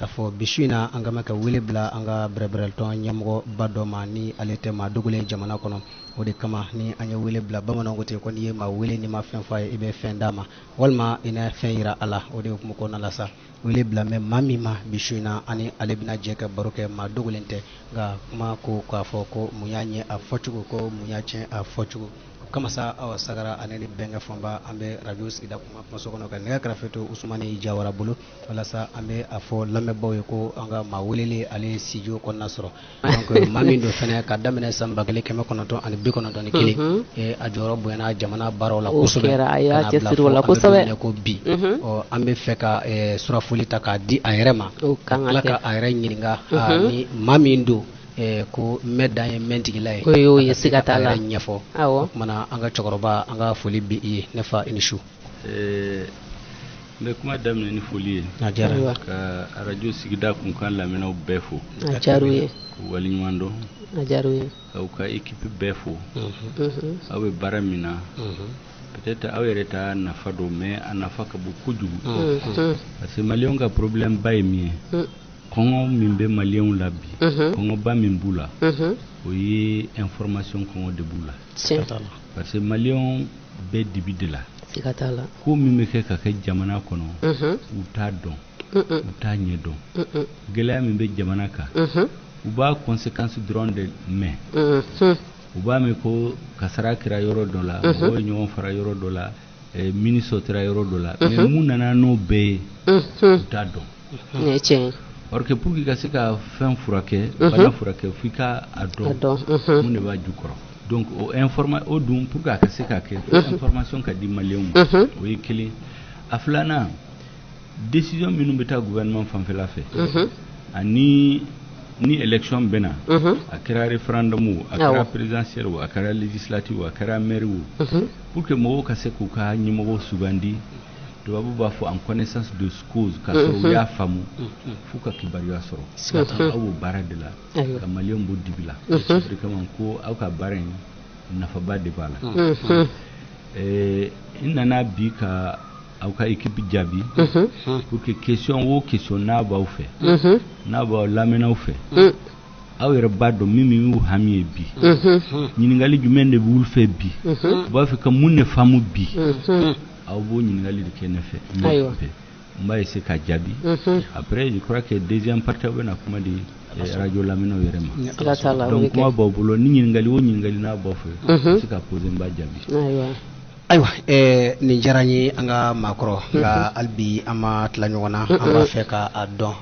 k'a fɔ bi su in na an ka mɛn ka wele bila an ka bɛrɛbɛrɛtɔn ɲɛmɔgɔ ba dɔ ma ni ale tɛ maa dogolen jamana kɔnɔ o de kama ni an ye wele bila bamananw ko ten ko n'i ye maa wele n'i ma fɛn f'a ye i bɛ fɛn d'a ma walima i na fɛn yira a la o de hukumu kɔnɔna la sa wele bila mɛ maa min ma bi su in na ani ale bɛna jɛ ka baro kɛ maa dogolen tɛ nka kuma ko k'a fɔ ko mun y'a ɲɛ a fɔcogo ko mun y'a tiɲɛ a fɔcogo kama sa aw sagara ale ni bɛnkɛ fanba an bɛ radio sigida kumaso kɔnɔ ka nɛgɛ kɛrɛfɛ to Usumani Jawara bolo walasa an bɛ a fɔ lamɛnbaaw ye ko an ka maa weleli ale studio kɔnɔna sɔrɔ donc maa min don fɛnɛ ka daminɛ san 1991 a jɔyɔrɔ bonyana jamana baaraw la kosɛbɛ a y'a cɛsiri o la kosɛbɛ ko bi an bɛ fɛ ka surafoli ta k'a di a yɛrɛ ma ala ka a yɛrɛ ɲininka ni maa min don ko mɛ dan ye mɛntigila ye o y'o ye siga t'a la ɲɛfɔ o kumana an ka cɛkɔrɔba an ka foli bi i ye ne fa i ni su n bɛ kuma daminɛ ni foli ye a diyara ka radio sigida kunkan lamɛnnaw bɛɛ fo a diyar'u ye k'u waleɲuman dɔn a diyar'u ye k'aw ka équipe bɛɛ fo aw bɛ baara min na peut-être aw yɛrɛ t'a nafa dɔn mais a nafa ka bon kojugu parce que maliyɛnw ka problème ba ye min ye kɔngɔ min bɛ maliyɛnw la bi kɔngɔba min b'u la o ye information kɔngɔ de b'u la parce que maliyɛnw bɛɛ dibi de la ko min bɛ kɛ ka kɛ jamana kɔnɔ u t'a dɔn u t'a ɲɛ dɔn gɛlɛya min bɛ jamana kan u b'a conséquence dɔrɔn de mɛn u b'a mɛn ko kasara kɛra yɔrɔ dɔ la mɔgɔw ye ɲɔgɔn fara yɔrɔ dɔ la ministre sɔrɔla yɔrɔ dɔ la mais mun nana n'o bɛɛ ye u t'a dɔn or que pour que ka se ka fɛn furakɛ bana furakɛ f'i ka a dɔn mun de b'a jukɔrɔ donc o dun pour que a ka se ka kɛ information ka di maliyɛnw ma o ye kelen a filanan décision minnu bɛ taa gouvernement fanfɛla fɛ ani ni élection bɛna a kɛra référendum a kɛra présidentiel a kɛra législative a kɛra maire pour que mɔgɔw ka se k'u ka ɲɛmɔgɔw sugandi tubabu b'a fɔ en connaissance de cause ka sɔrɔ u y'a faamu f'u ka kibaruya sɔrɔ aw b'o baara de la ka maliyɛnw b'o dibi la o de kama ko aw ka baara in nafaba de b'a la n nana bi ka aw ka équipe jaabi pour que question o question n'a b'aw fɛ n'a b'aw lamɛnnaw fɛ aw yɛrɛ b'a dɔn min y'u hami ye bi ɲininkali jumɛn de b'u fɛ bi u b'a fɛ ka mun de faamu bi aw b'o ɲininkali de kɛ ne fɛ n b'a essayer ka jaabi après je crois que deuxième partie aw bɛna kuma di radio lamɛnnaw yɛrɛ ma donc kuma b'aw bolo ni ɲininkali o ɲininkali n'a b'aw fɛ a se ka poser n b'a jaabi ayiwa nin diyara n ye an ka maakɔrɔ nka hali bi an ma tila ɲɔgɔn na an b'a fɛ k'a dɔn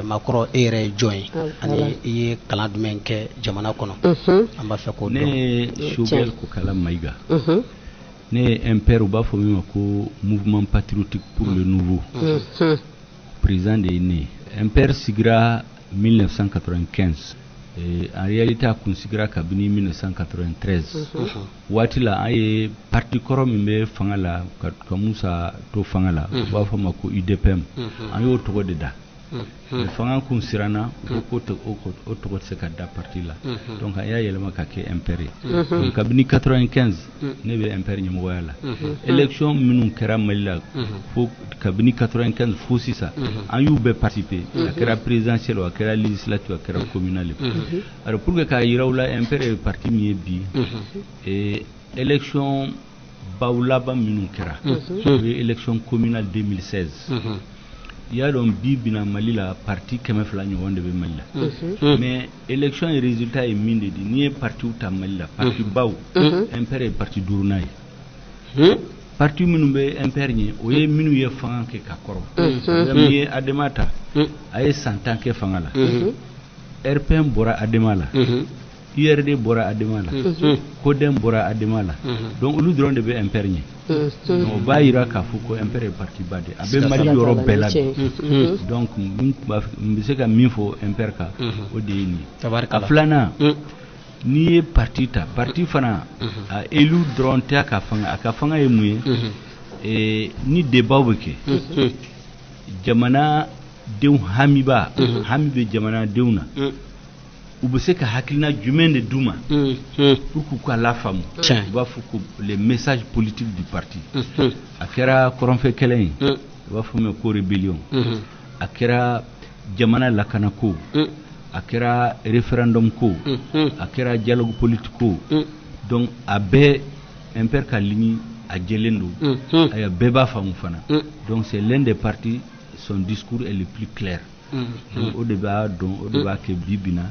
maakɔrɔ e yɛrɛ ye jɔn ye ani i ye kalan jumɛn kɛ jamana kɔnɔ an b'a fɛ k'o dɔn ne ye Choguel Kokala Maïga ne ye MPR u b'a fɔ min ma ko mouvement patriotique pour le nouveau président de ye ne ye MPR sigira 1995 en réalité a kun sigira kabini 1993 waati la an ye parti kɔrɔ min bɛ fanga la ka Musa to fanga la u b'a fɔ ma ko UDPM an y'o tɔgɔ de da mais fanga kun siranna ko o tɔgɔ tɛ se ka da parti la donc an y'a yɛlɛma ka kɛ MPR ye donc kabini 95 ne bɛ MPR ɲɛmɔgɔya la élection minnu kɛra Mali la fo kabini 95 fo sisan an y'u bɛɛ participer a kɛra présidentiel a kɛra législative a kɛra communal alors pour que k'a yira u la MPR ye parti min ye bi élection baw laban minnu kɛra o ye élection communale 2016 i y'a dɔn bi bina Mali la parti 200 ɲɔgɔn de bɛ Mali la mais élection ye résultat ye min de di n'i ye partiw ta Mali la parti baw MPR ye parti 5nan ye parti minnu bɛ MPR ɲɛ o ye minnu ye fanga kɛ ka kɔrɔ n'i ye Adema ta a ye san 10 kɛ fanga la RPM bɔra Adema la IRD bɔra Adema la CODEM bɔra Adema la donc olu dɔrɔn de bɛ MPR ɲɛ o b'a yira k'a fɔ ko MPR ye parti ba de a bɛ Mali yɔrɔ bɛɛ la donc n bɛ se ka min fɔ MPR kan o de ye nin ye a filanan n'i ye parti ta parti fana a élu dɔrɔn tɛ a ka fanga ye mun ye ni débat bɛ kɛ jamanadenw hamiba hami bɛ jamanadenw na u bɛ se ka hakilina jumɛn de d'u ma pour k'u ka lafaamu u b'a fɔ ko les messages politiques du parti a kɛra kɔrɔnfɛ kɛlɛ ye u b'a fɔ ko rébellion a kɛra jamana lakana ko a kɛra référendum ko a kɛra dialogue politique ko donc a bɛɛ impère ka ligne a jɛlen don aya bɛɛ b'a faamu fana donc c'est l'un des partis son discours est le plus clair donc o de b'a dɔn o de b'a kɛ bi bi na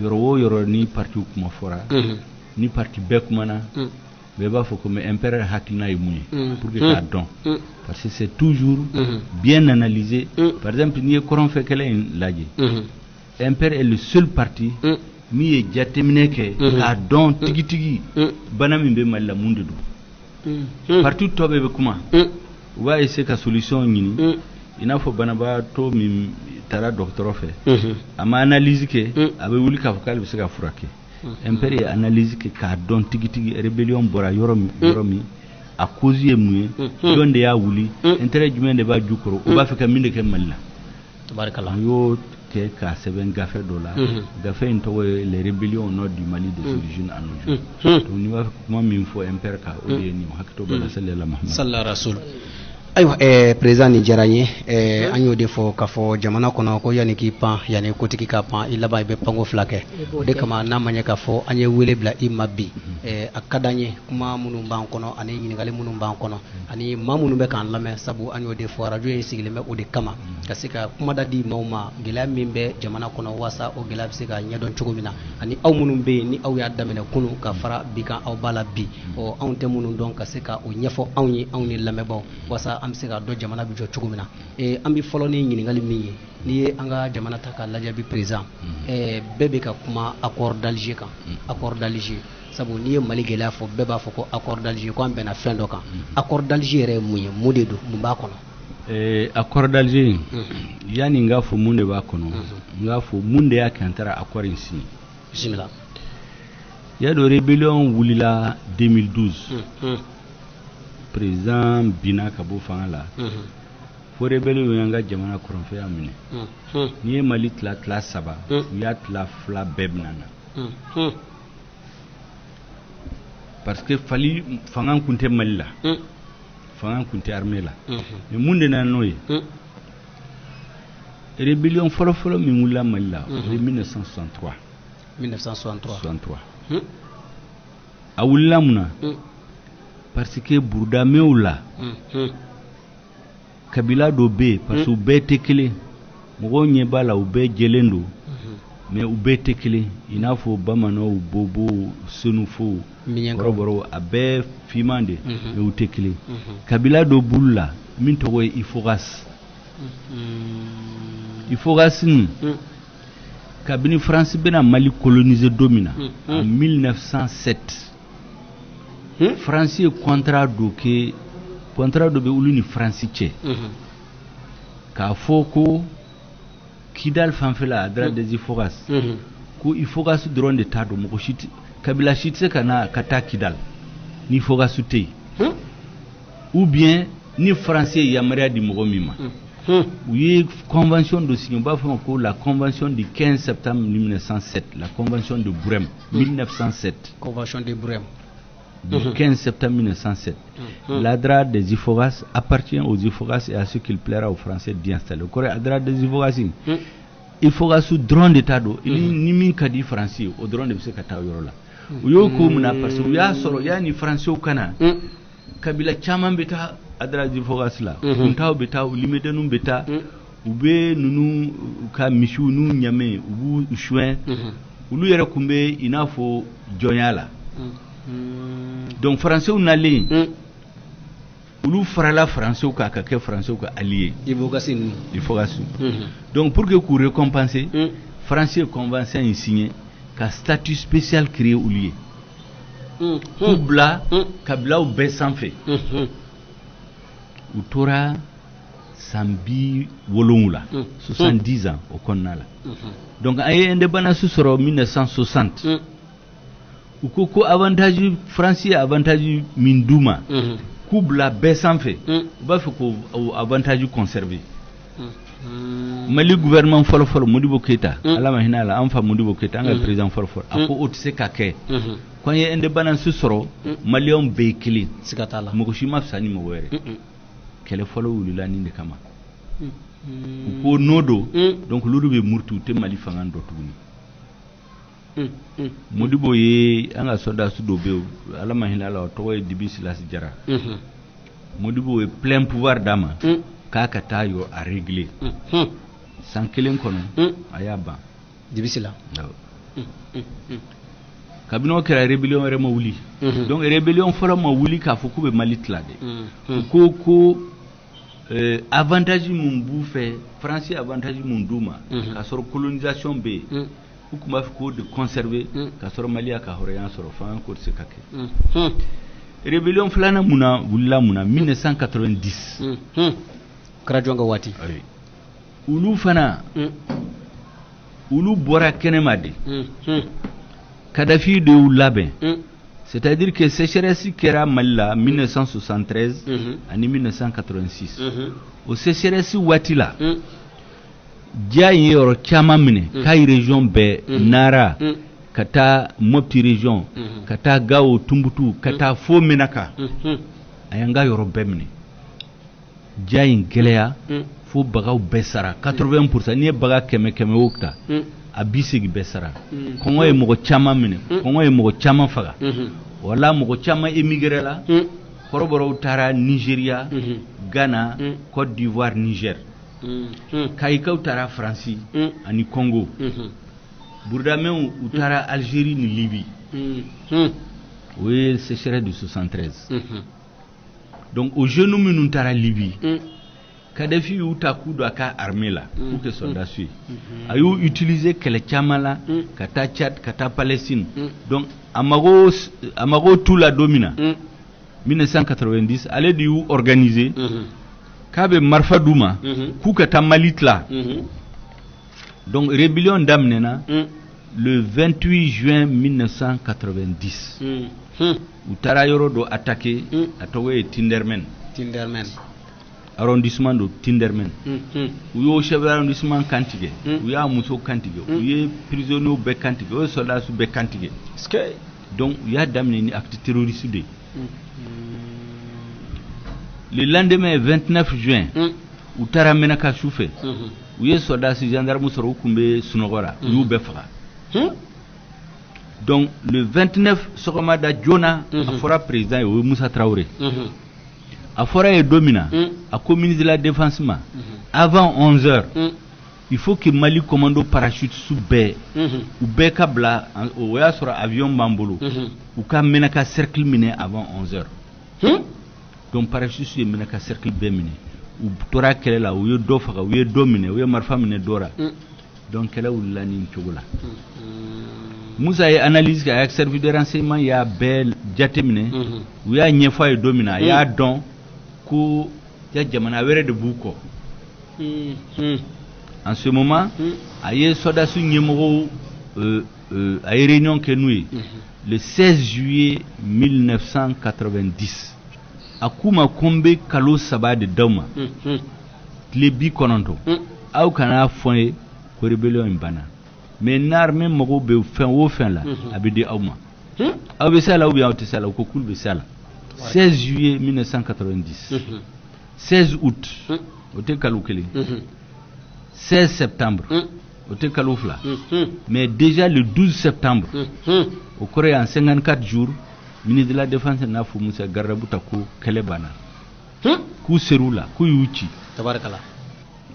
yɔrɔ o yɔrɔ ni parti kuma fɔra ni parti bɛɛ kumana bɛɛ b'a fɔ ko mais impère hakilina ye mun ye pour que k'a dɔn parce que c'est toujours bien analysé par exemple n'i ye kɔrɔnfɛ kɛlɛ in lajɛ impère est le seul parti min ye jateminɛ kɛ k'a dɔn tigitigi bana min bɛ Mali la mun de don parti tɔ bɛɛ bɛ kuma u b'a essayer ka solution ɲini i n'a fɔ banabaatɔ min taara dɔgɔtɔrɔ fɛ a ma analyse kɛ a bɛ wuli k'a fɔ k'ale bɛ se ka furakɛ impère ye analyse kɛ k'a dɔn tigitigi rébellion bɔra yɔrɔ min a cause ye mun ye jɔn de y'a wuli intérêt jumɛn de b'a jukɔrɔ u b'a fɛ ka min de kɛ Mali la tabarikala y'o kɛ k'a sɛbɛn gafe dɔ la gafe in tɔgɔ ye les rébellions au nord du Mali de d'origine à nos jours donc n'i b'a fɛ kuma min fɔ impère kan o de ye nin hakɛto b'a la sallallahu rasul ayiwa président ni diyara n ye an y'o de fɔ k'a fɔ jamana kɔnɔ ko yanni k'i pan yanni kotigi ka pan i laban i bɛ panko fila kɛ o de kama n'a ma ɲɛ k'a fɔ an ye wele bila i ma bi a ka d'an ye kuma minnu b'an kɔnɔ ani ɲininkali minnu b'an kɔnɔ ani maa minnu bɛ k'an lamɛn sabu an y'o de fɔ radio in sigilen bɛ o de kama ka se ka kumada di maaw ma gɛlɛya min bɛ jamana kɔnɔ waasa o gɛlɛya bɛ se ka ɲɛdɔn cogo min na ani aw minnu bɛ yen ni aw y'a daminɛ kunun ka fara bi kan aw b'a la bi anw tɛ minnu dɔn ka se ka o ɲɛfɔ anw ye anw ni lamɛnbaaw waasa an bɛ se ka dɔn jamana bɛ jɔ cogo min na an bɛ fɔlɔ ni ɲininkali min ye n'i ye an ka jamana ta ka lajɛ bi président bɛɛ bɛ ka kuma accord d'Alger kan accord d'Alger sabu n'i ye Mali gɛlɛya fɔ bɛɛ b'a fɔ ko accord d'Alger ko an bɛnna fɛn dɔ kan accord d'Alger yɛrɛ ye mun ye mun de don mun b'a kɔnɔ accord d'Alger yani n k'a fɔ mun de b'a kɔnɔ n k'a fɔ mun de y'a kɛ an taara accord in signé bisimila y'a dɔn rébellion wulila 2012 président bina ka bɔ fanga la fo rébellion y'an ka jamana kɔrɔnfɛya minɛ n'i ye Mali tila 3 u y'a tila 2 bɛɛ bɛna na parce que fanga kun tɛ Mali la fanga kun tɛ armée la mais mun de nana n'o ye rébellion fɔlɔ min wulila Mali la o ye 1963 a wulila mun na parce que burudamɛw la kabila dɔ bɛ yen parce que u bɛɛ tɛ kelen mɔgɔw ɲɛ b'a la u bɛɛ jɛlen don mais u bɛɛ tɛ kelen i n'a fɔ bamananw bobow senufow kɔrɔbɔrɔw a bɛɛ finman de mais u tɛ kelen kabila dɔ bulu la min tɔgɔ ye Ifogas nin kabini France bɛna Mali coloniser don min na en 1907 France ye contrat dɔ bɛ olu ni France cɛ k'a fɔ ko Kidal fanfɛla a dara des Ifogas ko Ifogas dɔrɔn de t'a dɔn mɔgɔ si tɛ kabila si tɛ se ka taa Kidal ni Ifogas tɛ yen ou bien ni France ye yamaruya di mɔgɔ min ma u ye convention dɔ signé u b'a fɔ ko la convention du 15 septembre 1907 la convention de Brême 1907 convention de Brême du 15 septembre 1907. L'Adra des Ifogas appartient aux Ifogas et à ce qu'il plaira aux Français d'y installer. Au Adra des Ifogas, Ifogas sous drone d'état d'eau, il n'y a pas de Français, au drone de ce Kataola. Ou yo kumuna parce que ya soro ya ni Français au Kana. Kabila chaman beta Adra des Ifogas là. Untao beta ou limedenu beta ou be nunu ka mishu nu nyame ou chouin. Ou lui yere kumbe inafo jonyala. Donc français nalen olu farala français ka kɛ français ka allié il faut donc pour que ku récompenser français convention est signé ka statut spécial créé au lieu pour bla kabla au bɛɛ sanfɛ u tora sambi wolonwula 70 ans au kɔnɔna la donc a ye indépendance sɔrɔ 1960 u ko avantage français avantage min duma ku bila bɛɛ sanfɛ u b'a fɛ ko avantage conserver Mali gouvernement fɔlɔ Modibo Keita ala ma hinɛ a la an fa Modibo Keita an ka président fɔlɔ a ko o tɛ se ka kɛ ko an ye indépendance sɔrɔ maliyɛnw bɛɛ ye kelen mɔgɔ si ma fisa ni mɔgɔ wɛrɛ kɛlɛ fɔlɔ wulila nin de kama ko nodo donc lolu be murtu te mali fangan do tuguni Modibo ye anga soda su do be ala mahila la to e dibisi la jara Modibo e plein pouvoir dama kaka tayo a régler sans kelen kono ayaba dibisi la kabino kera rébellion re ma wuli donc rébellion fora ma wuli ka fo ko be malit la de ko avantage mun bu fait français avantage mun duma ka sor colonisation be ukuma ko de conserver ka sor malia ka horoyan sor fa ko se kake rébellion flana muna wulla muna 1990 karajonga wati ulu fana ulu bora kenemade Kadhafi de Oulaben. C'est-à-dire que sécheresse qui era Mali 1973 en 1986. Au sécheresse Watila. Dia yoro chama mine kai région be Nara kata Mopti région kata Gao Tumbutu kata Fo Menaka. Ayanga yoro be mine. Dia ingeleya fo bagaw besara 80% ni baga keme wokta. Abisigi besara kongo e mogo chama mine kongo e mogo chama faga wala mogo chama émigré la koroboro utara Nigeria Ghana Côte d'Ivoire Niger kayika utara France ani Congo Bourdamé utara Algérie ni Libye oui c'est cher du 73 donc au genou minu utara Libye Kadhafi uta kudo aka armée la pour que soldats suivent ayu utiliser kele chamala kata Tchad kata Palestine donc amago tout la domina 1990 allait du organiser kabe marfa duma ku kata Malitla donc rébellion damnena le 28 juin 1990 utara yoro do attaquer atowe Tindermen arrondissement de Tindermen où yo chef d'arrondissement Kantigé où ya muso Kantigé où ye prisonnier be Kantigé où soldat su be Kantigé donc il y a damné ni acte terroriste de le lendemain 29 juin où taramena ka soufé où ye soldat su gendarme soro kumbe sunogora où be faga donc le 29 sokomada Jona afora président et Moussa Traoré a fora et domina a communiste de la défense avant 11h il faut que Mali commando parachute sous bé ou bé kabla ou ya sur avion bambolo ou ka menaka cercle miné avant 11h donc parachute sous menaka cercle bé miné ou tora kele la ou yo do faga ou yo dominer ou yo marfa miné dora donc kele ou la ni chogola Moussa y analyse avec service de renseignement ya bel jatemine ou ya nyefa et domina ya don ko ya jamana wéré de buko en ce moment aye soda su nyemoro ay réunion que nous le 16 juillet 1990 akuma kombe kalo saba de dawma lebi kononto aw kana foye ko rebellion bana mais nar même mogo be fin wo fin la abidi awma aw be sala ou bien aw te sala ko kul be sala 16 juillet 1990 16 août au te kalukeli 16 septembre au te kaloufla mais déjà le 12 septembre au Corée en 54 jours ministre de la défense na fu Moussa Garabuta ko kelebana ku serula ku yuchi tabarakala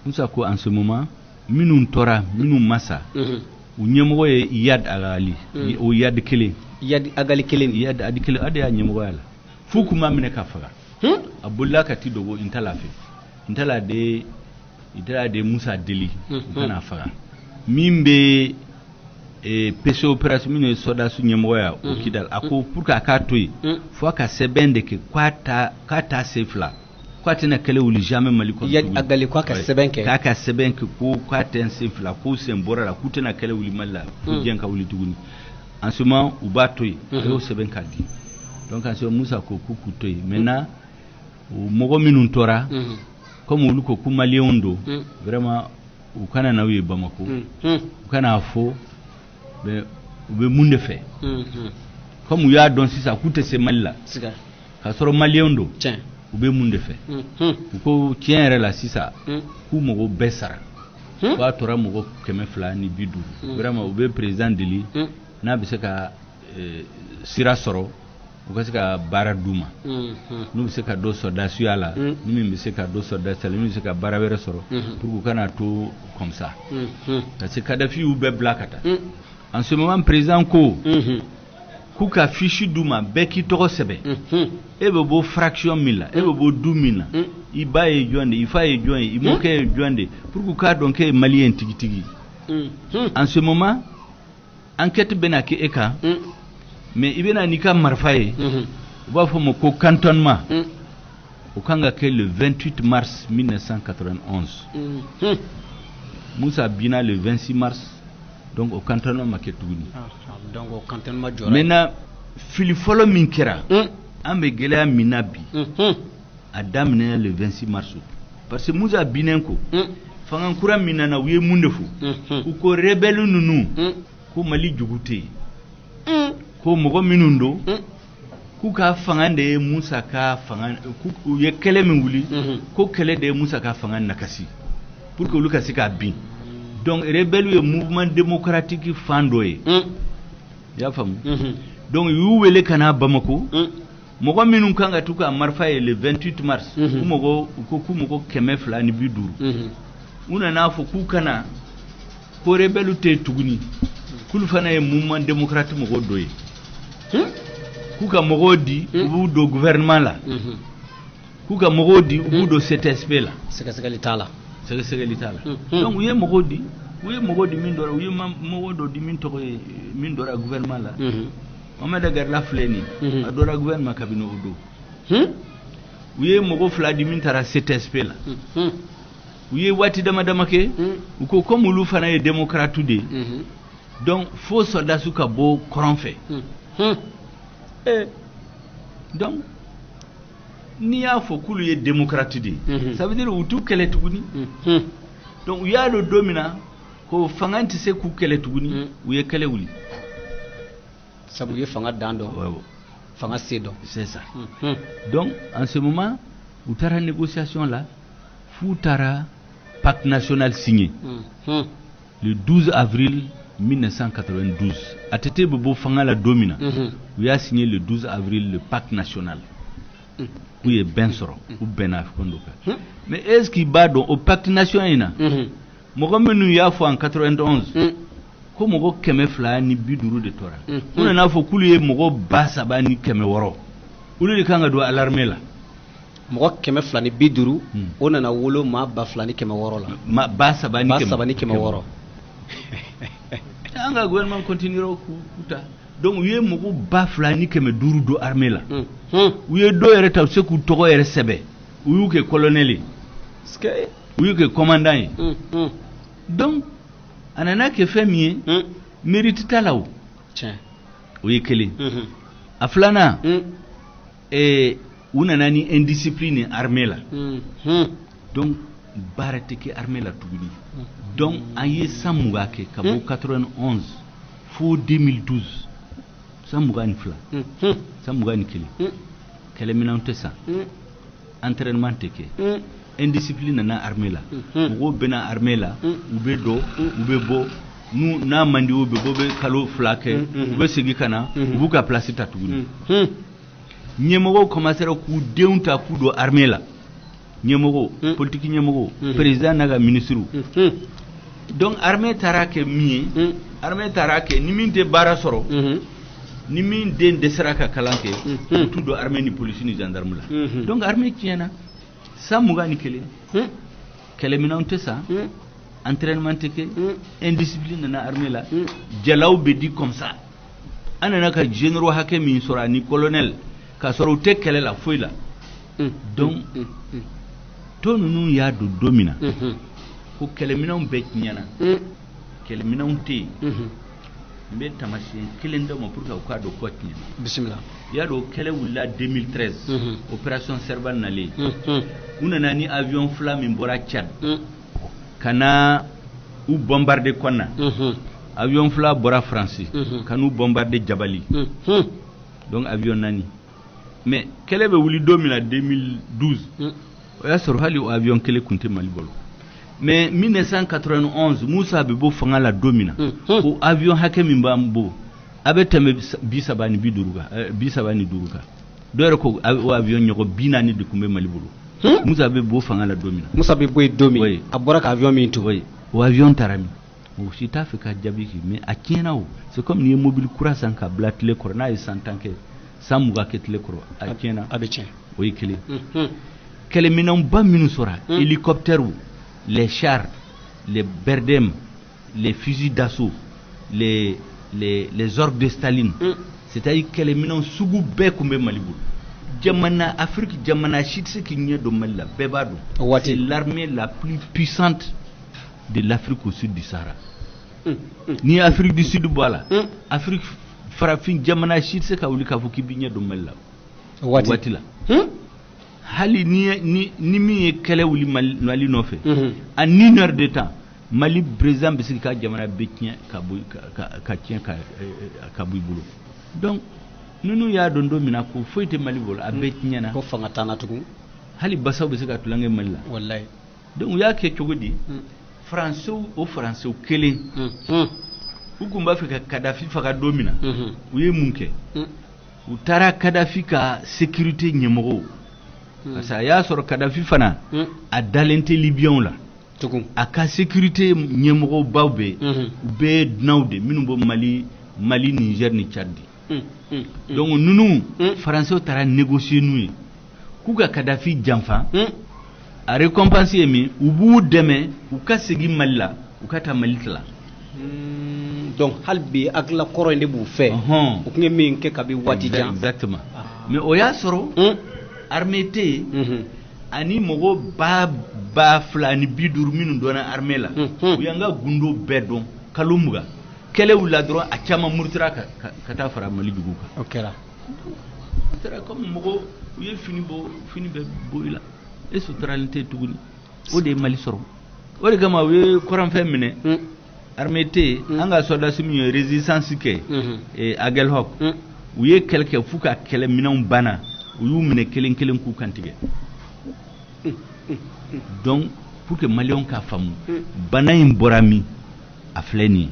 Moussa ko en ce moment minun tora minun massa u nyemo ye yad agali o yad kele yad agali kelen yad adi kele ade ya nyemo yala fu kuma mine ka faga abulla ka ti dogo intala de Moussa Deli kana faga mimbe pese opération mine soda su nyemo ya o kidal ako pour ka toy fo ka sebende ke kwata sefla kwatina kele wuli jamais Mali ko yad agali kwa ka sebenke ka sebenke ko kwata sefla ko sembora la kutina kele wuli malla ko jenka wuli tuguni en ce moment ou batoy ko sebenka di donc en ce Moussa ko kukutoy maintenant o mogo minun tora comme ulu ko kumaliondo vraiment u kana nawe Bamako u kana fo be munde fe comme ya don sisa kute se Malla ka soro maliondo u bɛ mun de fɛ u ko tiɲɛ yɛrɛ la sisan k'u mago bɛɛ sara k'a tora mɔgɔ 250 vraiment u bɛ président deli n'a bɛ se ka sira sɔrɔ u ka se ka baara d'u ma n'u bɛ se ka dɔ sɔrdasiya la ni min bɛ se ka dɔ sɔrdasiya la ni bɛ se ka baara wɛrɛ sɔrɔ pour que u kana to comme ça parce que Kadhafi y'u bɛɛ bila ka taa en ce moment président ko k'u ka fiche d'u ma bɛɛ k'i tɔgɔ sɛbɛn e bɛ bɔ fraction min la e bɛ bɔ du min na i ba ye jɔn de i fa ye jɔn ye i mɔkɛ ye jɔn de pour que u k'a dɔn k'e ye maliyɛn tigitigi en ce moment enquête bɛna kɛ e kan mais i bɛna n'i ka marifa ye u b'a fɔ ma ko cantonnement o kan ka kɛ le 28 mars 1991 Musa binna le 26 mars donc au cantonnement ma kɛ tuguni donc au cantonnement jɔra maintenant fili fɔlɔ min kɛra an bɛ gɛlɛya min na bi a daminɛ le 26 mars parce que Musa binnen ko fanga kura min nana u ye mun de fɔ u ko rebelle ninnu ko Mali jugu tɛ yen ko mɔgɔ minnu don k'u ka fanga de ye Musa ka fanga u ye kɛlɛ min wuli ko kɛlɛ de ye Musa ka fanga nakasi pour que olu ka se k'a bin donc rebelle ye mouvement démocratique fan dɔ ye i y'a faamu donc y'u wele ka na Bamako mɔgɔ minnu kan ka t'u ka marifa ye le 28 mars k'u mɔgɔ 250 u nana fɔ k'u kana ko rebelle tɛ tuguni k'olu fana ye mouvement démocratique mɔgɔ dɔ ye k'u ka mɔgɔw di u b'u don gouvernement la k'u ka mɔgɔw di u b'u don CTSP la sɛgɛsɛgɛli t'a la donc u ye mɔgɔw di min dɔra u ye mɔgɔ dɔ di min tɔgɔ ye min dɔra gouvernement la Mamada Garla filɛ nin a dɔra gouvernement kabini o don u ye mɔgɔ 2 di min taara CTSP la u ye waati dama dama kɛ u ko comme olu fana ye démocrate de donc fo soldats ka bɔ kɔrɔn fɛ donc n'i y'a fɔ k'olu ye démocrate de ça veut dire u t'u kɛlɛ tuguni donc u y'a dɔn don min na ko fanga tɛ se k'u kɛlɛ tuguni u ye kɛlɛ wuli sabu u ye fanga dan dɔn fanga se dɔn c'est ça donc en ce moment u taara négociation la f'u taara pacte national signé le 12 avril 1992 ATT bɛ bɔ fanga la don min na u y'a signé le 12 avril le pacte national u ye bɛn sɔrɔ u bɛnna fɛn dɔ kan mais est-ce qu'il b'a dɔn o pacte national in na mɔgɔ minnu y'a fɔ en 91 ko mɔgɔ 250 de tora u nana fɔ k'olu ye mɔgɔ 3,600 olu de kan ka don alarmée la mɔgɔ 250 o nana wolo maa 2,600 la 3,600 an ka gouvernement continuera k'u ta donc u ye mɔgɔ 2,500 don armée la u ye dɔw yɛrɛ ta u se k'u tɔgɔ yɛrɛ sɛbɛn u y'u kɛ colonel ye u y'u kɛ commandant ye donc a nana kɛ fɛn min ye mérite t'a la o ye kelen a filanan u nana ni indiscipline armée la donc baara tɛ kɛ armée la tuguni donc an ye san 20 kɛ ka bɔ 91 fo 2012 san 22 san 21 kɛlɛminɛnw tɛ san entraînement tɛ kɛ indiscipline nana armée la mɔgɔw bɛna armée la u bɛ dɔ u bɛ bɔ n'a man di u bɛ bɔ bɛ kalo 2 kɛ u bɛ segin ka na u b'u ka place ta tuguni ɲɛmɔgɔw commencera k'u denw ta k'u don armée la ɲɛmɔgɔw politique ɲɛmɔgɔw président n'a ka ministre donc armée taara kɛ min ye armée taara kɛ ni min tɛ baara sɔrɔ ni min den dɛsɛra ka kalan kɛ u t'u don armée ni police ni gendarme la donc armée tiɲɛna san 21 kɛlɛminɛnw tɛ san entraînement tɛ kɛ indiscipline nana armée la jalaw bɛ di comme ça an nana ka généraux hakɛ min sɔrɔ ani colonel ka sɔrɔ u tɛ kɛlɛ la foyi la donc to ninnu y'a don don min na ko kɛlɛminɛnw bɛɛ tiɲɛna kɛlɛminɛnw tɛ yen n bɛ taamasiyɛn kelen d'a ma pour que u k'a dɔn ko tiɲɛna bisimila i y'a dɔn kɛlɛ wulila 2013 opération Serval nalen u nana ni avion 2 min bɔra Tchad ka na u bombarder Konna avion 2 bɔra France ka n'u bombarder Jabali donc avion 4 mais kɛlɛ bɛ wuli don min na 2012 o y'a sɔrɔ hali o avion kelen kun tɛ Mali bolo mais 1991 Musa bɛ bɔ fanga la don min na o avion hakɛ min b'an bolo a bɛ tɛmɛ 35 kan dɔw yɛrɛ ko o avion ɲɔgɔn 40 de kun bɛ Mali bolo Musa bɛ bɔ fanga la don min na Musa bɛ bɔ yen don min a bɔra ka avion min to o avion taara min o si t'a fɛ ka jaabi kɛ mais a tiɲɛna o c'est comme n'i ye mobile kura san ka bila tile kɔrɔ n'a ye 100 ans kɛ 120 kɛ tile kɔrɔ a tiɲɛna a bɛ tiɲɛ o ye kelen kɛlɛminɛnba minnu sɔrɔ hélicoptères les chars les BRDM les fusils d'assaut les orgues de Staline c'est-à-dire kɛlɛminɛn sugu bɛɛ kun bɛ Mali bolo jamana Afrique jamana si tɛ se k'i ɲɛ don Mali la bɛɛ b'a dɔn c'est l'armée la plus puissante de l'Afrique au sud du Sahara ni Afrique du Sud bɔ a la Afrique farafin jamana si tɛ se ka wuli k'a fɔ k'i b'i ɲɛ don Mali la waati la hali ni min ye kɛlɛ wuli Mali nɔfɛ en 1 heure de temps Mali président bɛ se ka jamana bɛɛ tiɲɛ ka tiɲɛ ka bɔ i bolo donc ninnu y'a dɔn don min na ko foyi tɛ Mali bolo a bɛɛ tiɲɛna ko fanga t'an na tugun hali basaw bɛ se ka tulonkɛ Mali la wallahi donc u y'a kɛ cogo di Français kelen u kun b'a fɛ ka Kadhafi faga don min na u ye mun kɛ u taara Kadhafi ka sécurité ɲɛmɔgɔw parce que a y'a sɔrɔ Kadhafi fana a dalen tɛ Libyɛnw la a ka sécurité ɲɛmɔgɔw baw bɛ u bɛɛ ye dunanw de minnu bɔ Mali Niger ni Tchad donc ninnu Français taara négocier n'u ye k'u ka Kadhafi janfa a récompense ye min u b'u dɛmɛ u ka segin Mali la u ka taa Mali tila donc hali bi akila kɔrɔ in de b'u fɛ u tun ye min kɛ kabi waati jan exactement mais o y'a sɔrɔ armée tɛ yen ani mɔgɔ 2,250 minnu dɔnna armée la u y'an ka gundo bɛɛ dɔn kalo 20 kɛlɛ wulila dɔrɔn a caman murutira ka taa fara Mali dugu kan o kɛra comme mɔgɔ u ye fini bɛɛ bɔ i la e suturalen tɛ tuguni o de ye Mali sɔrɔ o de kama u ye kɔrɔnfɛn minɛ armée tɛ yen an ka soldats min ye résistance kɛ Aguelhok u ye kɛlɛ kɛ f'u ka kɛlɛminɛnw banna u y'u minɛ kelen kelen k'u kantigɛ donc pour que Maliens k'a faamu bana in bɔra min a filɛ nin ye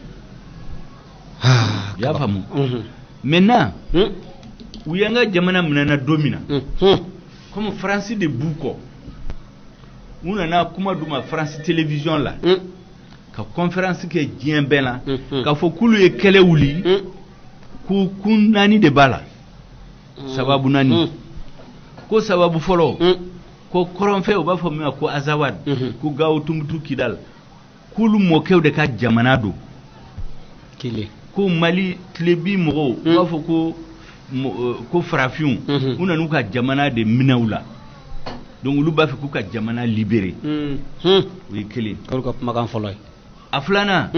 i y'a faamu maintenant u y'an ka jamana minɛna don min na comme France de b'u kɔ u nana kuma d'u ma France télévision la ka conférence kɛ diɲɛ bɛɛ la k'a fɔ k'olu ye kɛlɛ wuli ko kun 4 de b'a la sababu 4 ko sababu fɔlɔ ko kɔrɔnfɛ u b'a fɔ min ma ko Azawad ko Gawo Tumutu Kidal k'olu mɔkɛw de ka jamana don ko Mali tilebi mɔgɔw u b'a fɔ ko farafinw u nan'u ka jamana de minɛ u la donc olu b'a fɛ k'u ka jamana libérer o ye kelen olu ka kumakan fɔlɔ ye a filanan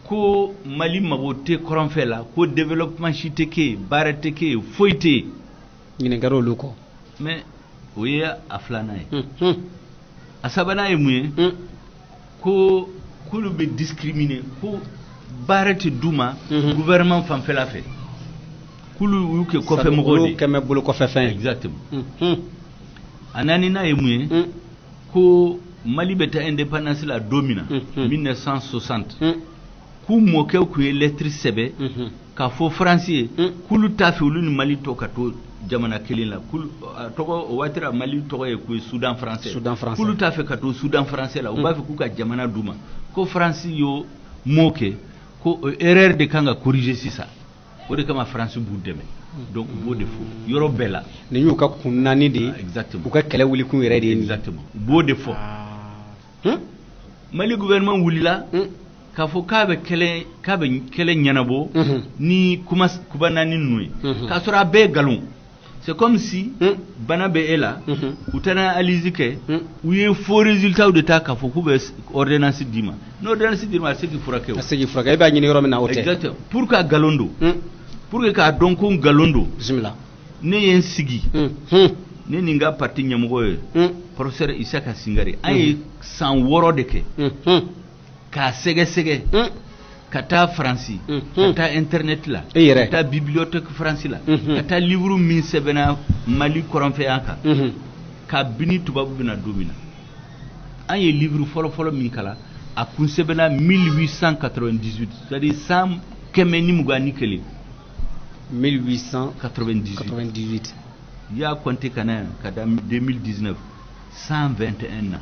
ko Mali mago tɛ kɔrɔnfɛ la ko développement si tɛ kɛ yen baara tɛ kɛ yen foyi tɛ yen ɲininkara olu kɔ mais o ye a filanan ye a sabanan ye mun ye ko k'olu bɛ discriminer ko baara tɛ d'u ma gouvernement fanfɛla fɛ k'olu y'u kɛ kɔfɛmɔgɔw de olu kɛmɛ bolo kɔfɛfɛn exactement a naaninan ye mun ye ko Mali bɛ taa indépendance la don min na 1960 k'u mɔkɛw kun ye lettre sɛbɛn k'a fɔ France ye k'olu t'a fɛ olu ni Mali tɔ ka to jamana kelen la tɔgɔ o waati la Mali tɔgɔ ye ko Soudan français k'olu t'a fɛ ka to Soudan français la u b'a fɛ k'u ka jamana d'u ma ko France y'o mot kɛ ko erreur de kan ka corriger sisan o de kama France b'u dɛmɛ donc u b'o de fɔ yɔrɔ bɛɛ la nin y'u ka kun 4 de ye exactement u ka kɛlɛ wuli kun yɛrɛ de ye exactement u b'o de fɔ Mali gouvernement wulila k'a fɔ k'a bɛ kɛlɛ ɲɛnabɔ ni kuba 4 ninnu ye k'a sɔrɔ a bɛɛ ye nkalon c'est comme si bana bɛ e la u taara analyse kɛ u ye faux résultats de ta k'a fɔ k'u bɛ ordonnance d'i ma n'ordonnance d'i ma a se k'i furakɛ o a se k'i furakɛ e b'a ɲini yɔrɔ min na o tɛ exactement pour que nkalon don pour que k'a dɔn ko nkalon don bisimila ne ye n sigi ne ni n ka parti ɲɛmɔgɔ ye professeur Isaka Singare an ye san 6 de kɛ k'a sɛgɛsɛgɛ ka taa faransi ka taa internet la ka taa bibliothèque faransi la ka taa livre min sɛbɛnna mali kɔrɔnfɛya kan ka bini tubabu bɛna don min na an ye livre fɔlɔfɔlɔ min kala a kun sɛbɛnna 1898 c'est-à-dire 121 1898 i y'a compté ka na yan ka da 2019 121 na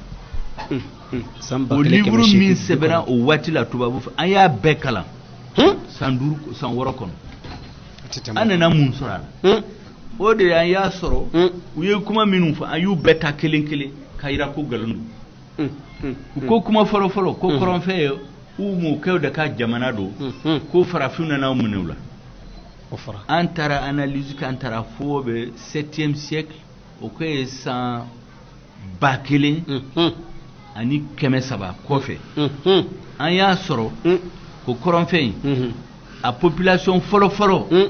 o livre min sɛbɛnna o waati la tubabu fɛ an y'a bɛɛ kalan san 6 kɔnɔ an nana mun sɔrɔ a la o de an y'a sɔrɔ u ye kuma minnu fɔ an y'u bɛɛ ta kelen kelen ka yira ko nkalon don u ko kuma fɔlɔfɔlɔ ko kɔrɔnfɛ ye u mɔkɛw de ka jamana don ko farafinw nana minɛ u la an taara analyse kɛ an taara fo bɛ 7e siècle o ko ye san 1000 ani 300 kɔfɛ an y'a sɔrɔ ko kɔrɔnfɛ in a population fɔlɔfɔlɔ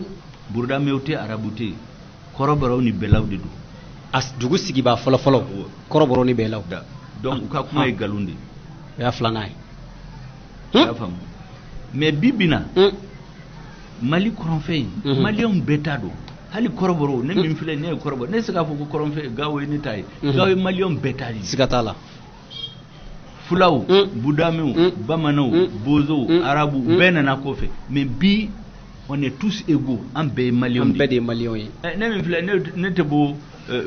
burudamɛw tɛ arabu tɛ kɔrɔbɔrɔw ni bɛlaw de don a dugu sigibaa fɔlɔfɔlɔ kɔrɔbɔrɔw ni bɛlaw donc u ka kuma ye nkalon de o y'a filanan ye i y'a faamu mais bi bi na mali kɔrɔnfɛ in maliyɛnw bɛɛ t'a dɔn hali kɔrɔbɔrɔw ne min filɛ ne ye kɔrɔbɔrɔ ne se k'a fɔ ko kɔrɔnfɛ gawo ye ne ta ye gawo ye maliyɛnw bɛɛ t'a ye siga t'a la fulaw budamɛw bamananw bozow arabu bɛɛ nana kɔfɛ mais bi on est tous égaux an bɛɛ ye maliyɛnw de an bɛɛ de ye maliyɛnw ye ne min filɛ ne tɛ bɔ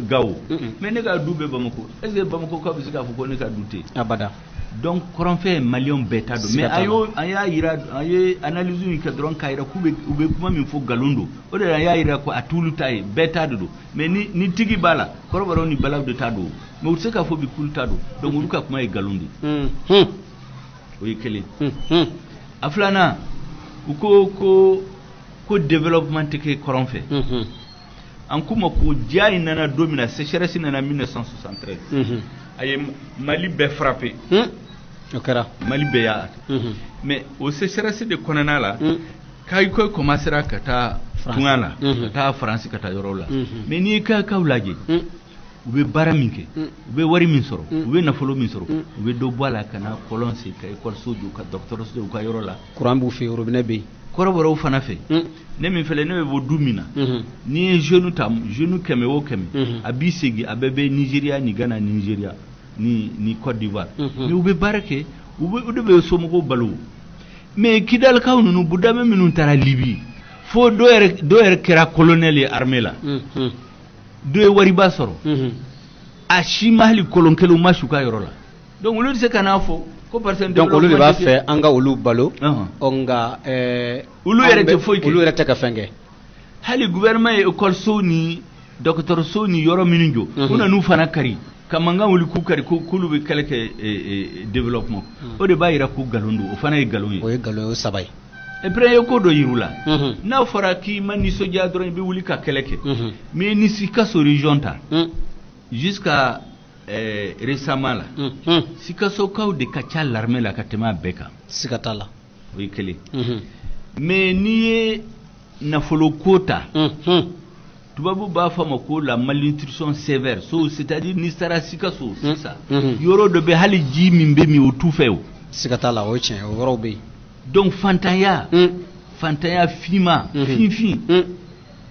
gawo mais ne ka du bɛ bamako est ce que bamako ka bɛ se k'a fɔ ko ne ka du tɛ abada donc kɔrɔnfɛ ye maliyɛnw bɛɛ ta don mais an y'a yira an ye analyse in kɛ dɔrɔn k'a yira k'u bɛ kuma min fɔ nkalon don o de la an y'a yira ko a t'olu ta ye bɛɛ ta de don mais ni tigi b'a la kɔrɔbɔrɔw ni balaw de ta don mais u tɛ se k'a fɔ bi k'olu ta don donc olu ka kuma ye nkalon de o ye kelen a filanan u ko développement tɛ kɛ kɔrɔnfɛ an kuma ko diya in nana don min na sécheresse nana 1973 a ye mali bɛɛ frappé o kɛra mali bɛɛ y'a mais o sécheresse de kɔnɔna la kayikoy commencera ka taa tunga la ka taa faransi ka taa yɔrɔ la mais n'i ye kayikaw lajɛ u bɛ baara min kɛ u bɛ wari min sɔrɔ u bɛ nafolo min sɔrɔ u bɛ dɔ bɔ a la ka na kɔlɔn sen ka école jɔ ka dɔgɔtɔrɔso jɔ u ka yɔrɔ la courant b'u fɛ yen robinet bɛ yen kɔrɔbɔrɔw fana fɛ ne min filɛ ne bɛ bɔ du min na n'i ye jeune ta jeune 100 o 100 a b'i segin a bɛɛ bɛ Nigeria ni Ghana ni Nigeria ni Côte d'Ivoire mais u bɛ baara kɛ u de bɛ somɔgɔw balo mais kidalikaw ninnu budamɛ minnu taara Libi fo dɔ yɛrɛ kɛra colonel ye armée la dɔ ye wariba sɔrɔ a si ma hali kolon kelen ma su ka yɔrɔ la donc olu tɛ se ka n'a fɔ ko parce que donc olu de b'a fɛ an ka olu balo nka olu yɛrɛ tɛ foyi kɛ olu yɛrɛ tɛ ka fɛn kɛ hali gouvernement ye écoleso ni dɔgɔtɔrɔso ni yɔrɔ minnu jɔ u nan'u fana kari ka mankan wuli k'u kari k'olu bɛ kɛlɛ kɛ développement o de b'a yira ko nkalon don o fana ye nkalon ye o ye nkalon ye o saba ye et puis ye ko dɔ yir'u la n'a fɔra k'i ma nisɔndiya dɔrɔn i bɛ wuli ka kɛlɛ kɛ mais ni Sikaso région ta jusqu'à récemment la Sikasokaw de ka ca l'armée la ka tɛmɛ a bɛɛ kan siga t'a la o ye kelen mais n'i ye nafolo ko ta tubabu b'a fɔ a ma ko la malnutrition sévère so c'est-à-dire n'i sera Sikaso sisan yɔrɔ dɔ bɛ hali ji min bɛ min o t'u fɛ o siga t'a la o ye tiɲɛ o yɔrɔw bɛ yen donc fantanya finma finfin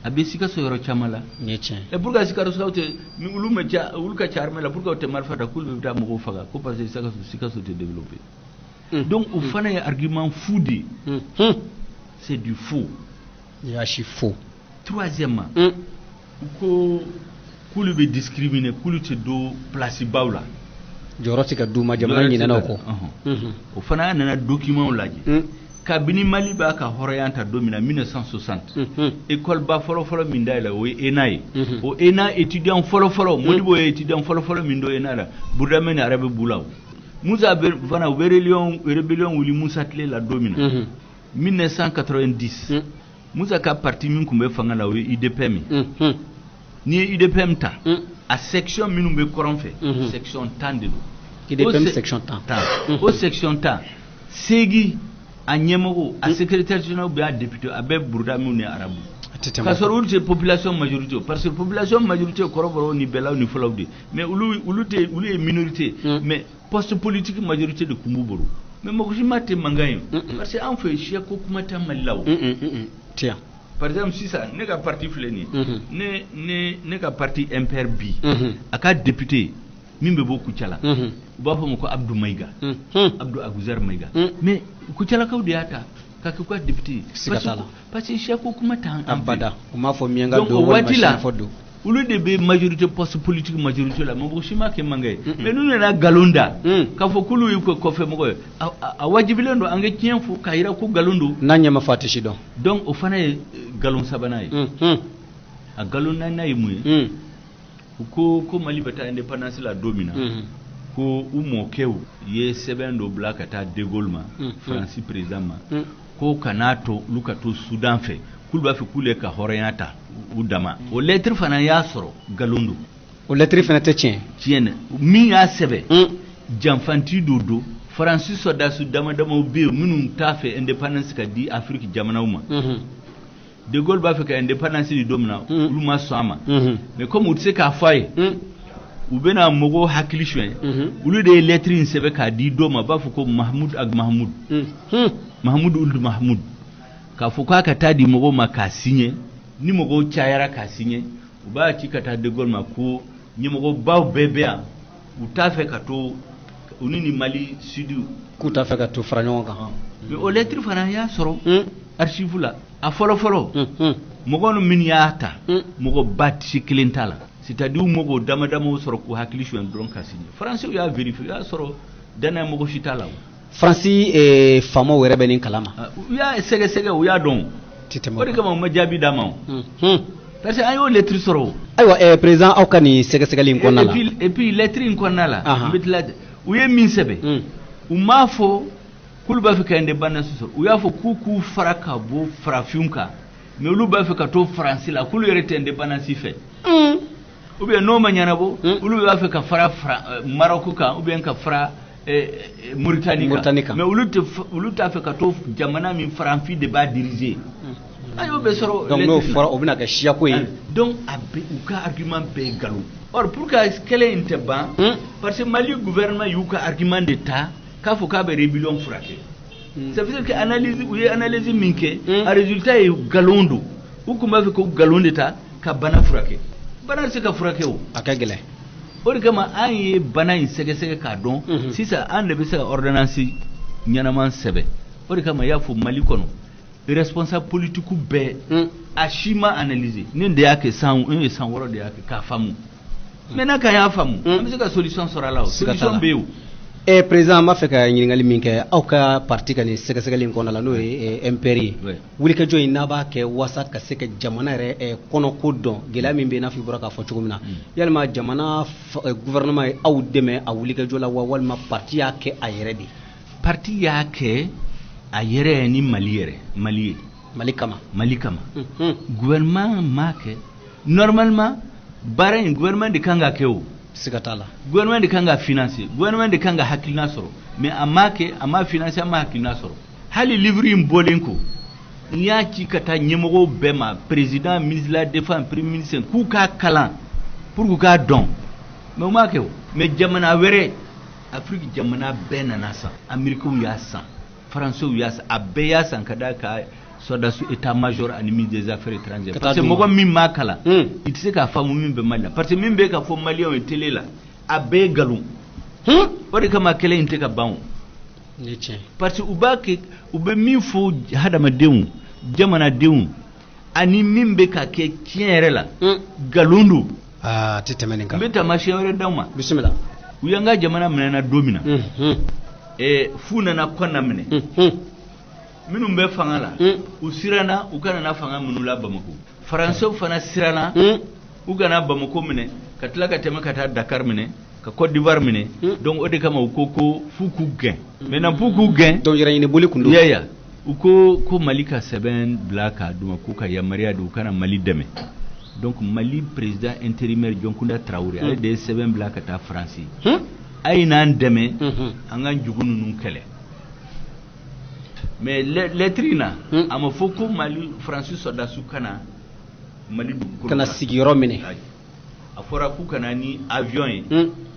a bɛ Sikaso yɔrɔ caman la nin ye tiɲɛ et pour que Sikasokaw tɛ olu ka ca armée la pour que u tɛ marifa ta k'olu bɛ taa mɔgɔw faga ko parce que Sikaso tɛ développé donc o fana ye argument fou de c'est du faux il y a si faux troisièmement ko k'olu bɛ discriminer k'olu tɛ don place baw la jɔyɔrɔ tɛ ka d'u ma jamana ɲinɛnaw kɔ o fana nana document lajɛ kabini Mali b'a ka hɔrɔnya ta don min na 1960 école ba fɔlɔfɔlɔ min dayɛlɛ o ye ENA ye o ENA étudiant fɔlɔfɔlɔ Modibo ye étudiant fɔlɔfɔlɔ min don ENA la Burudamɛ ni Arabe b'u la Musa fana u bɛ rébellion wuli Musa tile la don min na 1990 Musa ka parti min tun bɛ fanga la o ye UDPM n'i ye UDPM ta a section minnu bɛ kɔrɔn fɛ section 10 de don UDPM section 10 o section 10 segi a ɲɛmɔgɔ a secrétaire général bɛ a député a bɛ Burudamɛw ni Arabu k'a sɔrɔ olu tɛ population majorité parce que population majorité kɔrɔbɔrɔw ni bɛlaw ni fɔlɔw de mais olu ye minorité mais poste politique majorité de tun b'u bolo mais mɔgɔ si ma tɛ mankan ye parce que an fɛ siya ko kuma tɛ Mali la o tiɲɛ par exemple sisan ne ka parti filɛ nin ye ne ka parti MPR bi a ka député min bɛ bɔ Kucala u b'a fɔ ma ko Abdou Maïga Abdou Aguzar Maïga mais Kucalakaw de y'a ta k'a kɛ ka député parce que siya ko kuma tɛ an abada u m'a fɔ miyanka donc o don walima waati la sinafɔ don olu de bɛ majorité poste politique majorité la mɔgɔ si ma kɛ mankan ye mais n'u nana nkalon da k'a fɔ k'olu ye kɔfɛ mɔgɔ ye a wajibilen don an ka tiɲɛ fɔ k'a jira ko nkalon don n'a ɲɛma fa tɛ si dɔn donc o fana ye nkalon sabanan ye a nkalon naaninan ye mun ye u ko Mali bɛ taa indépendance la don min na ko u mɔkɛw ye sɛbɛn dɔ bila ka taa De Gaulle ma Faransi président ma ko kan'a to olu ka to Sudan fɛ k'olu b'a fɛ k'olu ka hɔrɔnya ta u dama o lettre fana y'a sɔrɔ nkalon don o lettre fana tɛ tiɲɛ tiɲɛ min y'a sɛbɛn janfanti dɔ don Faransi soldats dama-damaw bɛ yen minnu t'a fɛ indépendance ka di Afrique jamanaw ma De Gaulle b'a fɛ ka indépendance di don min na olu ma sɔn a ma mais comme u tɛ se k'a fɔ a ye u bɛna mɔgɔw hakili suɲɛ olu de ye lettre in sɛbɛn k'a di dɔ ma u b'a fɔ ko Mahmoud Ag Mahmoud Mahmoud Ould Mahmoud k'a fɔ k'a ka taa di mɔgɔw ma k'a signé ni mɔgɔw cayara k'a signé u b'a ci ka taa De Gaulle ma ko ɲɛmɔgɔbaw bɛɛ bɛ yan u t'a fɛ ka to u ni Mali Sud k'u t'a fɛ ka to fara ɲɔgɔn kan mais o lettre fana y'a sɔrɔ archive la a fɔlɔ mɔgɔ minnu y'a ta mɔgɔ ba tisi kelen t'a la c'est-à-dire mɔgɔw dama-damaw sɔrɔ k'u hakili suɲɛ dɔrɔn ka signé Français y'a vérifié u y'a sɔrɔ danaya mɔgɔ si t'a la Faransi faamaw yɛrɛ bɛ nin kalama u y'a sɛgɛsɛgɛ u y'a dɔn o de kama u ma jaabi d'a ma parce que an y'o lettre sɔrɔ ayiwa président aw ka nin sɛgɛsɛgɛli in kɔnɔna la et puis lettre in kɔnɔna la n bɛ tila u ye min sɛbɛn u m'a fɔ k'olu b'a fɛ ka indépendance sɔrɔ u y'a fɔ k'u fara ka bɔ farafinw kan mais olu b'a fɛ ka to Faransi la k'olu yɛrɛ tɛ indépendance fɛ ou bien n'o ma ɲɛnabɔ olu b'a fɛ ka fara Maroc kan ou bien ka fara Mauritanie kan mais olu t'a fɛ ka to jamana min Faransi de b'a diriger a y'o bɛɛ sɔrɔ donc n'o fɔra o bɛna kɛ siyako ye donc u ka argument bɛɛ ye nkalon or pour que kɛlɛ in tɛ ban parce que Mali gouvernement y'u ka argument de ta k'a fɔ k'a bɛ rébellion furakɛ ça veut dire que analyse u ye analyse min kɛ a résultat ye nkalon don u tun b'a fɛ ko nkalon de ta ka bana furakɛ bana tɛ se ka furakɛ o a ka gɛlɛn o de kama an ye bana in sɛgɛsɛgɛ k'a dɔn sisan an de bɛ se ka ordonnance ɲɛnaman sɛbɛn o de kama i y'a fɔ Mali kɔnɔ responsable politique bɛɛ a si ma analyser ne de y'a kɛ san wɔɔrɔ de y'a kɛ k'a faamu maintenant k'an y'a faamu an bɛ se ka solution sɔrɔ a la o solution bɛ yen o président an b'a fɛ ka ɲininkali min kɛ aw ka parti ka nin sɛgɛsɛgɛli in kɔnɔna la n'o ye MPR ye wulikajɔ in n'a b'a kɛ walasa ka se ka jamana yɛrɛ kɔnɔko dɔn gɛlɛya min bɛ yen n'a fɔ i bɔra k'a fɔ cogo min na yalima jamana gouvernement ye aw dɛmɛ a wulikajɔ la wa walima parti y'a kɛ a yɛrɛ de parti y'a kɛ a yɛrɛ ni Mali ye Mali kama gouvernement m'a kɛ normalement baara in gouvernement de kan ka kɛ o siga t'a la gouvernement de kan ka financer gouvernement de kan ka hakilina sɔrɔ mais a m'a kɛ a m'a financer a m'a hakilina sɔrɔ hali livre in bɔlen ko n y'a ci ka taa ɲɛmɔgɔw bɛɛ ma président ministre de la défense premier ministre k'u k'a kalan pour k'u k'a dɔn mais u m'a kɛ o mais jamana wɛrɛ Afrique jamana bɛɛ nana san Américains y'a san Français y'a san a bɛɛ y'a san ka da ka soldats état major ani ministre des affaires étrangères parce que mɔgɔ min m'a kalan i tɛ se k'a faamu min bɛ Mali la parce que min bɛ ka fɔ maliyɛnw ye télé la a bɛɛ ye nkalon o de kama kɛlɛ in tɛ ka ban o parce que u b'a kɛ u bɛ min fɔ hadamadenw jamanadenw ani min bɛ ka kɛ tiɲɛ yɛrɛ la nkalon don a tɛ tɛmɛ nin kan n bɛ taamasiyɛn wɛrɛ d'aw ma bisimila u y'an ka jamana minɛna don min na fu nana kɔnna minɛ minnu bɛ fanga la u siranna u kana na fanga minnu la Bamako Français fana siranna u kana Bamako minɛ ka tila ka tɛmɛ ka taa Dakar minɛ ka Côte d'Ivoire minɛ donc o de kama u ko f'u k'u gɛn maintenant pour k'u gɛn donc yɛrɛ ɲini boli kun don u ko Mali ka sɛbɛn bila k'a d'u ma k'u ka yamaruya di u kana Mali dɛmɛ donc Mali président intérimaire Dionkunda Traoré ale de ye sɛbɛn bila ka taa France a ye n'an dɛmɛ an ka jugu ninnu kɛlɛ mais lettre in na a ma fɔ ko Mali Faransi soldats kana Mali dugukolo kana sigiyɔrɔ minɛ a fɔra k'u kana ni avion ye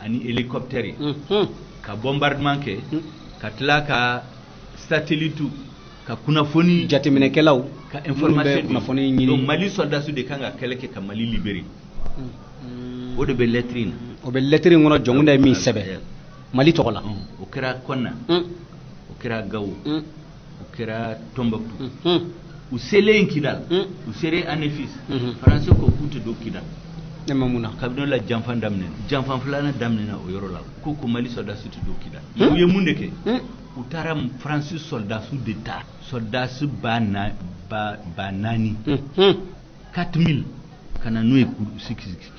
ani hélicoptère ye ka bombardement kɛ ka tila ka satellite ka kunnafoni jateminɛkɛlaw ka information kunnafoni donc ɲini Mali soldats de kan ka kɛlɛ kɛ ka Mali libérer o de bɛ lettre in o bɛ lettre in kɔnɔ jɔnkunda ye min sɛbɛn Mali tɔgɔ la o kɛra Konna o kɛra Gao o kɛra Tombouctou u selen Kidal u sere Anefis français ko k'u tɛ don Kidal ne ma mun na kabini la janfan daminɛ janfan filanan daminɛna o yɔrɔ la ko Mali soldats tɛ don Kidal u ye mun de kɛ u taara France soldats de ta soldats ba naani 4000 kana n'u ye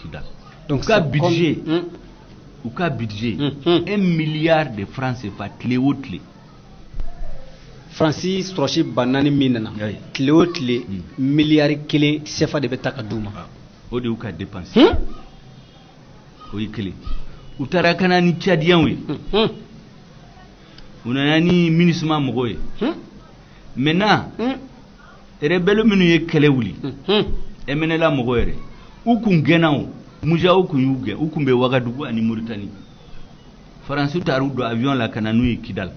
Kidal donc u ka budget 1 milliard de francs CFA tile o tile Francis sɔrɔsi ba naani min nana tile o tile miliyari 1 CFA de bɛ ta ka d'u ma o de y'u ka dépense o ye kelen u taara kana ni Tchadiens ye u nana ni MINUSMA mɔgɔw ye maintenant rebelle minnu ye kɛlɛ wuli MNLA mɔgɔw yɛrɛ u kun gɛnna o Mujaw kun y'u gɛn u kun bɛ Wagadugu ani Mauritanie France taara u don avion la kana n'u ye Kidal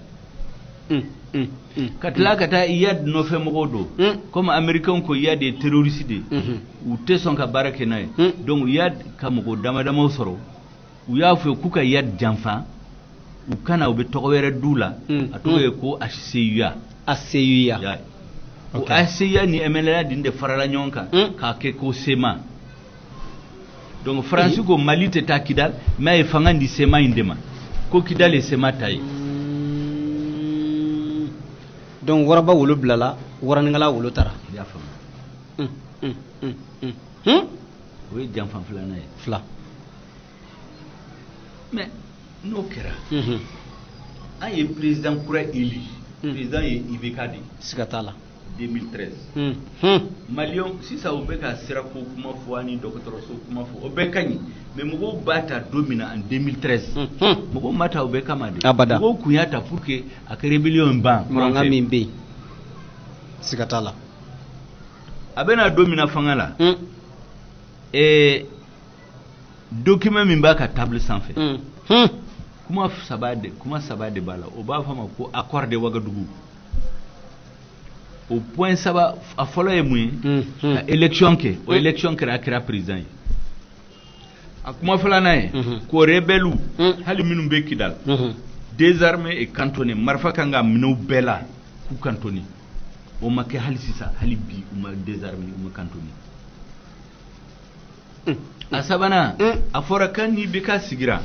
ka tila ka taa IAD nɔfɛ mɔgɔw don comme américains ko IAD ye terroriste de u tɛ sɔn ka baara kɛ n'a ye donc IAD ka mɔgɔ damadamaw sɔrɔ u y'a fɔ k'u ka IAD janfa u kana u bɛ tɔgɔ wɛrɛ d'u la a tɔgɔ ye ko ACUA o ACUA ni MNLA din de farala ɲɔgɔn kan k'a kɛ ko SEMA donc France ko Mali tɛ taa Kidal mais a ye fanga di SEMA in de ma ko Kidal ye SEMA ta ye donc waraba wolo bilala waraningala wolo tara i y'a faamu o ye janfan filanan ye fila mais n'o kɛra an ye président kura élu président ye IBK de siga t'a la 2013 Maliens sisan u bɛ ka sirako kuma fɔ ani dɔgɔtɔrɔso kuma fɔ o bɛɛ ka ɲi mais mɔgɔw b'a ta don min na en 2013 mɔgɔw ma ta o bɛɛ kama de abada mɔgɔw kun y'a ta pour que a ka rébellion in ban mɔranga min bɛ yen siga t'a la a bɛna don min na fanga la document min b'a ka table sanfɛ kuma saba de b'a la o b'a fɔ a ma ko accord de Wagadugu au point saba a fɔlɔ ye mun ye ka élection kɛ o élection kɛra a kɛra président ye a kuma filanan ye ko rebelle hali minnu bɛ Kidal désarmé et cantonné marifa kan ka minɛw bɛɛ la k'u cantonné o ma kɛ hali sisan hali bi u ma désarmé u ma cantonné a sabanan a fɔra kan ni bɛ ka sigira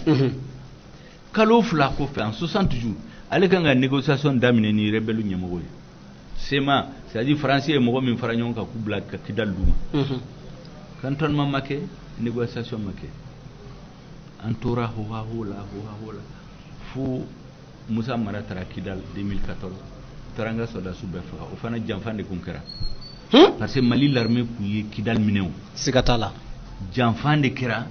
kalo fila kɔfɛ en 60 jours ale kan ka négociation daminɛ ni rebelle ɲɛmɔgɔ ye SEMA c'est-à-dire français ye mɔgɔ min fara ɲɔgɔn kan k'u bila ka Kidal d'u ma cantonnement ma kɛ négociation ma kɛ an tora ho la fo Musa Mara taara Kidal 2014 taara an ka soldats bɛɛ faga o fana janfan de kun kɛra parce que Mali l'armée kun ye Kidal minɛ o siga t'a la janfan de kɛra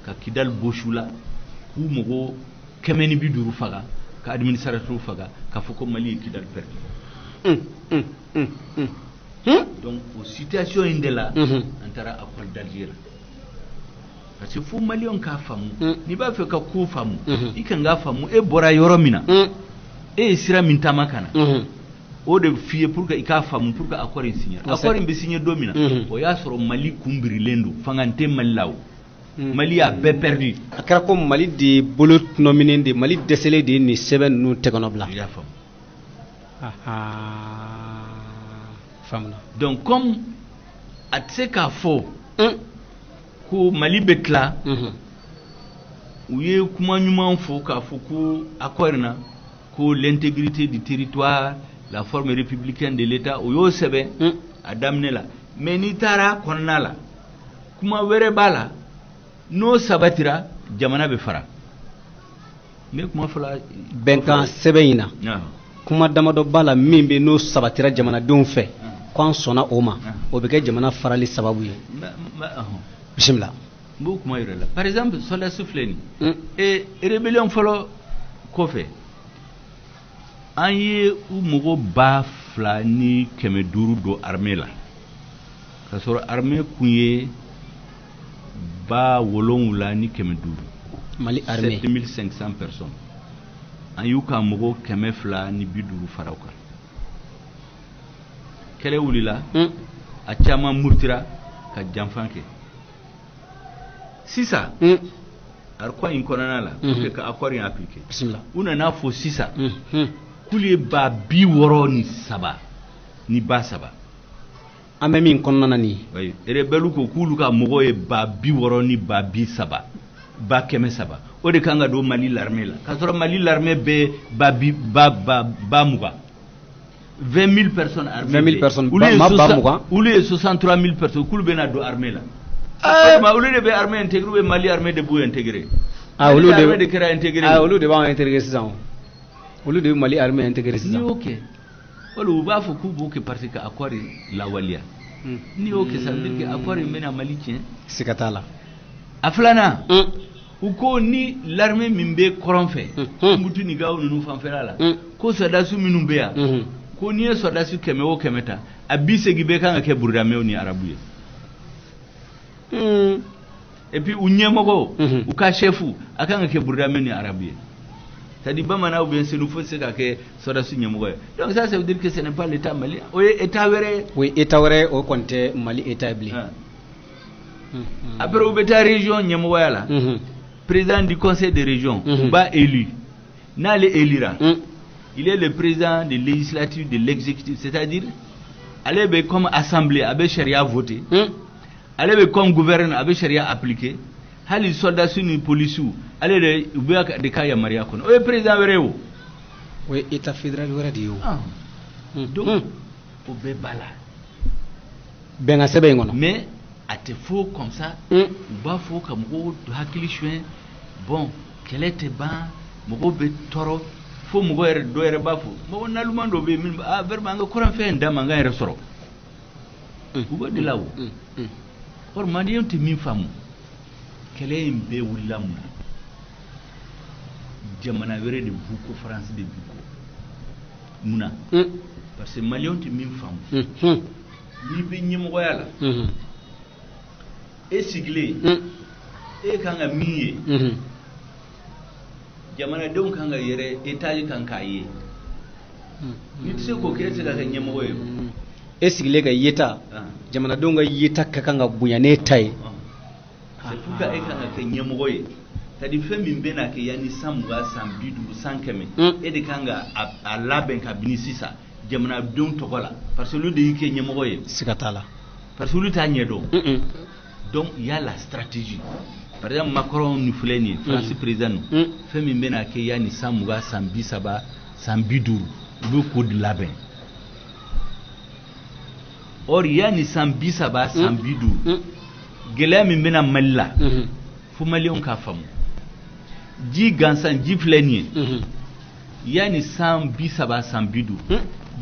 ka Kidal bosu la k'u mɔgɔ 150 faga ka administrateur faga k'a fɔ ko Mali ye Kidal perdu donc o situation in de la an taara accord d'Alger parce que fo Maliens k'a faamu n'i b'a fɛ ka ko faamu i kan k'a faamu e bɔra yɔrɔ min na e ye sira min taama kana o de f'i ye pour que i k'a faamu pour que accord in signer accord in bɛ signer don min na o y'a sɔrɔ Mali kun birilen don fanga tɛ Mali la o Mali a bɛɛ perdu a kɛra ko Mali de bolo nɔminen de Mali dɛsɛlen de ye nin sɛbɛn ninnu tɛgɛnɔ bila i y'a faamu faamuna donc comme a tɛ se k'a fɔ ko Mali bɛ tila u ye kuma ɲuman fɔ k'a fɔ ko accord na ko l'intégrité du territoire la forme républicaine de l'État o y'o sɛbɛn a daminɛ la mais n'i taara kɔnɔna la kuma wɛrɛ b'a la n'o sabatira jamana bɛ fara ne kuma fɔla bɛnkan sɛbɛn in na kuma damadɔ b'a la min bɛ n'o sabatira jamanadenw fɛ k'an sɔnna o ma o bɛ kɛ jamana farali sababu ye bisimila n b'o kuma yɛrɛ la par exemple soldats filɛ nin rébellion fɔlɔ kɔfɛ an ye u mɔgɔ 2,500 don armée la ka sɔrɔ armée kun ye 7,500 Mali armée 7500 personnes an y'u ka mɔgɔw 250 fara u kan kɛlɛ wulila a caman murutira ka janfan kɛ sisan accord in kɔnɔna la pour que ka accord in appliquer bismillah u nana fɔ sisan k'ulu ye 63 ni 3 an bɛ min kɔnɔna nin oui rebelle ko k'ulu ka mɔgɔw ye 60 ni 3 300 o de kan ka don Mali l'armée la ka sɔrɔ Mali l'armée bɛ 20 000 personnes armées 20 000 personnes ulu ye 63 000 personnes k'ulu bɛna don armée la ulu de bɛ armée intégrée ou Mali armée de b'u intégrée olu de kɛra intégrée olu de b'an intégré sisan olu de Mali armée intégrée sisan ni ok wala u b'a fɔ k'u b'o kɛ parce que accord lawaliya ni ok ça veut dire que accord bɛna Mali tiɲɛ siga t'a la a filanan u ko ni l'armée min bɛ kɔrɔn fɛ Mutu ni Gawo ninnu fanfɛla la ko soldats minnu bɛ yan ko n'i ye soldats 100 o 100 ta a 80 bɛɛ kan ka kɛ burudamɛw ni arabu ye et puis u ɲɛmɔgɔw u ka chef a kan ka kɛ burudamɛw ni arabu ye c'est-à-dire bamanaw bɛ senu fo se ka kɛ soldats ɲɛmɔgɔ ye donc ça veut dire que ce n'est pas l'état malien o ye état wɛrɛ oui état wɛrɛ o kɔni tɛ Mali état ye bilen après u bɛ taa région ɲɛmɔgɔya la président du conseil de région b'a élu n'ale élira il est le président de législative de l'exécutif c'est-à-dire ale bɛ comme assemblée a bɛ charia voter ale bɛ comme gouverneur a bɛ charia appliquer hali soldats ni policiers ale de u bɛ de ka yamaruya kɔnɔ o ye président wɛrɛ ye o ye état fédéral wɛrɛ de ye o donc o bɛɛ b'a la bɛnkan sɛbɛn in kɔnɔ mais a tɛ fɔ comme ça u b'a fɔ ka mɔgɔw hakili suɲɛ bon kɛlɛ tɛ ban mɔgɔw bɛ tɔɔrɔ fo mɔgɔ yɛrɛ dɔ yɛrɛ b'a fɔ mɔgɔ naluman dɔ bɛ yen min vraiment an ka kɔrɔnfɛn in da man kan yɛrɛ sɔrɔ u b'o de la o or maliyɛnw tɛ min faamu kɛlɛ in bɛɛ wulila mun na jamana wɛrɛ de b'u ko France de b'u ko mun na parce que maliyɛnw tɛ min faamu n'i bɛ ɲɛmɔgɔya la e sigilen e kan ka min ye jamanadenw kan ka yɛrɛ étage kan k'a ye n'i tɛ se k'o kɛ e tɛ se ka kɛ ɲɛmɔgɔ ye e sigilen ka yeta jamanadenw ka yeta ka kan ka bonya ne ta ye c'est pour que e kan ka kɛ ɲɛmɔgɔ ye c'est-à-dire fɛn min bɛ na kɛ yanni san 20 san 50 san 100 e de kan ka a labɛn kabini sisan jamanadenw tɔgɔ la parce que olu de y'i kɛ ɲɛmɔgɔ ye siga t'a la parce que olu t'a ɲɛ dɔn donc il y a la stratégie par exemple Macron ni filɛ nin ye France président fɛn min bɛ na kɛ yanni san 20 san 30 san 50 u bɛ k'o de labɛn or yanni san 30 san 50 gɛlɛya min bɛ na Mali la fo maliyɛnw k'a faamu ji gansan ji filɛ nin ye yanni san 30 san 50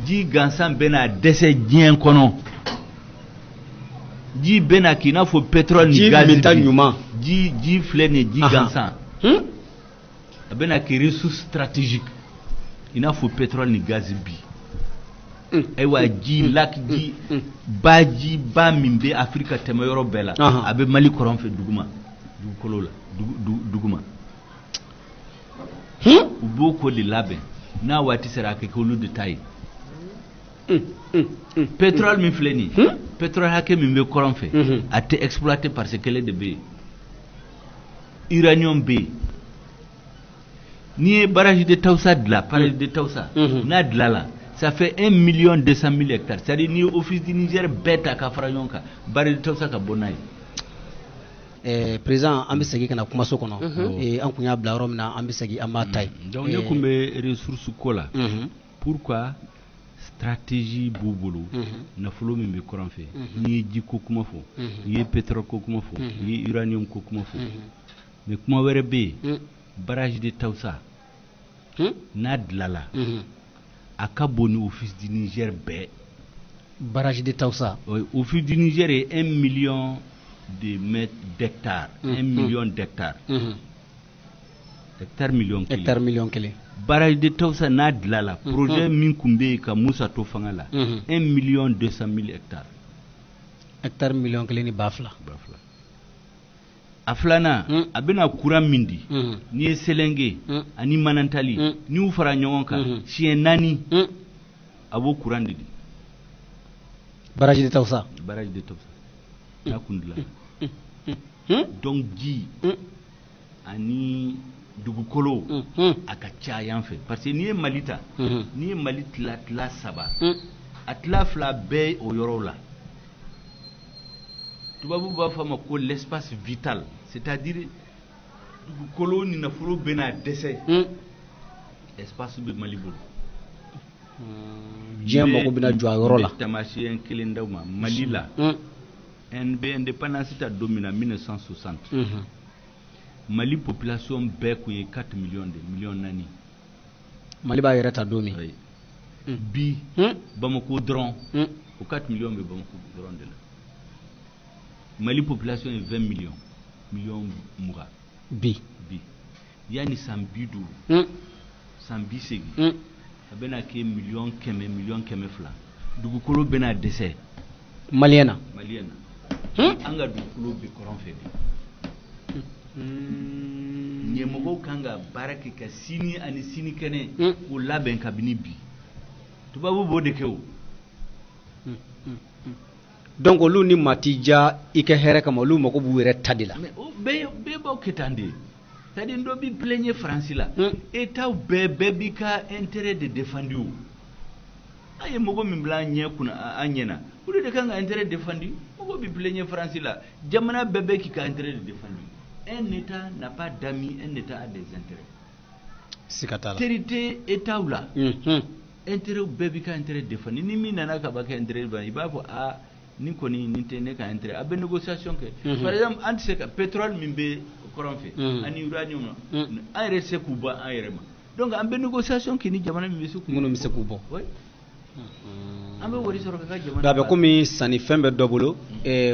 ji gansan bɛ na dɛsɛ diɲɛ kɔnɔ ji bɛ na k'i n'a fɔ pétrole ni gaz ji filɛ nin ye ji gansan a bɛ na kɛ ressource stratégique i n'a fɔ pétrole ni gaz bi ayiwa ji lac ji ba min bɛ Afrique tɛmɛ yɔrɔ bɛɛ la a bɛ Mali kɔrɔn fɛ duguma dugukolo la duguma u b'o ko de labɛn n'a waati sera a kɛ k'olu de ta ye pétrole min filɛ nin ye pétrole hakɛ min bɛ kɔrɔn fɛ a tɛ exploité parce que kɛlɛ de bɛ yen uranium bɛ yen n'i ye barrage de Tawusa dilan barrage de Tawusa n'a dilanna ça fait 1 200 000 hectares c'est-à-dire n'i ye office du Niger bɛɛ ta ka fara ɲɔgɔn kan barrage de Tawusa ka bɔ n'a ye président an bɛ segin ka na kumaso kɔnɔ an kun y'a bila yɔrɔ min na an bɛ segin an b'a ta ye donc ne kun bɛ ressource ko la pourquoi stratégie b'u bolo nafolo min bɛ kɔrɔn fɛ n'i ye ji ko kuma fɔ n'i ye pétrole ko kuma fɔ n'i ye uranium ko kuma fɔ mais kuma wɛrɛ bɛ yen barrage de Tawusa n'a dilanna a ka bon ni office du Niger bɛɛ barrage de Tawusa office du Niger ye 1 million de mètres d'hectares 1 million d'hectares hectare million kelen barrage de Tawusa n'a dilanna projet min kun bɛ yen ka Musa to fanga la 1 million 200 000 hectares hectare million kelen ni ba fila a filana a bɛna courant min di n'i ye selenge ani manantali n'i y'u fara ɲɔgɔn kan siɲɛ 4 a b'o courant de di baraji de taw sa baraji de taw sa n'a kun dilan donc ji ani dugukolo a ka ca yan fɛ parce que n'i ye Mali ta n'i ye Mali tila 3 a tila 2 bɛɛ o yɔrɔw la tubabu b'a fɔ a ma ko l'espace vital c'est-à-dire dugukolo ni nafolo bɛna dɛsɛ espace bɛ Mali bolo diɲɛ mago bɛna jɔ a yɔrɔ la tamasiyɛn kelen d'aw ma Mali la NB indépendance ta don min na 1960 Mali population bɛɛ kun ye 4 millions de millions 4 Mali b'a yɛrɛ ta don min bi Bamako dɔrɔn o 4 millions bɛ Bamako dɔrɔn de la Mali population est 20 millions muga bi yani san 50 san 80 a bɛna kɛ million 100 dugukolo bɛna dɛsɛ maliyɛn an ka dugukolo bɛ kɔrɔn fɛ de ɲɛmɔgɔw kan ka baara kɛ ka sini ani sini kɛnɛ k'o labɛn kabini bi tubabu b'o de kɛ o donc olu ni mati ja i kɛ hɛrɛ kama olu mago b'u yɛrɛ ta de la mais o bɛɛ b'aw kɛ tan de c'est-à-dire dɔ b'i plaigner France la État bɛɛ b'i ka intérêt de défendu o a ye mɔgɔ min bila an ɲɛ kunna an ɲɛna olu de kan ka intérêt défendu mɔgɔ b'i plaigner France la jamana bɛɛ k'i ka intérêt de défendu un État n'a pas d'amis un État a des intérêts sikata la territé État la intérêt bɛɛ b'i ka intérêt défendu ni min nana ka ba kɛ intérêt défendu i b'a fɔ ni kɔni nin tɛ ne ka intérêt a bɛ négociation kɛ par exemple an tɛ se ka pétrole min bɛ kɔrɔn fɛ ani uranium na an yɛrɛ se k'u bɔ an yɛrɛ ma donc an bɛ négociation kɛ ni jamana min bɛ se k'u minnu bɛ se k'u bɔ an bɛ wari sɔrɔ ka ka jamana a bɛ komi sanni fɛn bɛ dɔ bolo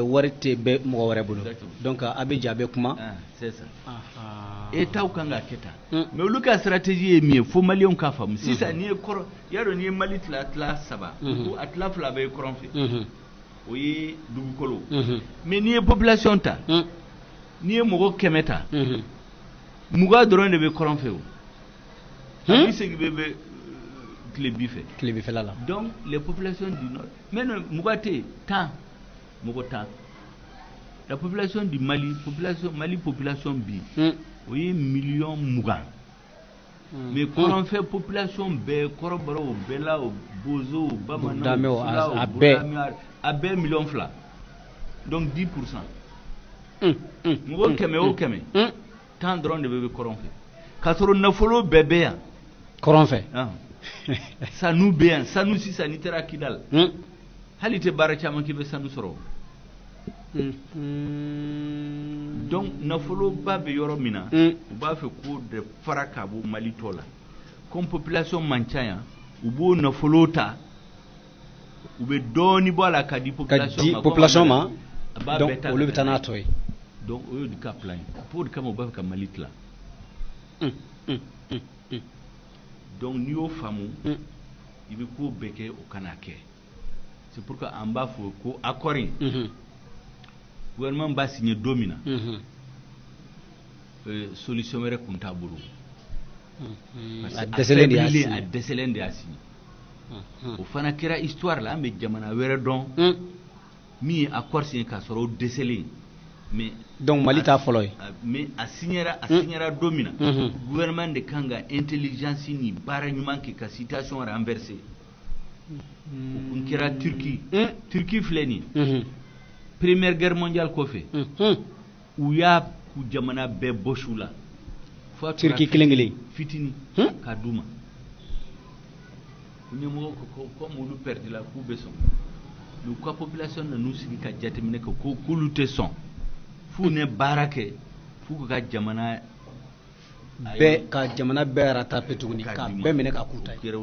wari tɛ bɛ mɔgɔ wɛrɛ bolo donc a bɛ ja a bɛ kuma c'est ça État kan ka kɛ tan mais olu ka stratégie ye min ye fo maliyɛnw k'a faamu sisan n'i ye kɔrɔ y'a dɔn n'i ye Mali tila 3 ko a tila 2 bɛ kɔrɔn fɛ o ye dugukolo mais n'i ye population ta n'i ye mɔgɔ 100 ta 20 dɔrɔn de bɛ kɔrɔn fɛ o a bɛ segin bɛ tile bifɛla la donc les populations du nord maintenant 20 tɛ 10 mɔgɔ 10 la population du Mali population bi o ye 20 millions mais kɔrɔn fɛ population bɛɛ kɔrɔbɔrɔw bɛɛ la o bozo bamananw a bɛɛ 2 millions donc 10%. Mɔgɔ 100 o 100 10 dɔrɔn de bɛ kɔrɔn fɛ k'a sɔrɔ nafolo bɛɛ bɛ yan kɔrɔn fɛ sanu bɛ yan sanu sisan n'i taara Kidal hali tɛ baara caman k'i bɛ sanu sɔrɔ donc nafolo ba bɛ yɔrɔ min na u b'a fɛ ko de fara ka bɔ Mali tɔ la comme population man ca yan u b'o nafolo ta u bɛ dɔɔni bɔ a la ka di population ma donc olu bɛ taa n'a tɔ ye donc o y'o de ka plan ye pour de kama u b'a fɛ ka Mali tila donc n'i y'o faamu i bɛ ko bɛɛ kɛ o kana kɛ c'est pourquoi an b'a fɔ ko accord in gouvernement b'a signé don min na solution wɛrɛ kun t'a bolo a dɛsɛlen de y'a signé o fana kɛra histoire la an bɛ jamana wɛrɛ dɔn min ye accord signé k'a sɔrɔ o dɛsɛlen mais donc Mali t'a fɔlɔ ye mais a signera don min na gouvernement de kan ka intelligence ni baara ɲuman kɛ ka situation renverser o kun kɛra Turquie filɛ nin ye première guerre mondiale kɔfɛ u y'a ku jamana bɛɛ bɔsiw la Turquie kelen fitini k'a d'u ma ɲɛmɔgɔ ko comme olu perdre la k'u bɛ sɔn mais u ka population nan'u sigi ka jateminɛ kɛ k'olu tɛ sɔn f'u ne baara kɛ f'u ka jamana bɛɛ rattraper tuguni ka bɛɛ minɛ ka k'u ta ye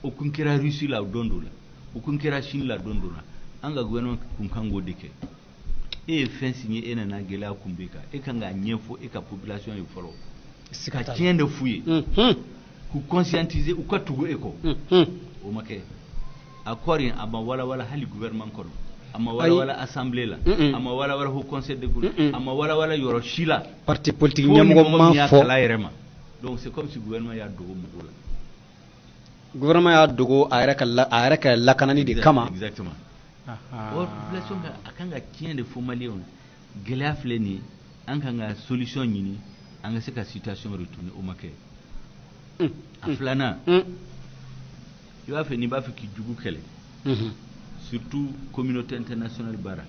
o kun kɛra Russie la o don dɔ la o kun kɛra Chine la don dɔ la an ka gouvernement kun kan k'o de kɛ e ye fɛn signé e nana gɛlɛya kun bɛ kan e kan k'a ɲɛfɔ e ka population ye fɔlɔ ka tiɲɛ de f'u ye k'u conscientiser u ka tugu e kɔ o ma kɛ accord in a ma walawala hali gouvernement kɔnɔ ama wala assemblée la ama wala au conseil de gouvernement ama wala yoro shila parti politique ñamgo ma fo donc c'est comme si gouvernement ya dogo mugo la gouvernement ya dogo ayra ka la kanani de kama exactement population ga akanga tien de fo malien gela fleni an kanga solution ñini an ga se ka situation retourner au maquet aflana il va faire ni ba fi ki jugu kele surtout communauté internationale bara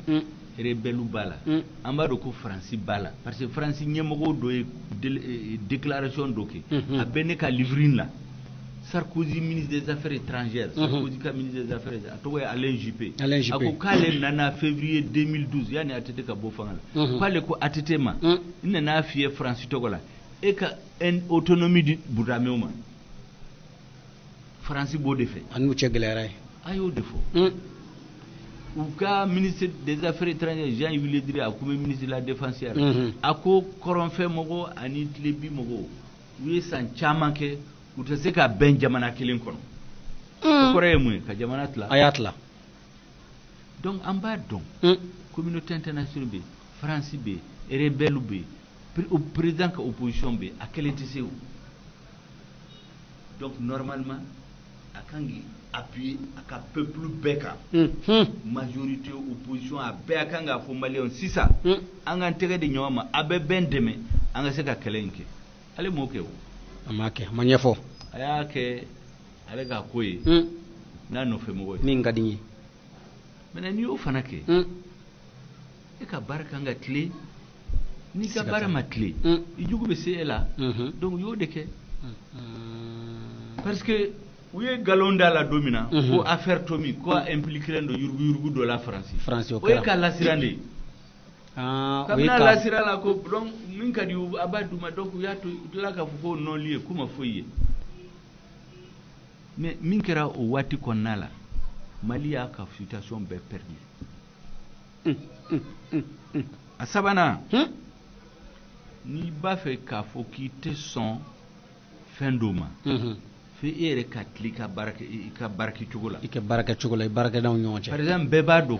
rebelu bala ambado ko France bala parce que France ñemogo do déclaration doké a benné ka livrine la Sarkozy ministre des affaires étrangères Sarkozy ka ministre des affaires to way Alain Juppé ako kale nana février 2012 yani atete ka bo fangala kale ko atete ma ina na fié France togola e ka en autonomie du boudamewma France bo defé anu cegleray ayo defo ou ka ministre des affaires étrangères Jean-Yves Le Drian comme ministre de la défense ako koronfe mogo ani tlebi mogo wi san chamanke utase ka ben jamana kelen kono kore mu ka jamana tla ayatla donc en bas donc communauté internationale be France be rebelle be président ka opposition be akele tese donc normalement akangi appuyer aka peuple beka majorité opposition a beka nga fo malien sisa anga ntege de nyoma abe bendeme anga se ka kelenke ale mo ke amake manyefo aya ke ale ga koyi na no fe mo ni ngadinyi mena ni o fanake e ka baraka nga clé ni ka bara ma clé ijugo be se ela donc yo deke parce que où est Galonda la domina ko affaire Tomi ko impliquer ndo yurgu do la France o ka la sirande kamna la sirala ko donc min kadi abaduma donc ya to la ka fo non lié kuma foye mais min kera o wati konala Mali a ka situation be perdu asabana ni ba fe ka fo ki te son fin doma fi ere ka klika baraki chogola ike baraka chogola baraka daw nyonche par exemple beba do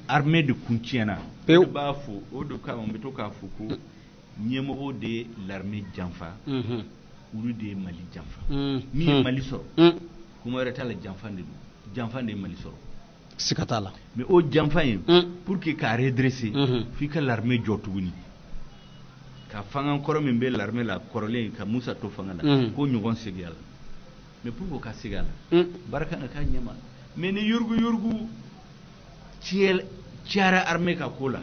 armée de kuntiena beba fo o do ka on beto ka fuku nyemo de l'armée janfa ou de Mali janfa mi Mali soro kuma reta la janfa de Mali soro sikatala mais o janfa pour que ka redresser fi ka l'armée jotuguni ka fanga koro min be l'armée la korole ka Musa to fanga la ko nyogon segiala mais pour ka sigala baraka na ka nyama mais ni yurgu tiara armée ka kola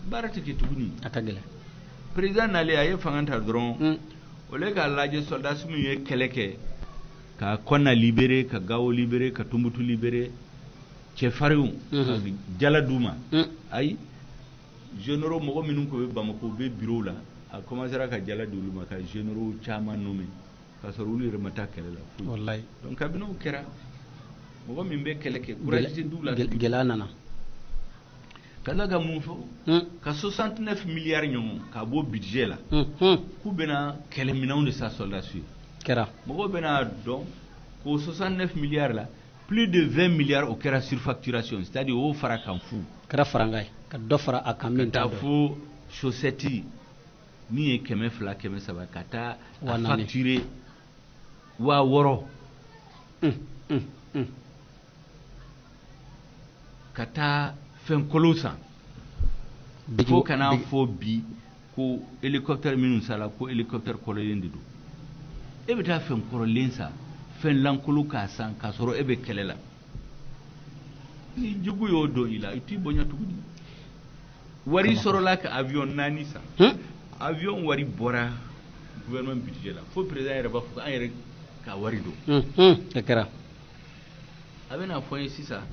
barata ke tuguni akagele président nale aye fanganta dron ole ka laje soldat sumu ye keleke ka konna libéré ka gawo libéré ka tumbutu libéré che fariu jala duma ay généraux mogo minun ko be bamako be bureau la a commencé ka jala duluma ka généraux chama nommé ka so ruli remata kele la wallahi donc kabino kera mogo min be keleke courage dula gela nana kala ga mun fo ka 69 milliards nyom ka bo budget la ku bena kele minaw de sa soldat sur kera mogo bena donc ko 69 milliards là plus de 20 milliards au kera surfacturation c'est-à-dire au fara kan fu kera farangay ka do fara akamin ta fu chaussette ni keme fla keme saba kata facturer wa woro kata fen kolosa fo kana fo bi ko hélicoptère minun sala ko hélicoptère kololen dido e be ta fen kololen sa fen lankulu ka san ka soro e be kelela ni jugu yo do ila iti bonya tugudi wari soro la ka avion nani sa avion wari bora gouvernement budget la fo président yere ba fo an yere ka wari do ekara abena fo sisa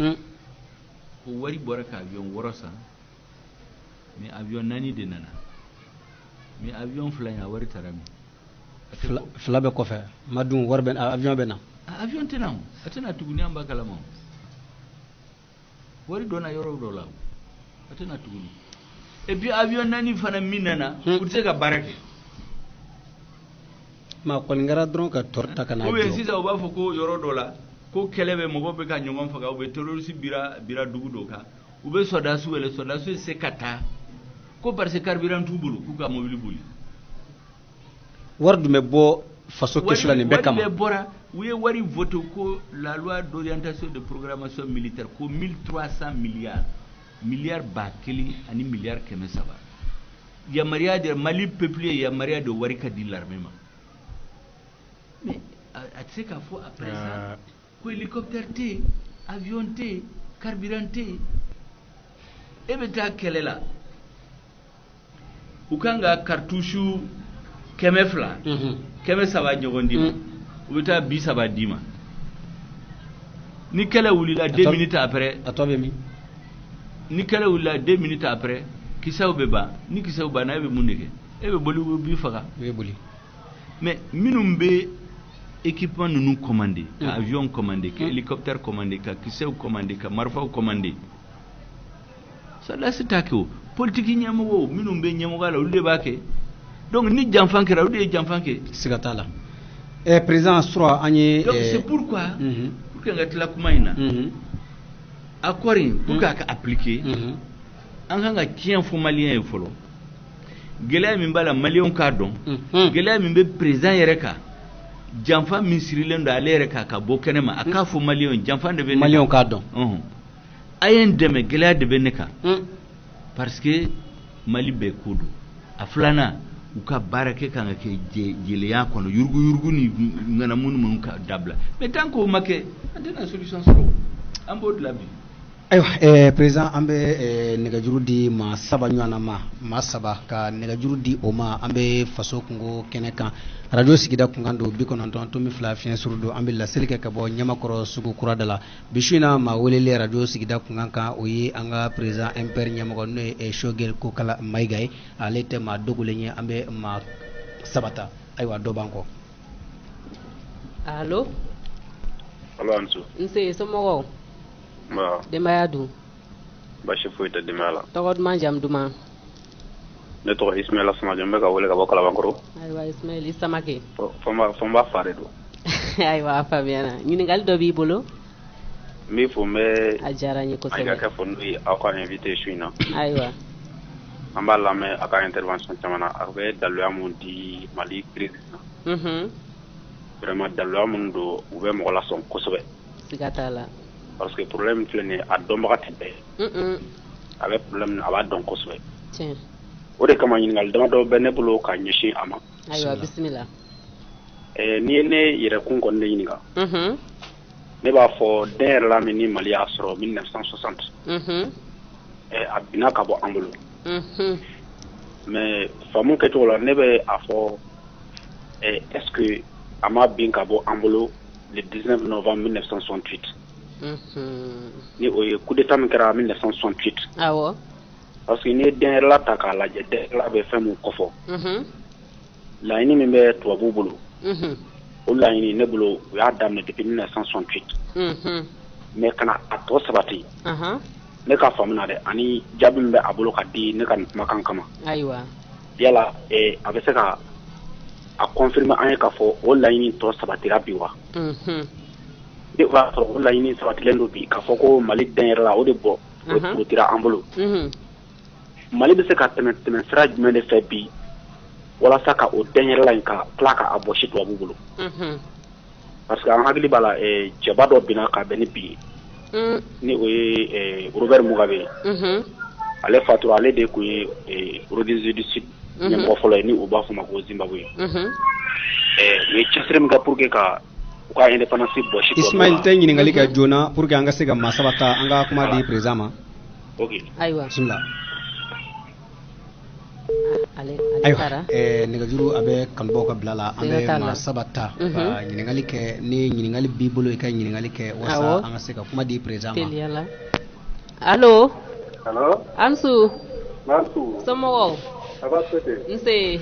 ko wari bora ka avion worosa mais avion nani de nana mais avion flanya wari tarami flabe ko fe madum warben avion bena avion tenam atena tuguni amba kala mo wari dona yoro do la atena tuguni et puis avion nani fana minana pour se ka barake ma ko ngara dron ka torta kana o be sisa o ba fo ko yoro do la ko kelebe mo go be ka nyongom faga o be terroriste bira dugu do ka u bɛ sɔdasu wele sɔdasu se ka taa ko parce que carburant t'u bolo k'u ka mobile boli wari dun bɛ bɔ faso kesu la nin bɛɛ kama wari bɛɛ bɔra u ye wari voté ko la loi d'orientation de programmation militaire ko 1300 milliards ba kelen ani milliards 300 yamaruya de Mali peuple ye yamaruya de wari ka di l'armée ma mais a tɛ se k'a fɔ après ça ko hélicoptère tɛ yen avion tɛ yen carburant tɛ yen e bɛ taa kɛlɛ la u kan ka cartouche 200 300 ɲɔgɔn di ma u bɛ taa 30 di ma ni kɛlɛ wulila 2 minutes après a tɔ bɛ min ni kɛlɛ wulila 2 minutes après kisɛw bɛ ban ni kisɛw banna e bɛ mun de kɛ e bɛ boli u b'i faga i bɛ boli mais minnu bɛ équipement ninnu commandé ka avion commandé ka hélicoptère commandé ka kisɛw commandé ka marifaw commandé salasi t'a kɛ o politique ɲɛmɔgɔw minnu bɛ ɲɛmɔgɔya la olu de b'a kɛ donc ni janfan kɛra olu de ye janfan kɛ siga t'a la président sura an ye donc c'est pourquoi pour que n ka tila kuma in na accord in pour k'a ka appliquer an kan ka tiɲɛ fɔ maliyɛn ye fɔlɔ gɛlɛya min b'a la maliyɛnw k'a dɔn gɛlɛya min bɛ président yɛrɛ kan janfa min sirilen don ale yɛrɛ kan ka bɔ kɛnɛ ma a k'a fɔ maliyɛnw janfa de bɛ ne kan maliyɛnw k'a dɔn a ye n dɛmɛ gɛlɛya de bɛ ne kan parce que Mali bɛɛ ko don a filanan u ka baara kɛ kan ka kɛ jeliya kɔnɔ yurugu ni ŋanamu minnu ka dabila mais tant que o ma kɛ an tɛna solution sɔrɔ an b'o dilan bi ayiwa président an bɛ nɛgɛjuru di maa saba ɲɔgɔnna ma maa saba ka nɛgɛjuru di o ma an bɛ faso kungo kɛnɛ kan radio sigida kunkan don 92.2 fiɲɛ suru don an bɛ laseli kɛ ka bɔ ɲamakɔrɔ sugu kura da la bi su in na maa welelen radio sigida kunkan kan o ye an ka président MPR ɲɛmɔgɔ n'o ye Shogel Kokala Mayiga ye ale tɛ maa dogolen ye an bɛ maa saba ta ayiwa dɔ b'an kɔ. allo Ansu nse somɔgɔw denbaya dun baasi foyi tɛ denbaya la tɔgɔ duman jamu duman ne tɔgɔ Ismaila Samake n bɛ ka wele ka bɔ Kalabankɔrɔ ayiwa Ismail i Samake fɔ n b'a fa de don ayiwa a faamuyana ɲininkali dɔ b'i bolo n b'i fo n bɛ a diyara n ye kosɛbɛ a ka kɛ fɔ n'o ye aw ka invité su in na ayiwa an b'a lamɛn a ka intervention caman na a bɛ daluya mun di Mali crise na vraiment daluya mun don u bɛ mɔgɔ lasɔn kosɛbɛ siga t'a la parce que problème filɛ nin ye a dɔnbaga tɛ bɛɛ a bɛ problème a b'a dɔn kosɛbɛ tiɲɛ o de kama ɲininkali damadɔ bɛ ne bolo ka ɲɛsin a ma ayiwa bisimila n'i ye ne yɛrɛkun kɔni ne ɲininka ne b'a fɔ den yɛrɛ la min ni Mali y'a sɔrɔ 1960 a binna ka bɔ an bolo mais faamu kɛcogo la ne bɛ a fɔ est-ce que a ma bin ka bɔ an bolo le 19 novembre 1968 ni o ye coup d'état min kɛra 1968 awɔ parce que ni ye den yɛrɛ la ta k'a lajɛ den yɛrɛ la bɛ fɛn mun kɔfɔ laɲini min bɛ tubabuw bolo o laɲini ne bolo u y'a daminɛ depuis 1968 mais kana a tɔ sabati ne ka faamu na dɛ ani jaabi min bɛ a bolo ka di ne ka nin kumakan kama ayiwa yala a bɛ se ka a confirmer an ye k'a fɔ o laɲini tɔ sabatira bi wa de b'a sɔrɔ o laɲini sabatilen don bi k'a fɔ ko Mali den yɛrɛ la o de bɔ o porotira an bolo Mali bɛ se ka tɛmɛ sira jumɛn de fɛ bi walasa ka o den yɛrɛ la in ka tila ka a bɔsi tubabu bolo parce que an hakili b'a la cɛba dɔ binna ka bɛn ni bi ye ni o ye Robert Mugabe ale fatura ale de kun ye Rhodesia du Sud ɲɛmɔgɔ fɔlɔ ye ni o b'a fɔ ma ko Zimbabwe u ye cɛsiri min kɛ pour que ka u ka indépendance bɔsi tubabu Ismail tɛ ɲininkali kɛ joona pour que an ka se ka maa saba ta an ka kuma di président ma ok ayiwa bisimila ayiwa nɛgɛjuru a bɛ kanubaw ka bila la an bɛ maa saba ta ka ɲininkali kɛ ni ɲininkali b'i bolo i ka ɲininkali kɛ walasa an ka se ka kuma di président ma teliyala allo allo Ansu Ansu somɔgɔw a b'a to ten nse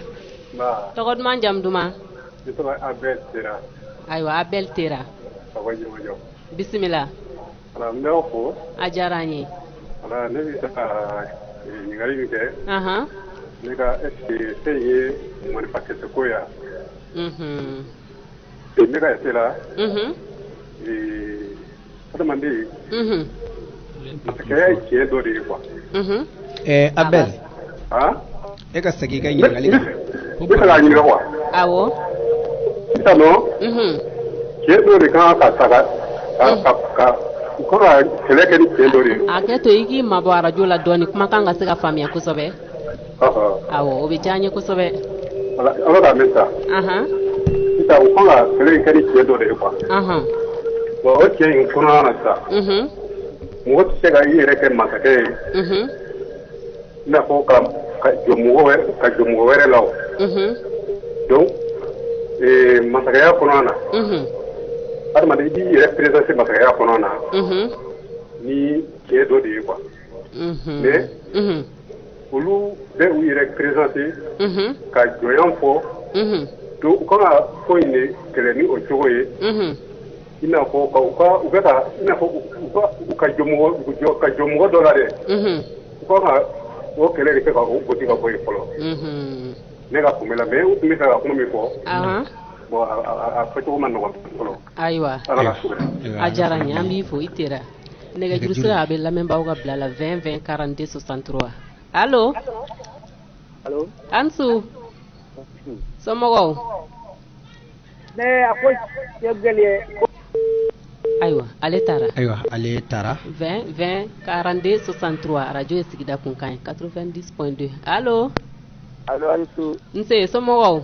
tɔgɔ duman jamu duman ne tɔgɔ Abel Tera ayiwa Abel Tera ka bɔ Yirimajɔ bisimila ala n b'aw fo a diyara n ye ala ne bɛ se ka ɲininkali min kɛ ne ka est-ce que fɛn ye manifestation ko ya ne ka ese la adamaden masakɛya ye tiɲɛ dɔ de ye quoi. Abel. E ka segin ka ɲininkali kan. Ne fɛ k'a ɲininka quoi. Awɔ. Sisan nɔ. Tiɲɛ dɔ de kan ka ta ka u kan ka kɛlɛ kɛ ni tiɲɛ dɔ de ye. A kɛ to i k'i mabɔ arajo la dɔɔni kuma kan ka se ka faamuya kosɛbɛ. Awɔ o bɛ diya n ye kosɛbɛ. Ala k'a mɛn sa. Sisan u kan ka kɛlɛ in kɛ ni tiɲɛ dɔ de ye quoi. Bon o tiɲɛ in kɔnɔna na sisan. Mɔgɔ tɛ se ka i yɛrɛ kɛ masakɛ ye. I n'a fɔ ka jɔ mɔgɔ wɛrɛ la o. Donc masakɛya kɔnɔna na. Adamaden i b'i yɛrɛ présenter masakɛya kɔnɔna na. Ni tiɲɛ dɔ de ye quoi. Mais olu bɛ u yɛrɛ présenter. Ka jɔnya fɔ. Donc u kan ka ko in de kɛlɛ ni o cogo ye. I n'a fɔ u bɛ ka i n'a fɔ u ka jɔ mɔgɔ dɔ la dɛ. U kan ka o kɛlɛ de kɛ ka o gosi ka bɔ yen fɔlɔ. Ne ka kunbɛ la mais u tun bɛ fɛ ka kuma min fɔ. Bon a fɔcogo ma nɔgɔn fɔlɔ. Ayiwa a diyara n ye an b'i fo i tera nɛgɛjuru sira a bɛ lamɛnbaaw ka bila la 20 20 42 63 allo Ansu somɔgɔw ne a ko cɛ gɛlɛya ayiwa ale taara 20 20 42 63 arajo ye sigida kunkan ye 90.2 allo Ansu nse somɔgɔw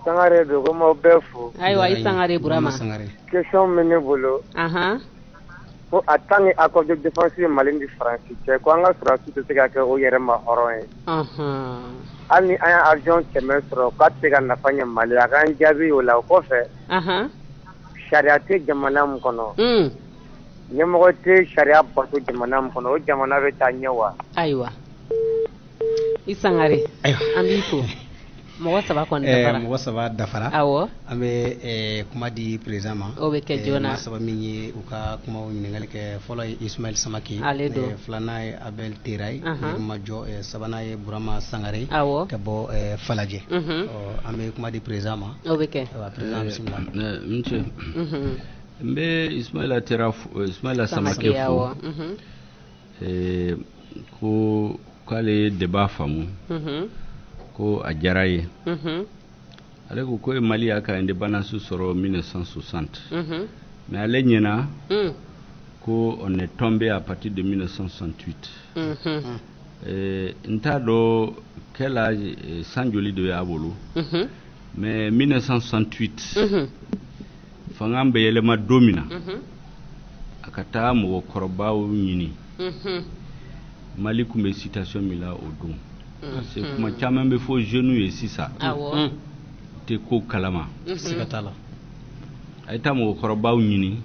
Sangare do ko mo bɛ fo ayiwa i Sangare Burama question min ne bolo ko a tant que accord de défense Mali ni France cɛ ko an ka sɔrɔdasi tɛ se ka kɛ o yɛrɛ ma hɔrɔn ye hali ni an ye avion 100 sɔrɔ k'a tɛ se ka nafa ɲɛ Mali a k'an jaabi o la o kɔfɛ sariya tɛ jamana min kɔnɔ ɲɛmɔgɔ tɛ sariya bato jamana min kɔnɔ o jamana bɛ taa ɲɛ wa ayiwa i Sangare an b'i fo mɔgɔ saba dafara awɔ an bɛ kuma di président ma o bɛ kɛ joona saba min ye u ka kumaw ɲininkali kɛ fɔlɔ ye Ismail Samake ale don filanan ye Abel Teray majɔ sabanan ye Burama Sangare awɔ ka bɔ Falajɛ an bɛ kuma di président ma o bɛ kɛ président bisimila monsieur n bɛ Ismaila Samake fo ko k'ale ye débat faamu ko a diyara ye ale ko ye Mali y'a ka indépendance sɔrɔ 1960 mais ale ɲɛna ko on est tombé à partir de 1968 n t'a dɔn quel âge san joli de y'a bolo mais 1968 fanga bɛ yɛlɛma don min na a ka taa mɔgɔkɔrɔbaw ɲini Mali tun bɛ situation min la o don parce que kuma caman bɛ fɔ jeunes ye sisan tɛ ko kalama siga t'a la a ye taa mɔgɔkɔrɔbaw ɲini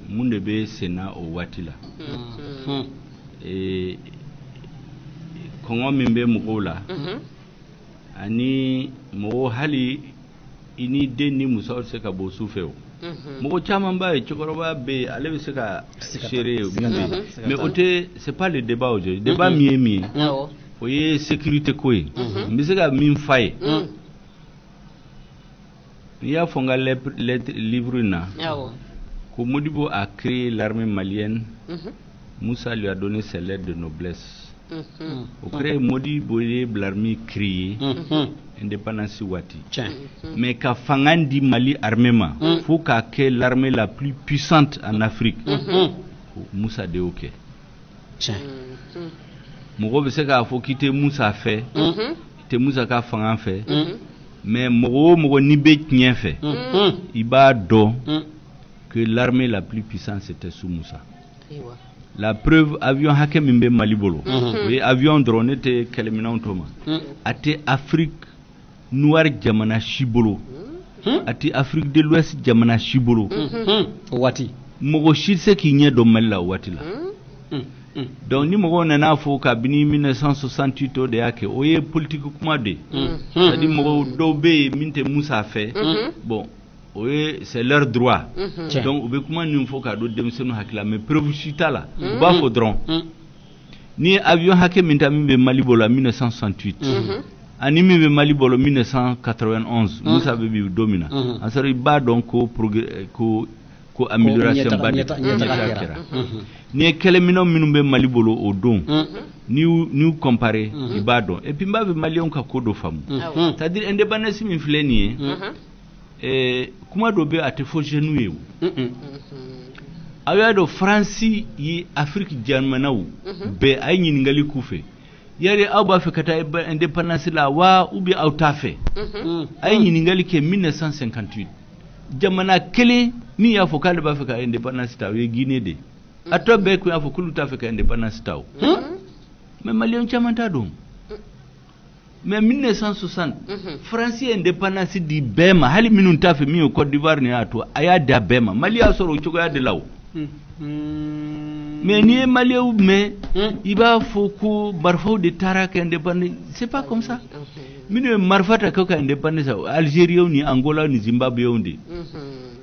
mun de bɛ senna o waati la kɔngɔ min bɛ mɔgɔw la ani mɔgɔw hali i ni den ni muso tɛ se ka bɔ su fɛ o mɔgɔ caman b'a ye cɛkɔrɔba bɛ yen ale bɛ se ka seere mais o tɛ c'est pas le débat aujourd'hui débat min ye min ye o ye sécurité ko ye n bɛ se ka min f'a ye n'i y'a fɔ n ka livre na ko Modibo a créé l'armée malienne Moussa lui a donné ses lettres de noblesse o créé Modibo ye l'armée créée indépendance waati mais ka fanga di Mali armée ma faut k'a kɛ l'armée la plus puissante en Afrique Moussa de y'o kɛ mɔgɔ bɛ se k'a fɔ k'i tɛ Moussa fɛ i tɛ Moussa ka fanga fɛ mais mɔgɔ o mɔgɔ n'i bɛ tiɲɛ fɛ i b'a dɔn que l'armée la plus puissante c'était sous Moussa la preuve avion hakɛ min bɛ Mali bolo o ye avion dɔrɔn ne tɛ kɛlɛminɛnw to ma a tɛ Afrique noire jamana si bolo a tɛ Afrique de l'Ouest jamana si bolo o waati mɔgɔ si tɛ se k'i ɲɛ dɔn Mali la o waati la donc ni mɔgɔw nana fɔ kabini 1968 o de y'a kɛ o ye politique kuma de c'est à dire mɔgɔw dɔw bɛ yen min tɛ Moussa fɛ bon o ye c'est leur droit donc u bɛ kuma nin fɔ k'a don denmisɛnninw hakili la mais preuve si t'a la u b'a fɔ dɔrɔn ni avion hakɛ min ta min bɛ Mali bolo la 1968 ani min bɛ Mali bolo 1991 Moussa bɛ bi don min na a sɔrɔ i b'a dɔn ko ko amélioration badi kera ni kelemino minnu be Mali bolo o don ni comparer ibadon et puis mbabe Malien ka kodo famu c'est-à-dire indépendance min fleni kuma do be ate fo genou ayo do France yi Afrique jamanaw be ay ngali kufe yari aw ba fe kata indépendance la wa ubi aw tafe ay ngali ke 1958 jamana kele ni ya fo kale ba fe ka indépendance ta we Guinée de ato be ku ya fo kulu ta fe ka indépendance ta mais Malien chamanta do mais 1960 France indépendance di bema hali minun ta fe mi o Côte d'Ivoire ni ato aya da bema Mali a soro choko ya de law mais ni Malien mais il va faut que barfo de Tarak indépendant c'est pas comme ça minu marfata ko indépendance Algérie ni Angola ni Zimbabwe ndi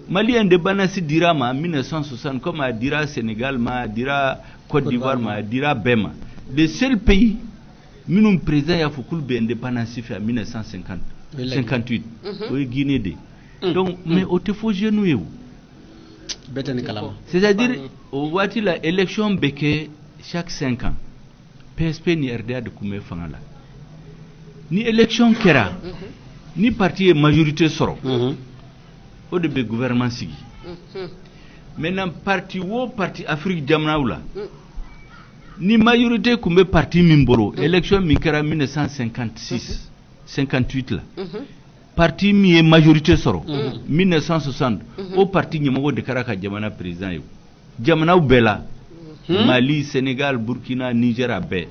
Mali indépendance dira ma 1960 comme a dira Sénégal ma dira Côte d'Ivoire ma dira Bema le seul pays minum président ya fukul be indépendance fait en 1950 58 au Guinée de donc mais au te faut genou c'est-à-dire au voici la élection beke chaque 5 ans PSP ni RDA de Koumé Fangala ni élection kera ni parti majorité soro au début gouvernement sigi maintenant parti Afrique jamnaoula ni majorité Koumé parti mimboro élection mi kera 1956 58 là parti mi majorité soro 1960 au parti nyamo de Karaka jamana président yo jamana bela Mali Sénégal Burkina Niger abe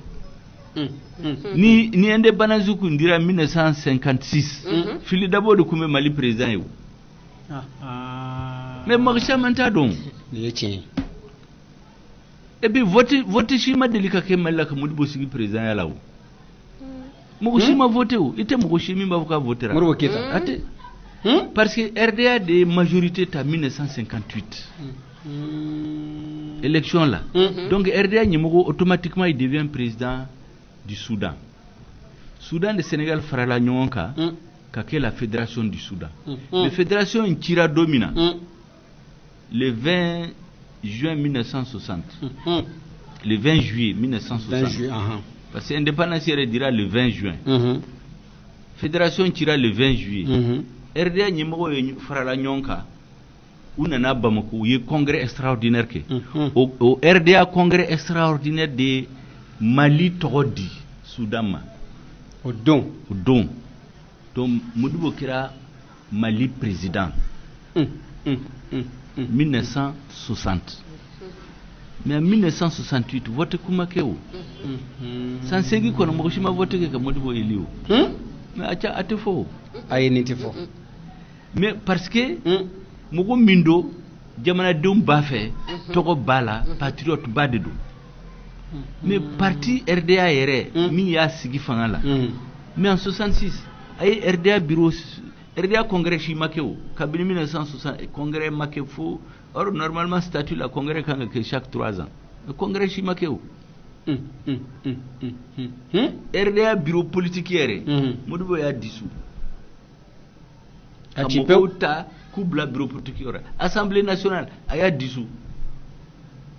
ni indépendance ku ndira 1956 fili d'abord de Koumé Mali président yo mais marsha manta don ni yake et puis vote shima delika ke Malaka Modibo sigi président ya lawo Mogoshima voté ou ite Mogoshimi mbavuka votera Moro Keta ate parce que RDA de majorité ta 1958 élection là donc RDA Nyimogo automatiquement il devient président du Soudan de Sénégal fera la nyonka kake la fédération du Soudan la fédération Nkira domina le 20 juin 1960 le 20 juillet 1960 parce que l'indépendance dira le 20 juin. Fédération tira le 20 juillet. RDA Nyimogo Farala Nyonka, ou Nana Bamako, il y a un congrès extraordinaire. Au RDA congrès extraordinaire de Mali Torodi, Soudan. Au don. Donc, Modibo Kira Mali président. 1960. Mais en 1968 vote kumakeo sans segi kono mokoshima vote ke Modibo eliu mais acha atefo ayiniti fo mais parce que moko mindo jamana dum bafe toko bala patriote badedo mais parti RDA yere mi ya sigi fangala mais en 66 ay RDA bureau RDA congrès chi makeo kabini 1960 congrès makefo. Or, normalement, statut la congrès quand chaque 3 ans. Le congrès Chimakeo. RDA bureau politique hier. Modibo ya dissous. Kamokota kubla bureau politique Assemblée nationale aya dissous.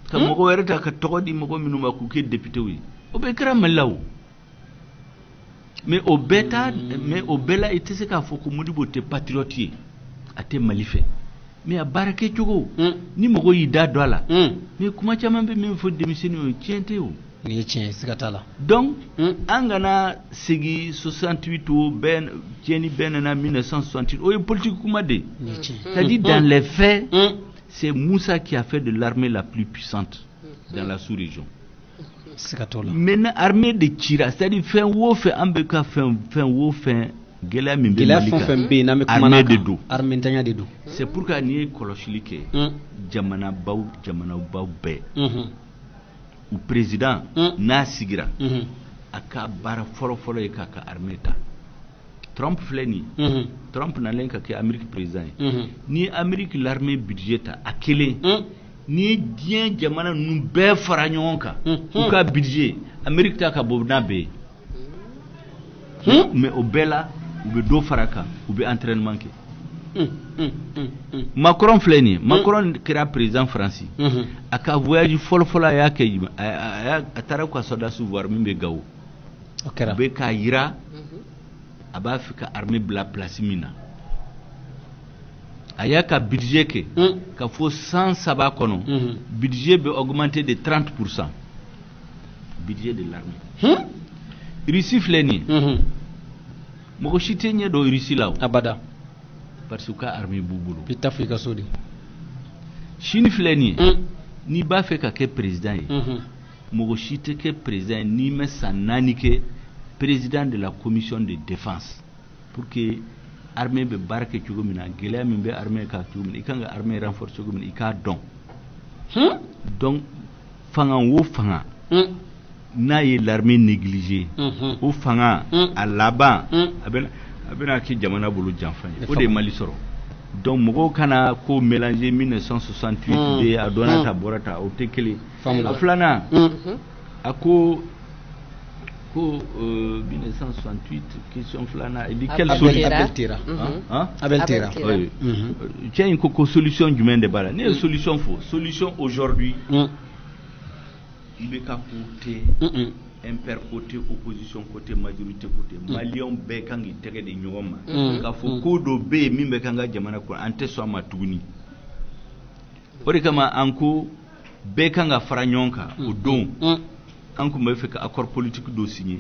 Kamoko ereta ka tokodi moko minuma kuke député oui. Obekra malaw. Mais au bela était ce qu'a faut que Modibo te patriotier. Ate malifé. Mais à barake chogo ni mogo yida dola mais kuma chama be même faut démissionner o tiente o ni tien sikatala donc angana sigi 68 ou ben tieni ben na 1968 o politique kuma de c'est-à-dire dans les faits c'est Moussa qui a fait de l'armée la plus puissante dans la sous-région sikatola maintenant armée de Tchira c'est-à-dire fin wo fait ambeka fin wo fin gela min be armée de dos armée tanya de dos c'est pourquoi ni koloshilike jamana baw be ou président na sigira aka bara folo e kaka armée ta Trump fleni Trump na lenka ke Amérique président ni Amérique l'armée budgéta akele ni dien jamana nu be faranyonka ou ka budget Amérique ta ka bobna be mais au bela ou be do faraka ou be entraînement ke Macron fleni Macron kira président France aka voyage folfola yake atara kwa soda souvoir mimbe gawo be ka yira aba Afrika armée bla place mina ayaka budget ke ka fo 107 kono budget be augmenté de 30%, budget de l'armée. Russie fleni moko shite nye do Russie law abada parce que armée bubulu pita Afrika Sudi Chine fleni ni ba fe ka ke président moko shite ke président ni me sanani ke président de la commission de défense pour que armée be barke chugumina gele min be armée ka chugumina ikanga armée renforcer chugumina ika don donc fanga wo fanga na ye l'armée négligée ou fanga à là-bas abena ki jamana bulu janfan o de Mali soro donc mogo kana ko mélanger 1968 de adona ta borata o tekele aflana ako ko 1968 question flana et dit quelle solution Abeltira tiens une solution du main de bala ne solution faux solution aujourd'hui il est qu'à côté impair côté opposition côté majorité côté malien be kangi tege de nyoma ka fo ko do be mimbe kanga jamana ko ante so matuguni ori kama anko be kanga faranyonka o don anko me fe ka accord politique do signé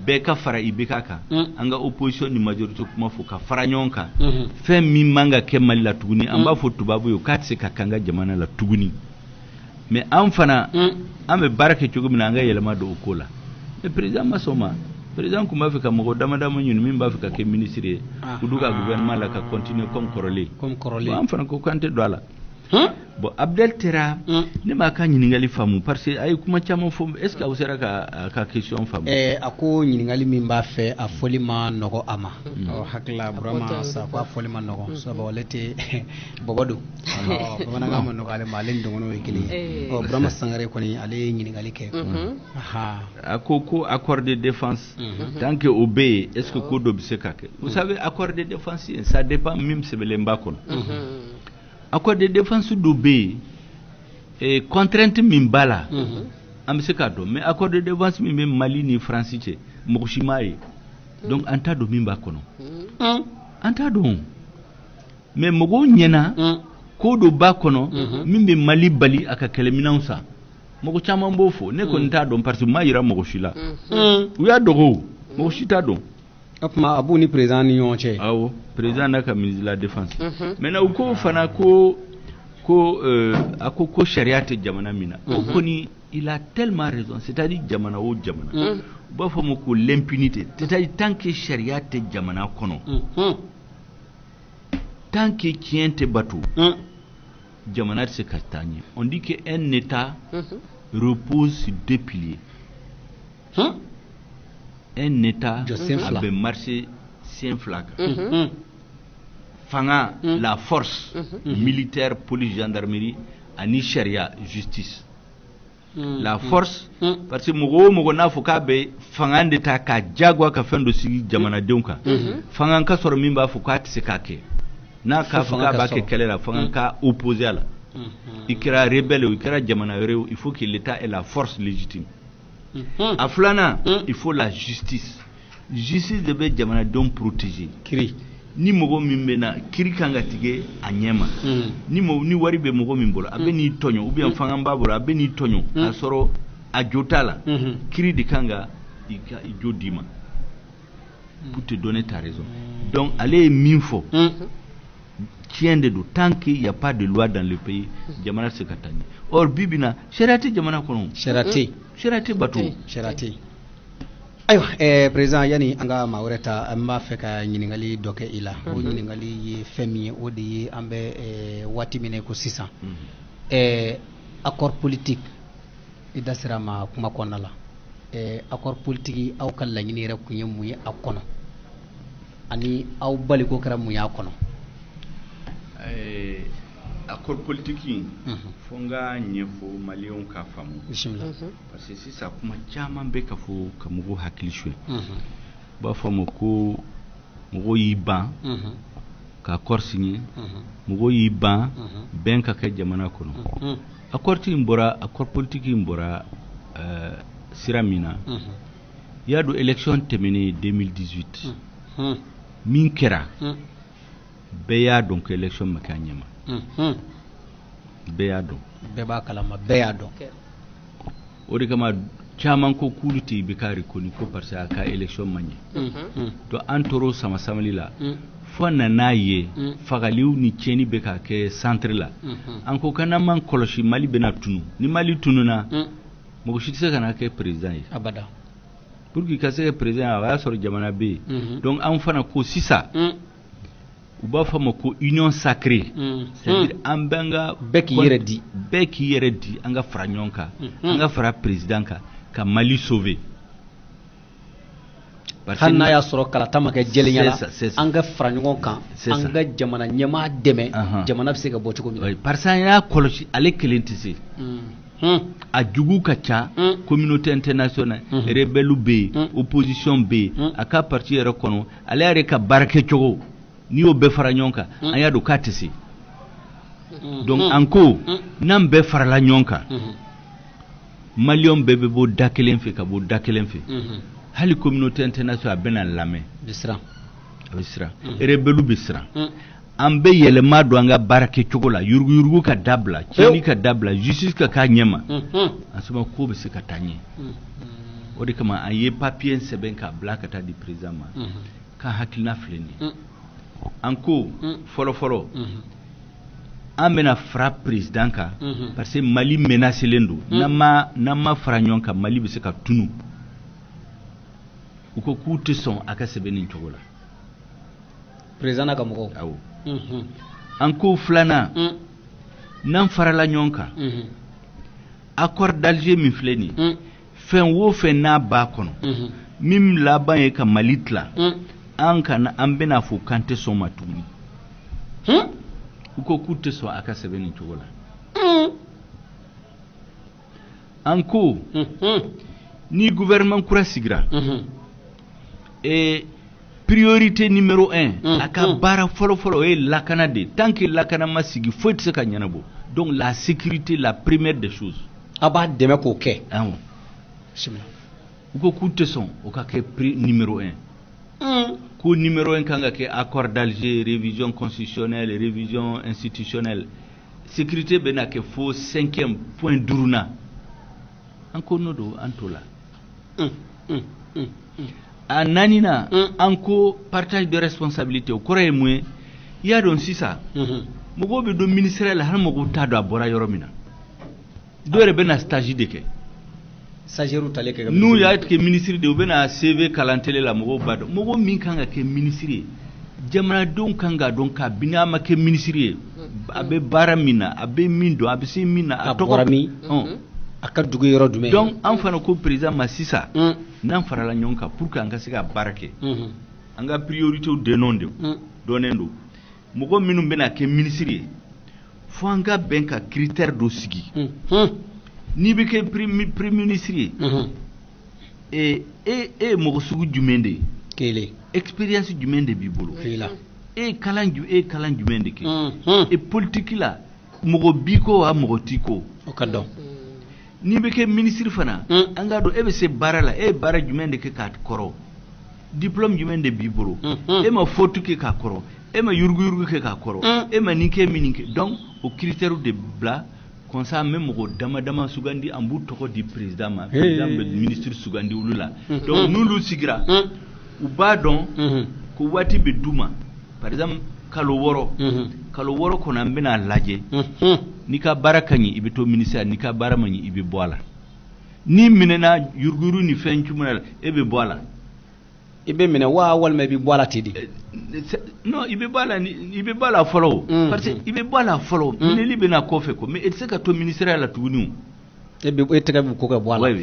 be ka fara ibeka ka anga opposition ni majorité kuma fo ka faranyonka fe mi manga ke mali la tuguni amba fo tubabu yo katse ka kanga jamana la tuguni mais amfana ame barake chugumina anga yelema do okola le président masoma président kuma Afrika mo dama nyuni mimba Afrika ke ministre kuduka gouvernement la ka continuer comme corolé amfana ko kante doala bon Abdel Tera ne ma ka nyingali famu parce que ay kuma chama fo est-ce que usera ka question famu ako nyingali mimba fe a folima nogo ama hakla brama sa ko folima nogo so ba lete bobodo bana ngam nogo ale malen do ngono wekili brama sangare ko ni ale nyingali ke ako accord de défense tant que obé est-ce que ko do biseka ke vous savez accord de défense ça dépend même se belemba kon accord de défense d'obé et contrainte mimbala amsekato mais accord de défense mimbe Mali ni France che mokushimaye donc anta do mimba kono anta do mais mogo nyena ko do ba kono mimbe Mali bali aka keleminansa mogo chama mbofo ne ko nta do parce que mayira mokushila uya dogo mokushita do apma abu ni président ni yonche awo président naka ministre de la défense maintenant uko fana ko chariate jamana mina koni il a tellement raison c'est-à-dire jamana o jamana ba fa mo ko l'impunité c'est-à-dire tant que chariate jamana kono tant que kiente batou jamana se kastanye on dit que un état repose sur deux piliers un état a marché sans flag fanga la force militaire police gendarmerie ani sharia justice la force parce que mogo na foka be fanga ndeta ka jagwa ka fendo sigi jamana donka fanga ka soro mimba foka tsekake na ka foka ba ke kele la fanga ka opposé à la ikira rebelle ou ikira jamana rew il faut que l'état ait la force légitime à Flana il faut la justice de jamana don protéger kiri ni mogo mimbena kiri kanga tige anyema ni wari be mogo mimbolo abe ni tonyo ou bien fanga mbaboro abe ni tonyo asoro ajotala kiri di kanga ijodima pour te donner ta raison donc allez minfo tient de tant qu'il n'y a pas de loi dans le pays jamana se katani or bibina sherati jamana kono sherati batu sherati ayo président yani anga mawreta amma feka nyiningali doke ila o nyiningali ye femi o de ambe wati mine ko sisa accord politique idasira ma kuma konala accord politique aw kala nyini rek ku yemu ye akono ani aw bali ko kara mu ya kono accord politique fonga nyefo malion ka famu parce que si ça kuma chama be ka fo kamugo hakilishwe ba famu ko mugo yiba ka accord signé mugo yi ban ben ka ke jamana kono accord ti mbora accord politique mbora siramina ya do élection temene 2018 min kera be ya donc élection makanyama be ya do be ba kalama be ya do o de kama chaman ko kuluti bikari koni ko parce aka élection manye to antoro sama samali la fonna naye fagaliw ni tieni be ka ke centre la anko kana man koloshi mali bena tunu ni mali tununa mo ko shitse kana ke président yi abada pour que kase président wa sor jamana be donc an fana ko sisa uba fama ko union sacrée c'est-à-dire an banga beki yeredi anga franyonka anga fra président ka Mali sauver hanna ya soro kala tamake jelinyala anga franyonka kan anga jamana nyama deme jamana bise ka boti ko mi parce que ya koloshi ale kelentisi a jugu ka ca communauté internationale rebelle be opposition be aka parti yɛrɛ kɔnɔ ale yɛrɛ ka barake cogo ni yo bɛɛ fara ɲɔgɔn kan an y'a dɔn k'a tɛ se donc an ko n'an bɛɛ farala ɲɔgɔn kan maliyɛnw bɛɛ bɛ bɔ da kelen fɛ ka bɔ da kelen fɛ hali communauté internationale a bɛna lamɛn a bɛ siran rebelle bɛ siran an bɛ yɛlɛma don an ka baara kɛ cogo la yurugu ka dabila tiɲɛni ka dabila justice ka k'a ɲɛma an sema ko bɛ se ka taa ɲɛ o de kama an ye papier sɛbɛn k'a bila ka taa di président ma k'a hakilina filɛ nin ye an ko fɔlɔfɔlɔ an bɛna fara président kan parce que Mali menacelen don n'an ma fara ɲɔgɔn kan Mali bɛ se ka tunu u ko k'u tɛ sɔn a ka sɛbɛn nin cogo la président ka mɔgɔw awɔ an ko filanan n'an farala ɲɔgɔn kan accord d'Alger min filɛ nin ye fɛn o fɛn n'a b'a kɔnɔ min laban ye ka Mali tila an bɛna fɔ k'an tɛ sɔn ma tuguni u ko k'u tɛ sɔn a ka sɛbɛn nin cogo la an ko ni gouvernement kura sigira priorité numéro 1 a ka baara fɔlɔ-fɔlɔ o ye lakana de tant que lakana ma sigi foyi tɛ se ka ɲɛnabɔ donc la sécurité la première des choses a b'a dɛmɛ k'o kɛ awɔ u ko k'u tɛ sɔn o ka kɛ numéro 1 ko numéro 1 kan ka kɛ accord d'Alger révision constitutionnelle révision institutionnelle sécurité bɛna kɛ fo 5e point 5 an ko n'o don an t'o la a nanina an ko partage de responsabilité o kɔrɔ ye mun ye i y'a dɔn sisan mɔgɔw bɛ don ministère la hali mɔgɔw t'a dɔn a bɔra yɔrɔ min na dɔw yɛrɛ bɛna stage de kɛ stagiaire tale kɛ n'u y'a kɛ ministre de u bɛna CV kalan tele la mɔgɔw b'a dɔn mɔgɔ min kan ka kɛ ministre ye jamanadenw kan ka dɔn k'a bi n'a ma kɛ ministre ye a bɛ baara min na a bɛ min dɔn a bɛ se min na a bɔra min a ka dugu yɔrɔ jumɛn donc an fana ko président ma sisan n'an farala ɲɔgɔn kan pour que an ka se ka baara kɛ an ka prioritéw dɔnnen don mɔgɔ minnu bɛna kɛ ministre ye fo an ka bɛn ka critère dɔ sigi n'i bɛ kɛ premier ministre ye e ye mɔgɔ sugu jumɛn de ye kelen expérience jumɛn de b'i bolo fila e ye kalan jumɛn de kɛ et politique la mɔgɔ b'i ko wa mɔgɔ t'i ko o ka dɔn n'i bɛ kɛ ministre fana an k'a dɔn e bɛ se baara la e ye baara jumɛn de kɛ k'a kɔrɔ diplôme jumɛn de b'i bolo e ma faute kɛ k'a kɔrɔ e ma yurugu kɛ k'a kɔrɔ e ma nin kɛ min kɛ donc o critère de bila comme ça an bɛ mɔgɔ dama sugandi an b'u tɔgɔ di président ma président bɛ ministre sugandi olu la donc n'olu sigira u b'a dɔn ko waati bɛ d'u ma par exemple kalo 6 kɔnɔ an bɛna lajɛ n'i ka baara ka ɲi i bɛ to ministère n'i ka baara ma ɲi i bɛ bɔ a la n'i minɛna yuruguyurugu ni fɛn jumɛn la e bɛ bɔ a la i bɛ minɛ wa walima i bɛ bɔ a la ten de non i bɛ bɔ a la fɔlɔ o parce que i bɛ bɔ a la fɔlɔ minɛli bɛ na kɔfɛ ko mais e tɛ se ka to ministère la tuguni o e tɛgɛ bɛ ko kɛ bɔ a la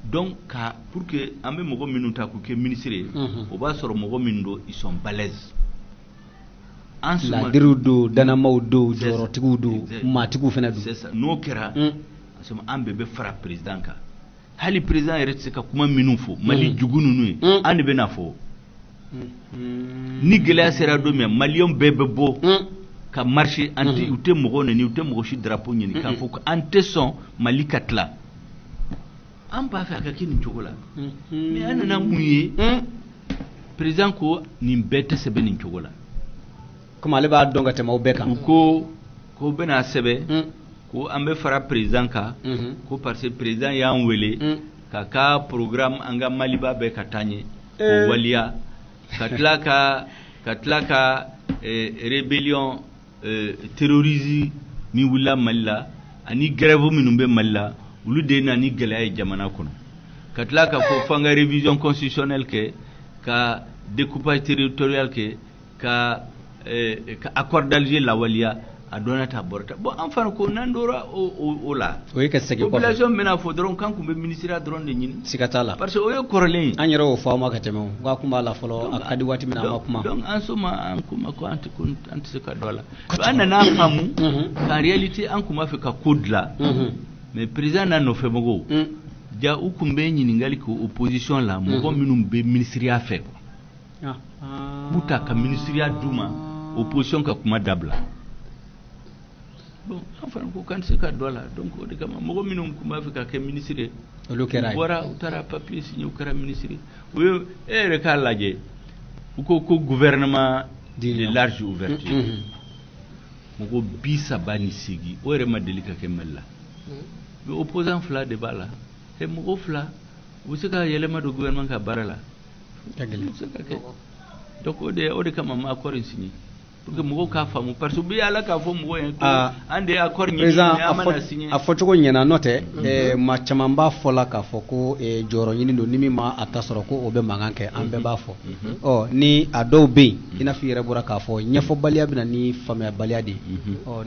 donc pour que an bɛ mɔgɔ minnu ta k'u kɛ ministre ye o b'a sɔrɔ mɔgɔ minnu don ils sont balèzes ladiriw don danamaw don jɔyɔrɔtigiw don maatigiw fana don n'o kɛra an bɛɛ bɛ fara président kan hali président yɛrɛ tɛ se ka kuma minnu fɔ mali jugu ninnu ye an de bɛna fɔ ni gɛlɛya sera don min maliyɛnw bɛɛ bɛ bɔ ka marché anti u tɛ mɔgɔ neni u tɛ mɔgɔ si drapeau ɲini k'a fɔ ko an tɛ sɔn Mali ka tila an b'a fɛ a ka kɛ nin cogo la mais an nana mun ye président ko nin bɛɛ tɛ sɛbɛn nin cogo la comme ale b'a dɔn ka tɛmɛ o bɛɛ kan ko bɛna sɛbɛn ko an bɛ fara président kan ko parce que président y'an wele ka ka programme an ka Maliba bɛɛ ka taa ɲɛ ko waliya ka tila ka rébellion terrorisme min wulila Mali la ani grève minnu bɛ Mali la olu de na ni gɛlɛya ye jamana kɔnɔ ka tila ka fɔ fanga révision constitutionnelle kɛ ka découpage territorial kɛ ka accord d'Alger lawaliya a donna ta borta bon an fana ko nan dora o la o ye ka segin kɔfɛ population bɛna fɔ dɔrɔn kan kun bɛ ministère dɔrɔn de ɲini siga t'a la parce que o ye kɔrɔlen an yɛrɛ o fɔ ma ka tɛmɛ o nka kun b'a la fɔlɔ a ka di waati min na an ma kuma donc an soma an kuma ko an tɛ se ka dɔ la an nana faamu qu'en réalité an kun b'a fɛ ka ko dilan mais président n'a nɔfɛ mɔgɔw ja u kun bɛ ɲininkali kɛ opposition la mɔgɔ minnu bɛ ministériya fɛ k'u ta ka ministériya d'u ma opposition ka kuma dabila bon an fana ko kan se ka dɔ la donc o de kama mɔgɔ minnu kun b'a fɛ ka kɛ ministre olu kɛra bɔra u taara papier signé u kɛra ministre o ye e yɛrɛ k'a lajɛ u ko gouvernement de large ouverture mɔgɔ 38 o yɛrɛ ma deli ka kɛ Mali la mais opposant fila de b'a la et mɔgɔ fila u bɛ se ka yɛlɛma don gouvernement ka baara la donc o de kama ma accord in signé pour que mɔgɔw k'a faamu parce que u bɛ yaala k'a fɔ mɔgɔw ye ko an de ye accord ɲini an mana signé a fɔcogo ɲɛna n'o tɛ maa caman b'a fɔ la k'a fɔ ko jɔyɔrɔ ɲini don ni min ma a ta sɔrɔ ko o bɛ mankan kɛ an bɛɛ b'a fɔ ni a dɔw bɛ yen i n'a fɔ i yɛrɛ bɔra k'a fɔ ɲɛfɔbaliya bɛ na ni faamuyabaliya de ye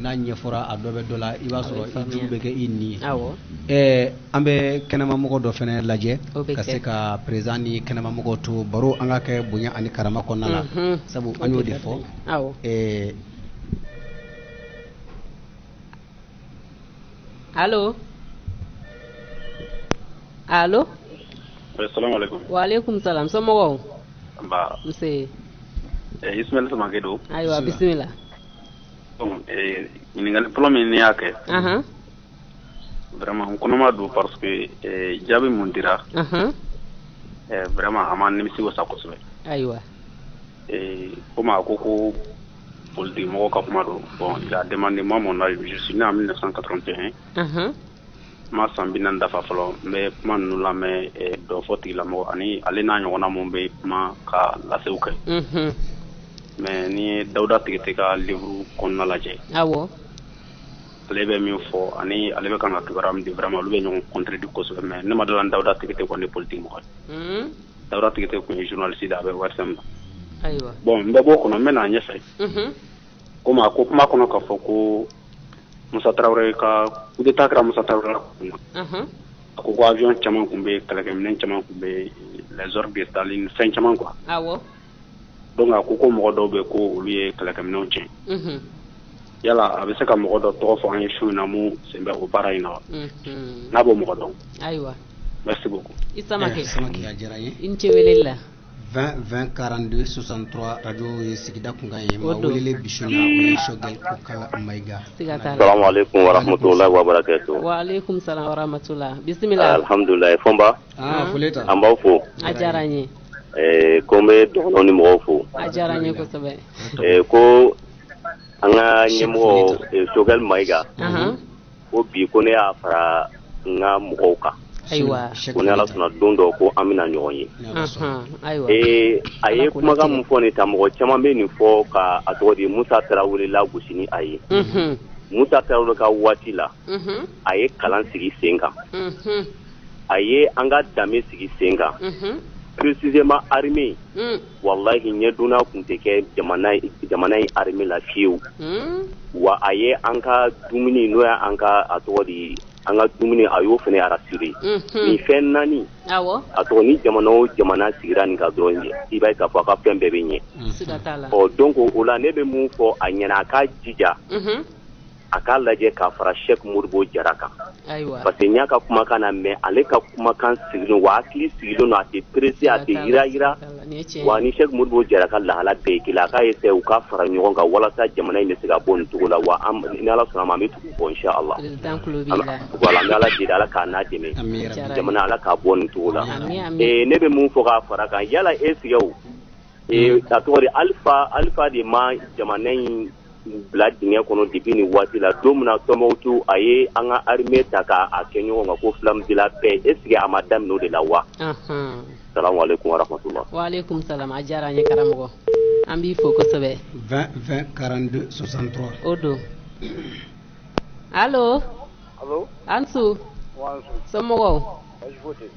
n'a ɲɛfɔra a dɔ bɛ dɔ la i b'a sɔrɔ i jugu bɛ kɛ i ni ye an bɛ kɛnɛmamɔgɔ dɔ fana lajɛ ka se ka président ni kɛnɛmamɔgɔw to baro an ka kɛ bonya ani karama kɔnɔna la sabu an y'o de fɔ allo assalamu alaikum wa alaikum salam somɔgɔw ba nse Ismaël Samakɛ don ayiwa bisimila ɲininkali fɔlɔ min ni y'a kɛ vraiment n kɔnɔma don parce que jaabi mun dira vraiment a ma nimisi wasa kosɛbɛ ayiwa comme a ko politique mɔgɔ ka kuma don bon il a demandé moi mon âge je suis né en 1981 ma san 40 dafa fɔlɔ n bɛ kuma ninnu lamɛn dɔ fɔ tigilamɔgɔ ani ale n'a ɲɔgɔnna mun bɛ kuma ka lasew kɛ mais ni ye Dawuda Tigete ka livre kɔnɔna lajɛ ale bɛ min fɔ ani ale bɛ kan ka kibaruya min di vraiment olu bɛ ɲɔgɔn contredire kosɛbɛ mais ne ma dɔn la Dawuda Tigete kɔni ye politique mɔgɔ ye Dawuda Tigete kun ye journaliste de a bɛ WRTM la bon n bɛ bɔ kɔnɔ n bɛ na ɲɛfɛ comme a ko kuma kɔnɔ k'a fɔ ko Musa Tarawele ka coup d'état kɛra Musa Tarawele la kuma a ko avion caman kun bɛ kɛlɛkɛminɛn caman kun bɛ les ordres de Staline fɛn caman quoi donc a ko mɔgɔ dɔw bɛ ko olu ye kɛlɛkɛminɛnw tiɲɛ yala a bɛ se ka mɔgɔ dɔ tɔgɔ fɔ an ye su in na mun sen bɛ o baara in na wa n'a b'o mɔgɔ dɔn merci beaucoup Samake a diyara n ye i ni ce weleli la 20 42 63 radio ye sigida kunkan ye ma welele bisuna o ye Shogel Kokala Mayiga assalamu alaikum wa rahmatullahi wa barakatuh wa alaikum salam wa rahmatullah bismillah alhamdulillah Fomba foleta an b'aw fo a diyara n ye ko n bɛ dɔgɔnɔ ni mɔgɔw fo a diyara n ye kosɛbɛ ko an ka ɲɛmɔgɔ Shogel Mayiga ko bi ko ne y'a fara n ka mɔgɔw kan ayiwa ko ni Ala sɔnna don dɔ ko an bɛna ɲɔgɔn ye a ye kumakan mun fɔ nin ta mɔgɔ caman bɛ nin fɔ ka a tɔgɔ di Musa Tarawele lagosi ni a ye Musa Tarawele ka waati la a ye kalan sigi sen kan a ye an ka danbe sigi sen kan précisément armée wallahi ɲɛdonna tun tɛ kɛ jamana in armée la fiyewu wa a ye an ka dumuni n'o ye an ka a tɔgɔ di an ka dumuni a y'o fana rassuré nin fɛn naani a tɔgɔ ni jamana o jamana sigira nin ka dɔrɔn i b'a ye k'a fɔ a ka fɛn bɛɛ bɛ ɲɛ donc o la ne bɛ mun fɔ a ɲɛna a ka jija a k'a lajɛ k'a fara Cheikh Modibo Jara kan parce que n y'a ka kumakan na mais ale ka kumakan sigilen wa hakili sigilen don a tɛ pressé a tɛ yira wa ni Sheikh Modibo Jara ka lahala bɛɛ kila k'a essayer u ka fara ɲɔgɔn kan walasa jamana in bɛ se ka bɔ nin cogo la wa ni Ala sɔnna ma an bɛ tugu bɔ inchallah voilà n bɛ Ala deli Ala k'a n'a dɛmɛ jamana Ala k'a bɔ nin cogo la ne bɛ mun fɔ k'a fara kan yala est-ce que a tɔgɔ de Alifa de ma jamana in bila dingɛ kɔnɔ depuis nin waati la don min na Tɔnbukutu a ye an ka armée ta k'a kɛ ɲɔgɔn kan ko filamudila paix est-ce que a ma daminɛ o de la wa salamu aleykum wa rahmatullah wa aleykum salam a diyara an ye karamɔgɔ an b'i fo kosɛbɛ 20 20 42 63 o don allo Ansu somɔgɔw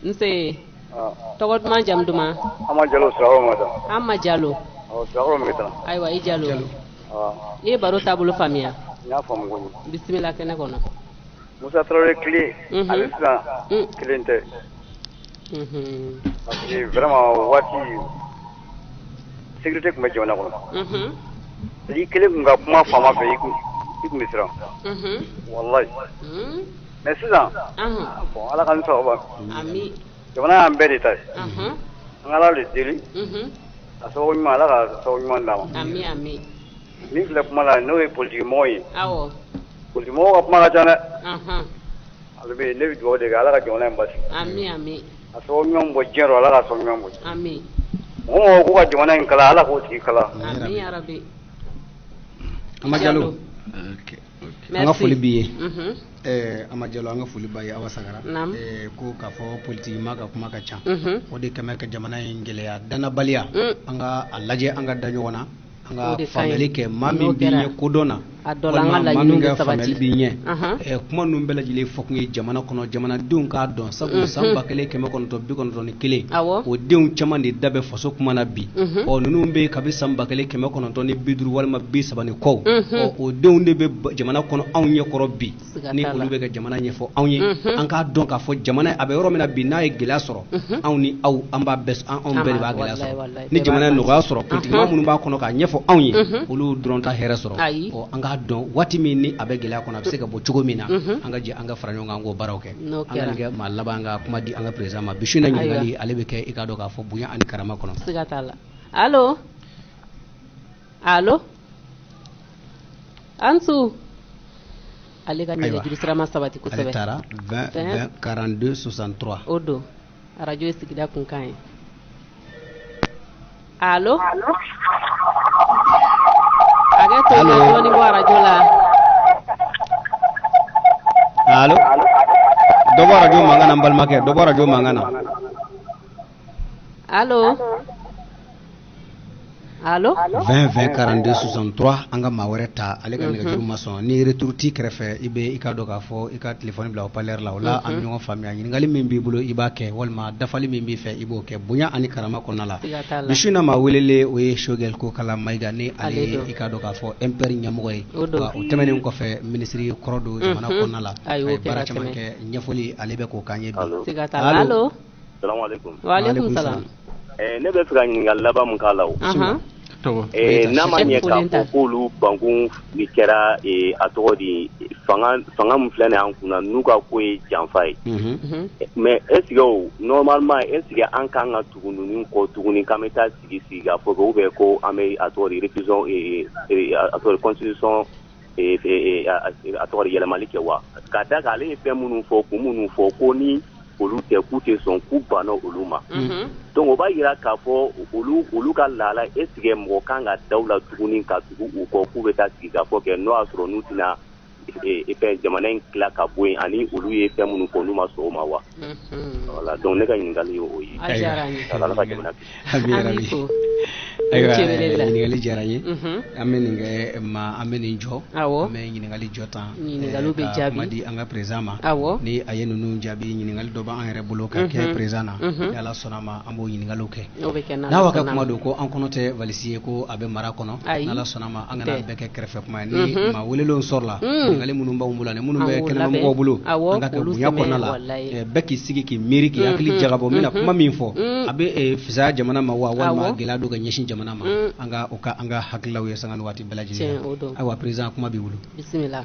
nse tɔgɔ duman jamu duman Ama Jalo Sirakɔrɔ Ama Jalo Sirakɔrɔ Mɛta ayiwa i Jalo i ye baro taabolo faamuya n y'a faamu koyi bisimila kɛnɛ kɔnɔ Musa Tarawele tile ale sisan kelen tɛ parce que vraiment waati sécurité tun bɛ jamana kɔnɔ i kelen kun ka kuma faama fɛ i kun bɛ siran wallahi mais sisan bon Ala ka ni sababa jamana y'an bɛɛ de ta ye an ka Ala de deli a sababu ɲuman Ala ka sababu ɲuman d'a ma min filɛ kuma la n'o ye politique mɔgɔ ye politique mɔgɔ ka kuma ka ca dɛ ale bɛ ne bɛ dugawu de kɛ Ala ka jamana in basigi a sababu ɲuman bɔ diɲɛ Ala ka sababu ɲuman bɔ mɔgɔ k'u ka jamana in kala Ala k'o tigi kala Amajalo an ka foli b'i ye Amajalo an ka foli b'a ye Awa Sagara ko k'a fɔ politique ma ka kuma ka ca o de kɛmɛ ka jamana in gɛlɛya danabaliya an ka a lajɛ an ka da ɲɔgɔn na an ka faamuyali kɛ maa min b'i ɲɛ kodɔn na walima maa min ka faamuyali b'i ɲɛ kuma ninnu bɛɛ lajɛlen fɔ kun ye jamana kɔnɔ jamanadenw k'a dɔn sabu san 1991 o denw caman de da bɛ faso kuma na bi ninnu bɛ kabi san 1950 walima 30 kɔw o denw de bɛ jamana kɔnɔ anw ɲɛkɔrɔ bi ni olu bɛ ka jamana ɲɛfɔ anw ye an k'a dɔn k'a fɔ jamana a bɛ yɔrɔ min na bi n'a ye gɛlɛya sɔrɔ anw ni aw anw bɛɛ de b'a gɛlɛya sɔrɔ ni jamana ye nɔgɔya sɔrɔ politique minnu b'a kɔnɔ k'a ɲɛfɔ anw ye olu dɔrɔn ta hɛrɛ sɔrɔ an k'a dɔn waati min ni a bɛ gɛlɛya kɔnɔ a bɛ se ka bɔ cogo min na an ka jɛ an ka fara ɲɔgɔn kan an k'o baaraw kɛ an ka kɛ maa laban an ka kuma di an ka président ma bisu na ɲininkali ale bɛ kɛ i k'a dɔn k'a fɔ bonya ani karama kɔnɔ siga t'a la allo Ansu ale ka nɛgɛjuru sira ma sabati kosɛbɛ ale taara 20 42 63 o don radio ye sigida kunkan ye allo Agak tu ni buat radio lah. Halo. Dobo radio mangana mbal make. Dobo radio mangana. Allo. 20 20 42 63 anga mawereta ale ka nɛgɛjuru ma sɔn ni retour ti kɛrɛfɛ i bɛ i ka dɔn k'a fɔ i ka téléphone bila haut-parleur la o la an bɛ ɲɔgɔn faamuya ɲininkali min b'i bolo i b'a kɛ walima dafali min b'i fɛ i b'o kɛ bonya ani karama kɔnɔna la bisu na maa welele o ye Shogel ko kala Mayiga ni ale i ka dɔn k'a fɔ MPR ɲɛmɔgɔ ye o tɛmɛnen kɔfɛ ministre kɔrɔ don jamana kɔnɔna la a ye baara caman kɛ ɲɛfɔli ale bɛ k'o k'an ye bi allo salamu aleykum wa aleykum salam ne bɛ fɛ ka ɲininkali laban min k'a la o n'a ma ɲɛ k'a fɔ k'olu bankun ni kɛra a tɔgɔ di fanga min filɛ nin an kunna n'u ka ko ye janfa ye mais est ce que normalement est ce que an kan ka tugu ninnu kɔ tuguni k'an bɛ taa sigi k'a fɔ ou bien ko an bɛ a tɔgɔ di révision a tɔgɔ di constitution a tɔgɔ di yɛlɛmali kɛ wa k'a da kan ale ye fɛn minnu fɔ kun minnu fɔ ko ni olu tɛ k'u tɛ sɔn k'u banna olu ma donc o b'a jira k'a fɔ olu ka laala est ce que mɔgɔ kan ka daw la tuguni ka tugu u kɔ k'u bɛ taa sigi ka fɔ kɛ n'o y'a sɔrɔ n'u tɛna fɛn jamana in tila ka bɔ yen ani olu ye fɛn minnu fɔ n'u ma sɔn o ma wa voilà donc ne ka ɲininkali ye o ye Ala ka jamana ayiwa ɲininkali diyara n ye an bɛ nin kɛ an bɛ nin jɔ an bɛ ɲininkali jɔ tan ka kuma di an ka président ma ni a ye ninnu jaabi ɲininkali dɔ b'an yɛrɛ bolo ka kɛ président na ni Ala sɔnna ma an b'o ɲininkaliw kɛ n'a wa kɛ kuma don ko an kɔnɔ tɛ valise ye ko a bɛ mara kɔnɔ ni Ala sɔnna ma an kana bɛɛ kɛ kɛrɛfɛ kuma ye ni maa welelenw sɔrɔla ɲininkali minnu b'anw bolo ani minnu bɛ kɛnɛmamɔgɔw bolo an ka kɛ bonya kɔnɔna la bɛɛ k'i sigi k'i miiri k'i hakili jagabɔ n bɛna kuma min fɔ a bɛ fisaya jamana ma wa walima gɛlɛya don ka ɲɛsin jamana ma an ka hakilaw ye sanga ni waati bɛɛ lajɛlen ayiwa président kuma b'i bolo bisimila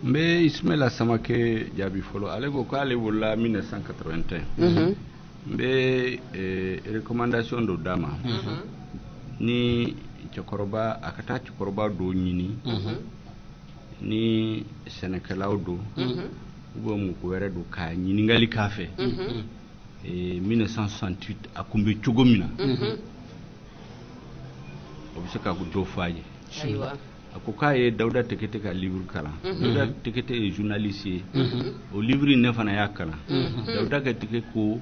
n bɛ Ismaila Samake jaabi fɔlɔ ale ko k'ale wolola 1981 be recommandation do dama ni cɛkɔrɔba a ka taa cɛkɔrɔba do ɲini ni sɛnɛkɛlaw do ubɛ mɔgɔ wɛrɛ do ka ɲiningali k'a fɛ 1968 a kun bɛ cogo min na o bɛ se ka dɔ fɔ a ye a ko k'a ye Dawuda Tekete ka livre kalan Dawuda Tekete ye journaliste ye o livre ne fana y'a kalan Dawuda Tekete ko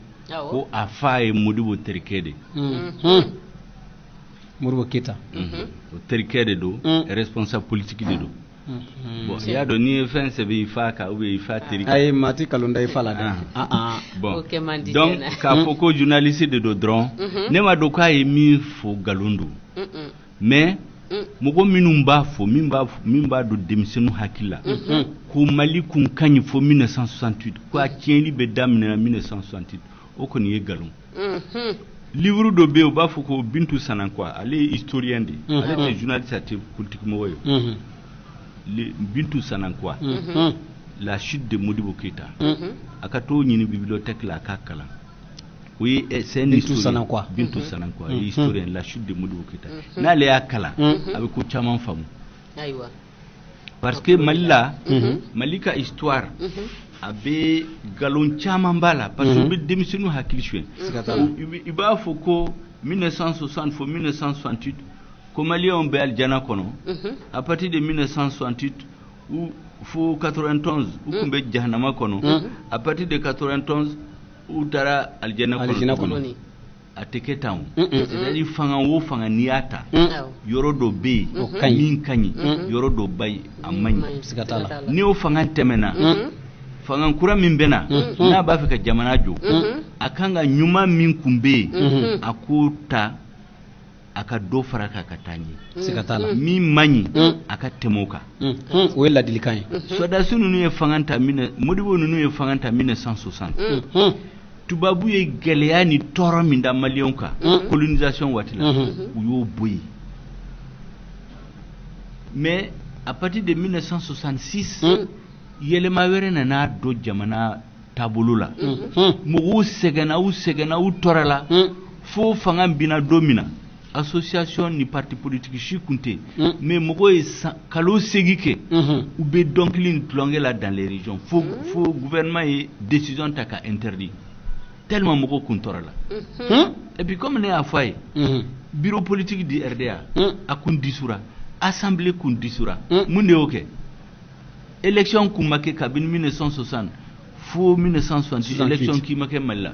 a fa ye Modibo terikɛ de Modibo Keita o terikɛ de do responsable politique de do bon il y a donné fin c'est bi fa ka ou bi fa terikɛ ay mati kalonda fa la bon donc k'a fɔ ko journaliste de do dɔrɔn ne ma dɔn k'a ye min fɔ galon do mais mɔgɔ minnu b'a fɔ min b'a don denmisɛnninw hakili la ko Mali kun ka ɲi fɔ 1968 ko a tiɲɛli bɛ daminɛ 1968 o kɔni ye galon livre dɔ bɛ yen u b'a fɔ ko Bintu Sanankwa ale ye historien de ale tɛ journaliste a tɛ politique mɔgɔ ye Bintu Sanankwa la chute de Modibo Keita a ka t'o ɲini bibliothèque la a k'a kalan o ye c'est un historien Bintu Sanankwa historien la chute de Modibo Keita n'ale y'a kalan a bɛ ko caman faamu parce que Mali la Mali ka histoire a bɛ galon caman b'a la parce que u bɛ denmisɛnninw hakili suɲɛ i b'a fɔ ko 1960 fo 1968 ko Maliyɛnw bɛ aljana kɔnɔ à partir de 1968 fo 91 u tun bɛ jahanama kɔnɔ à partir de 91 u taara aljana kɔnɔ a tɛ kɛ tan o c'est-à-dire fanga o fanga n'i y'a ta yɔrɔ dɔ bɛ yen min ka ɲi yɔrɔ dɔ ba ye a man ɲi ni o fanga tɛmɛna fanga kura min bɛ na n'a b'a fɛ ka jamana jɔ a kan ka ɲuman min kun bɛ yen a k'o ta a ka dɔ fara k'a ka taa ɲɛ min man ɲi a ka tɛmɛ o kan o ye ladilikan ye sɔrɔdasi ninnu ye fanga ta Modibo ninnu ye fanga ta 1960 tubabu ye gɛlɛya ni tɔɔrɔ min da Maliyɛnw kan colonisation waati la u y'o bɔ yen mais à partir de 1966 yɛlɛma wɛrɛ nana don jamana taabolo la mɔgɔw sɛgɛnna u tɔɔrɔ la fo fanga binna don min na association ni parti politique si kun tɛ mais mɔgɔw ye kalo 8 kɛ u bɛ dɔnkili ni tulonkɛ la dans les régions fo gouvernement ye décision ta ka interdit tellement mɔgɔw kun tɔɔrɔ la et puis comme ne y'a fɔ a ye bureau politique di RDA a kun disura assemblée kun disura mun de y'o kɛ élection kun ma kɛ kabini 1960 fo 1968 élection k'i ma kɛ Mali la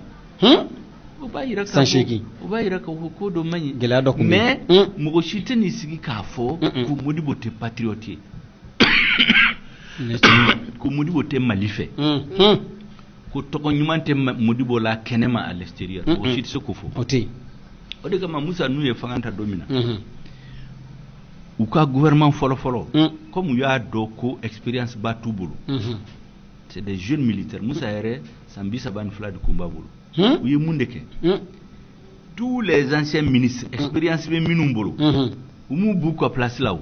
o b'a yira k'a fɔ ko dɔ man ɲi mais mɔgɔ si tɛ n'i sigi k'a fɔ ko Modibo tɛ patriote ye ko Modibo tɛ Mali fɛ ko tɔgɔ ɲuman tɛ Modibo la kɛnɛma à l'extérieur mɔgɔ si tɛ se k'o fɔ o de kama Musa n'u ye fanga ta don min na u ka gouvernement fɔlɔ comme u y'a dɔn ko expérience ba t'u bolo c'est des jeunes militaires Musa yɛrɛ san 32 de kun b'a bolo u ye mun de kɛ tous les anciens ministres expérience bɛ minnu bolo u m'u b'u ka place la o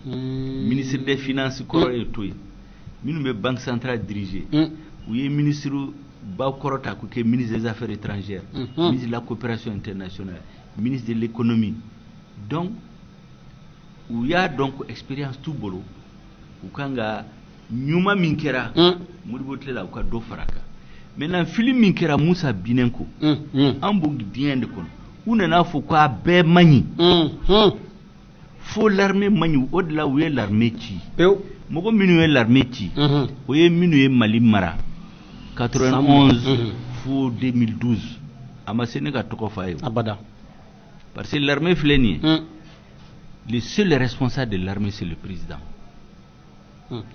ministre des finances kɔrɔ ye to ye minnu bɛ banque centrale diriger u ye ministre ba kɔrɔ ta ko kɛ ministre des affaires étrangères ministre de la coopération internationale ministre de l'économie donc u y'a dɔn ko expérience t'u bolo u kan ka ɲuman min kɛra Modibo tile la u ka dɔ fara kan maintenant fili min kɛra Musa binnen ko an b'o diɲɛ de kɔnɔ u nana fɔ ko a bɛɛ man ɲi fo l'armée man ɲi o de la u ye l'armée ci mɔgɔ minnu ye l'armée ci o ye minnu ye Mali mara 91 fo 2012 a ma se ne ka tɔgɔ f'a ye abada parce que l'armée filɛ nin ye le seul responsable de l'armée c'est le président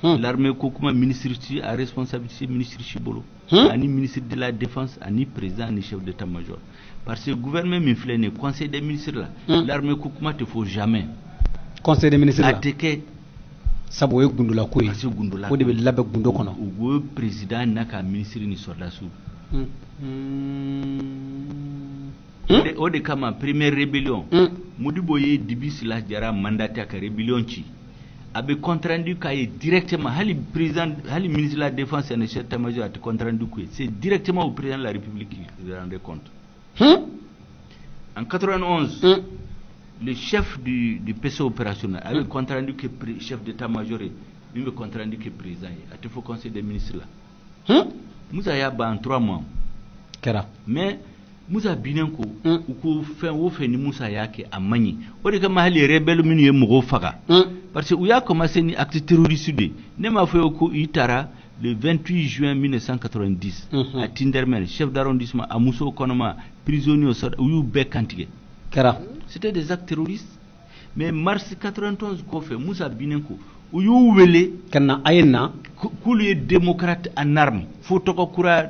l'armée ko kuma ministre ci a responsabilité ministre ci bolo ani ministre de la défense ani président ni chef d'état-major parce que gouvernement min filɛ nin conseil des ministres la l'armée ko kuma te faut jamais conseil des ministres la a tɛ kɛ sabu o ye gundula ko ye o de bɛ labɛn gundo kɔnɔ o président n'a ka ministre ni soldats o de kama première rébellion Modibo ye Dibi Sila Jara mandaté ka rébellion ci avait contraindu qu'il y directement, le président, le ministre de la Défense et le chef d'état-major a contraindu que c'est directement au président de la République qui se rendait compte. En 91, le chef du PC opérationnel avait contraindu que le chef d'état-major il me contraindu que le président a été au conseil des ministres là. Nous avons en 3 mois. Mais nous avons bien fait ni Moussa Yake à Mani. On est comme les rebelles minus Mogofaga. Parce que où y a commencé un acte terroriste, Nema fait au Itara le 28 juin 1990 à Tindermel, chef d'arrondissement à Mousso Konoma, prisonnier au Youbek Kantige. C'était des actes terroristes. Mais mars 91, qu'on fait Moussa Binenko, où Youbele, Kana Aena, Koulier démocrate en armes, Photokokura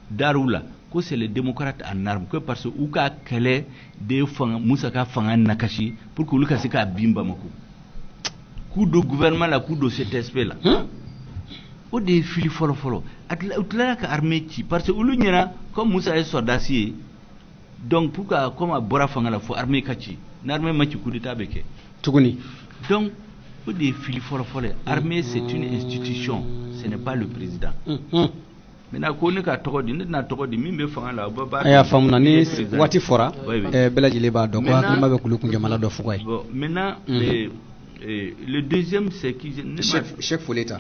Darula. C'est les démocrates en armes que parce que Ouka Kele de Moussaka Fangan Nakashi pour que Lucas Seka Bimba Moko. Coup de gouvernement la coup de cet aspect là. Au défi follow. Atlaka armée parce que Ulunyana comme Moussa est soldacier donc pourquoi comme à Bora Fangala faut armée Kachi n'armée machi coup d'état beke. Tuguni. Donc au défi follow. Armée c'est une institution, ce n'est pas le président. Maintenant, ko ne ka tɔgɔ di ne tɛna tɔgɔ di min bɛ fanga la o b'a y'a faamuna ni waati fɔra bɛɛ lajɛlen b'a dɔn ko hakilima bɛ kulu kun jamana dɔ fugɔ ye. Bon maintenant le deuxième c'est qui Cheikh Foleta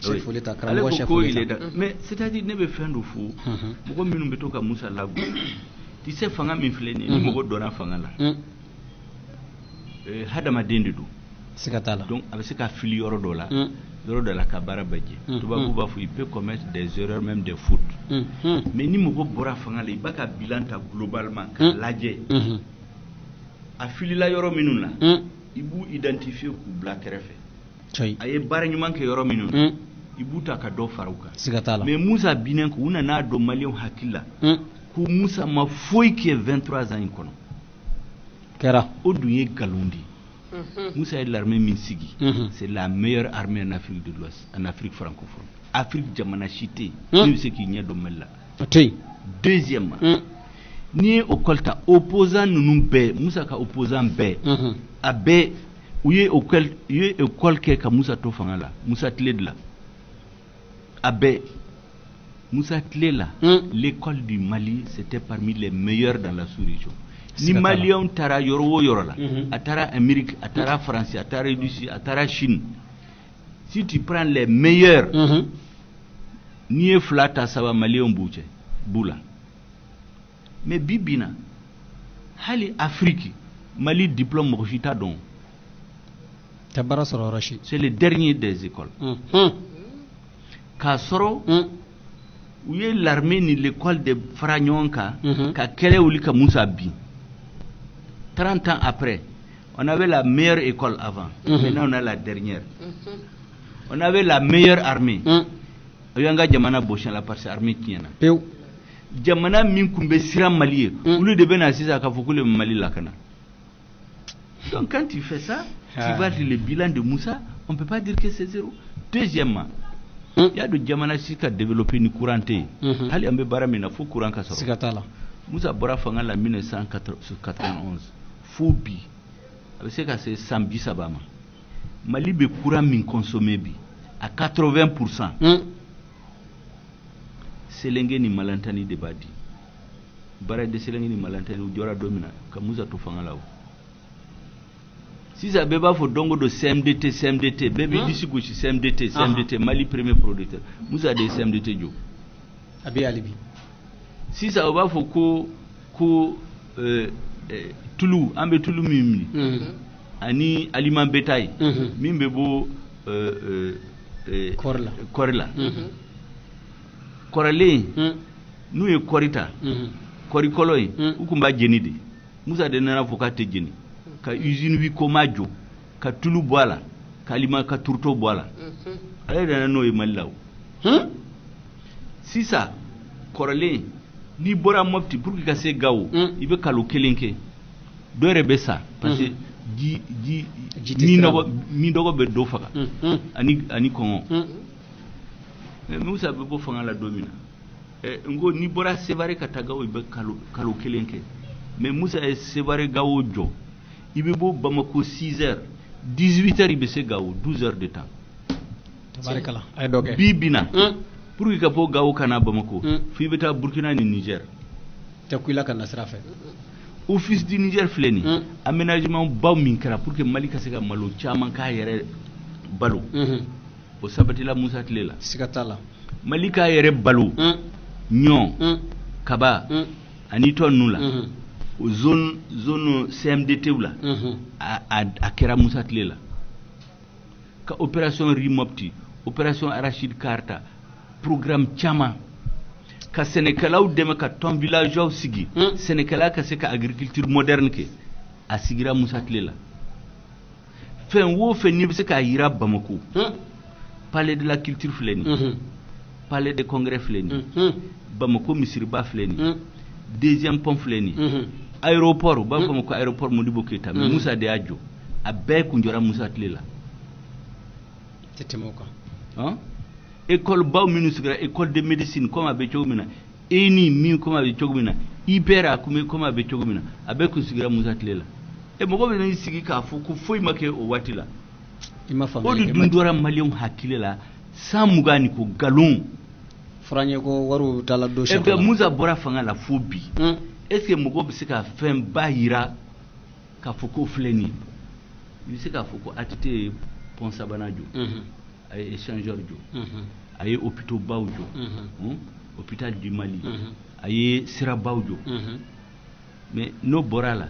Cheikh Foleta karamɔgɔ Cheikh Foleta mais c'est-à-dire ne bɛ fɛn dɔ fɔ mɔgɔ minnu bɛ to ka Musa lago tu sais fanga min filɛ nin ye ni mɔgɔ dɔnna fanga la hadamaden de don siga t'a la donc a bɛ se ka fili yɔrɔ dɔ la yɔrɔ dɔ la ka baara bɛɛ jɛ tubabu b'a fɔ il peut commettre des erreurs même des fautes mais ni mɔgɔ bɔra fanga la i b'a ka bilan ta globalement k'a lajɛ a filila yɔrɔ minnu na i b'u identifier k'u bila kɛrɛfɛ a ye baara ɲuman kɛ yɔrɔ minnu na i b'u ta ka dɔ fara u kan siga t'a la mais Musa Binenko u nana dɔn maliyɛnw hakili la ko Musa ma foyi kɛ 23 ans in kɔnɔ kɛra o dun ye nkalon de ye Moussa est l'armée Minsigi. C'est la meilleure armée en Afrique de l'Ouest, en Afrique francophone. Afrique Djamana Chité, nous ce qui n'y a de mal là. Deuxièmement, ni au colta opposant nous bé, Moussa ka opposant bé, à bé, où y est au col que Moussa Tofanga là, Moussa Tled là, à bé, Moussa Tled là, l'école du Mali c'était parmi les meilleures dans la sous-région. Ni Malion tara yoro la, atara Amérique, atara France, atara Russie, atara Chine. Si tu prends les meilleurs, ni flata sawa Malion bouche, boula. Mais bibina, hali Afrique, Mali diplôme Rochita don. C'est le dernier des écoles. Kasoro, où est l'armée ni l'école de Fragnonka, ka kele ulika Moussa Bi. 30 ans après, on avait la meilleure école avant. Maintenant, on a la dernière. On avait la meilleure armée. Oyanga Jamana Boshan la parce armée qui est là. Jamana Minkumbe Sira Mali. Ou le début n'a pas le Mali Lakana. Donc, quand tu fais ça, tu vas dire le bilan de Moussa, on ne peut pas dire que c'est zéro. Deuxièmement, il y a de Jamana qui a développé une couranté. Ali Ambe Baramina, faut courant Kassoro. Moussa Bora Fanga la 1991. Fobi avec ce que c'est Sambi Sabama Mali be courant min consommé bi à 80%. Selenge ni malantani de badi bara de selenge ni malantani ujora domina kamuza to fanga lawo si ça beba fo dongo do CMDT bebe disi gochi CMDT Mali premier producteur musa de CMDT jo abi alibi si ça va fo ko Toulou, ambe Toulou mimni. Ani aliment bétail. Mimbe bo Korla. Korale. Nous e Korita. Korikoloi. Ukumba jenide. Musa de nana fokate jeni. Ka usine wi komajo. Ka Toulou boala. Ka aliment ka tourto boala. Ale dana no e malaw. Si ça Korale ni bora mopti pour que se gawo ibe kalo kelenke do rebe sa parce que ni dogo be do faka ani kongo mais Moussa be bo fanga la domina ngo ni bora sevare katagawo ibe kalo kelenke mais Moussa e sevare gawo jo ibe bo Bamako 6h 18h il be se gawo 12 heures de temps tabarakala ay doge bibina pour que po gawo kana Bamako fi beta Burkina ni Niger te kuila kana srafe office du Niger fleni aménagement baw min kara pour que Mali ka se ga malo chaman ka yere balo o sabati la Musa Tlela sikatala Mali ka yere balo nyon kaba ani ton nula zone CMDT la a kera Musa Tlela ka opération Rimopti opération Arachide Karta programme chama ka Sénégalaw deme ka ton villageois sigi Sénégala ka se ka agriculture moderne ke a sigira Musa Tlela fen wo fen ni se ka yira Bamako palais de la culture fleni palais de congrès fleni Bamako Misiriba fleni deuxième pont fleni aéroport Bamako aéroport Modibo Keita mais Musa de Adjo a be kunjora Musa Tlela tetemoka école baw minusgra école de médecine comme abe chogmina eni mi comme abe chogmina hyper comme abe chogmina abe kunsigra Musa Tlela e mogo be ni sigi ka fu ku foi make o watila ima famille o dundora malion hakilela samugani ko galon franye ko waru tala do chef e Musa bora fanga la fobi est-ce que mogo be se ka fem bayira ka fu ko fleni bi se ka fu ko atite pont Sabanajo ay échangeur jo ay hôpital Bawjo hôpital du Mali ay Sira Bawjo mais no borala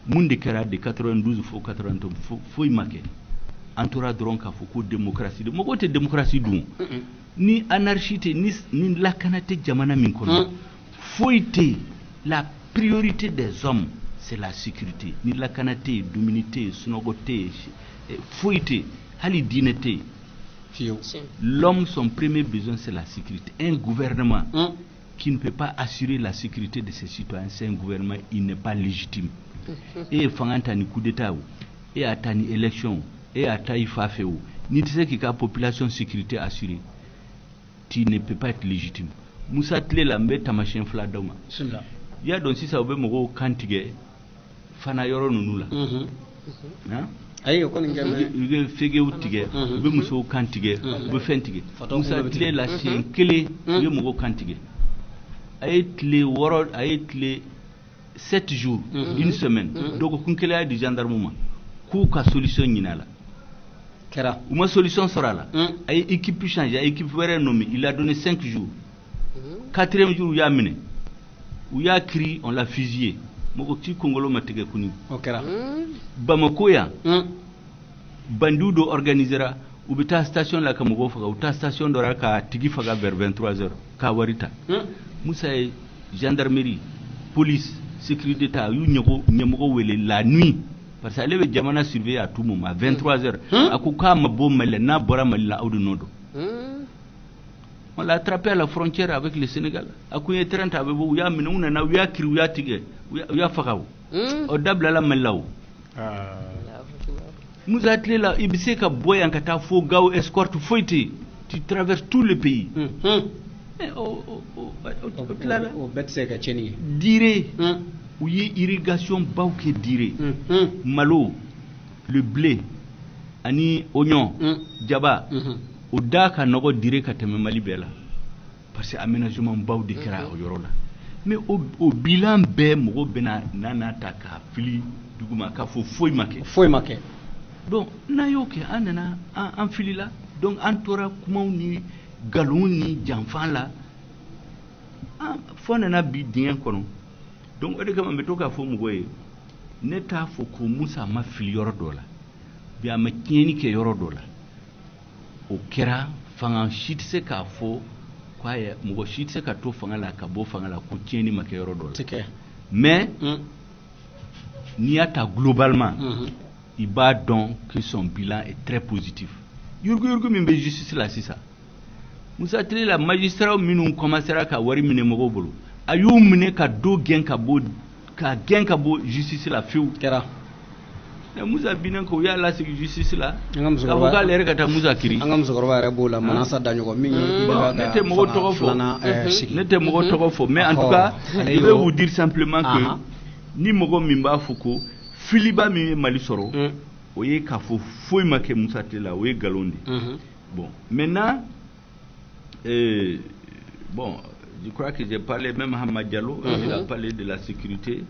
munde kera de 92 fo 80 fo imake entoura dron ka fo ko démocratie de mogote démocratie dum ni anarchie ni lakanate jamana min kono foité la priorité des hommes c'est la sécurité ni lakanate dominité sunogote foité hali dinete l'homme son premier besoin c'est la sécurité. Un gouvernement qui ne peut pas assurer la sécurité de ses citoyens, c'est un gouvernement, il n'est pas légitime. Et fangantani coup d'état et atani élection et atai fafeo ni tu sais que la population sécurité assurée tu ne peux pas être légitime. Musa Tlela mbeta machin fla doma ya don si sa obe mo kantige fana yoro nunula ayo ko ngam fege utige be muso kantige be fentige Musa Tlela chien kele ye mo kantige ay tle woro ay tle 7 jours une semaine donc kun kele ay di gendarmerie ku ka solution nyinala kera uma solution sera là ay équipe change ay équipe wéré nommé il a donné 5 jours 4e jour ya miné où ya cri on l'a fusillé moko ti kongolo matege kuni okera Bamako ya bandudo organisera ubita station la kamogo faga uta station dora ka tigi faga vers 23h ka warita Musa gendarmerie police sécurité ta yu nyego wele la nuit parce que les jamana surveiller à tout moment à 23h akuka mabo mele na bora mala audu nodo on l'a attrapé à la frontière avec le Sénégal akuye 30 abebo ya minuna na ya kiri ya tige ya fakaw o dabla la malaw Musa Tlela ibise ka boy ankata fo gaw escorte foité tu traverses tout le pays o betse ka cheni dire où y a irrigation bauke dire malo le blé ani oignon jaba o daka nogo dire ka teme Mali bela parce que aménagement bau de kra o yorola mais au bilan be mo bena nana taka fili duguma ka fo foy make donc na yoke anana en fili la donc antora kuma ni galon ni janfan la fona na bi dien kono donc ode kama metoka fo mugoye neta fo ko Musa ma fili yoro dola biya ma kieni ke yoro dola o kera fanga shitse ka fo kwaye mugo shitse ka to fanga la ka bo fanga la ko kieni ma ke yoro dola mais niata globalement il bat donc que son bilan est très positif yurgu min be justice la sisa Musa Tlela magistrat minun commencera ka wari mine mogo bolo ayu mine ka do gen ka bo justice la fiu kera na Musa binan ko ya la sigi justice la ka bo ka lere ka ta Musa kiri angam so gorba re bola manasa danyo ko mingi nete mogo toko fo nete mogo toko fo mais en tout cas je vais vous dire simplement que ni mogo mimba fuko filiba mi Mali soro o ye k'a fɔ foyi ma kɛ Musa Tile la o ye galon de bon maintenant bon je crois que j'ai parlé même Hamad Diallo il a parlé de la sécurité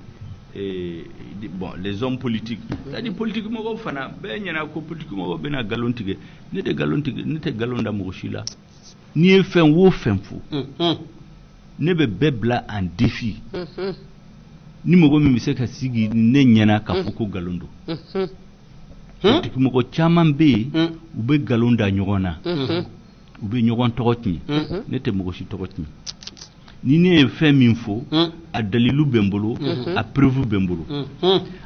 et bon les hommes politiques c'est-à-dire politique mɔgɔw fana bɛɛ ɲɛna ko politique mɔgɔw bɛna galon tigɛ ne tɛ galon da mɔgɔ si la n'i ye fɛn o fɛn fɔ ne bɛ bɛɛ bila en défi ni mɔgɔ min bɛ se ka sigi ne ɲɛna ka fɔ ko galon don politique mɔgɔ caman bɛ yen u bɛ galon da ɲɔgɔn na u bɛ ɲɔgɔn tɔgɔ tiɲɛ ne tɛ mɔgɔ si tɔgɔ tiɲɛ ni ne ye fɛn min fɔ a dalilu bɛ n bolo a preuve bɛ n bolo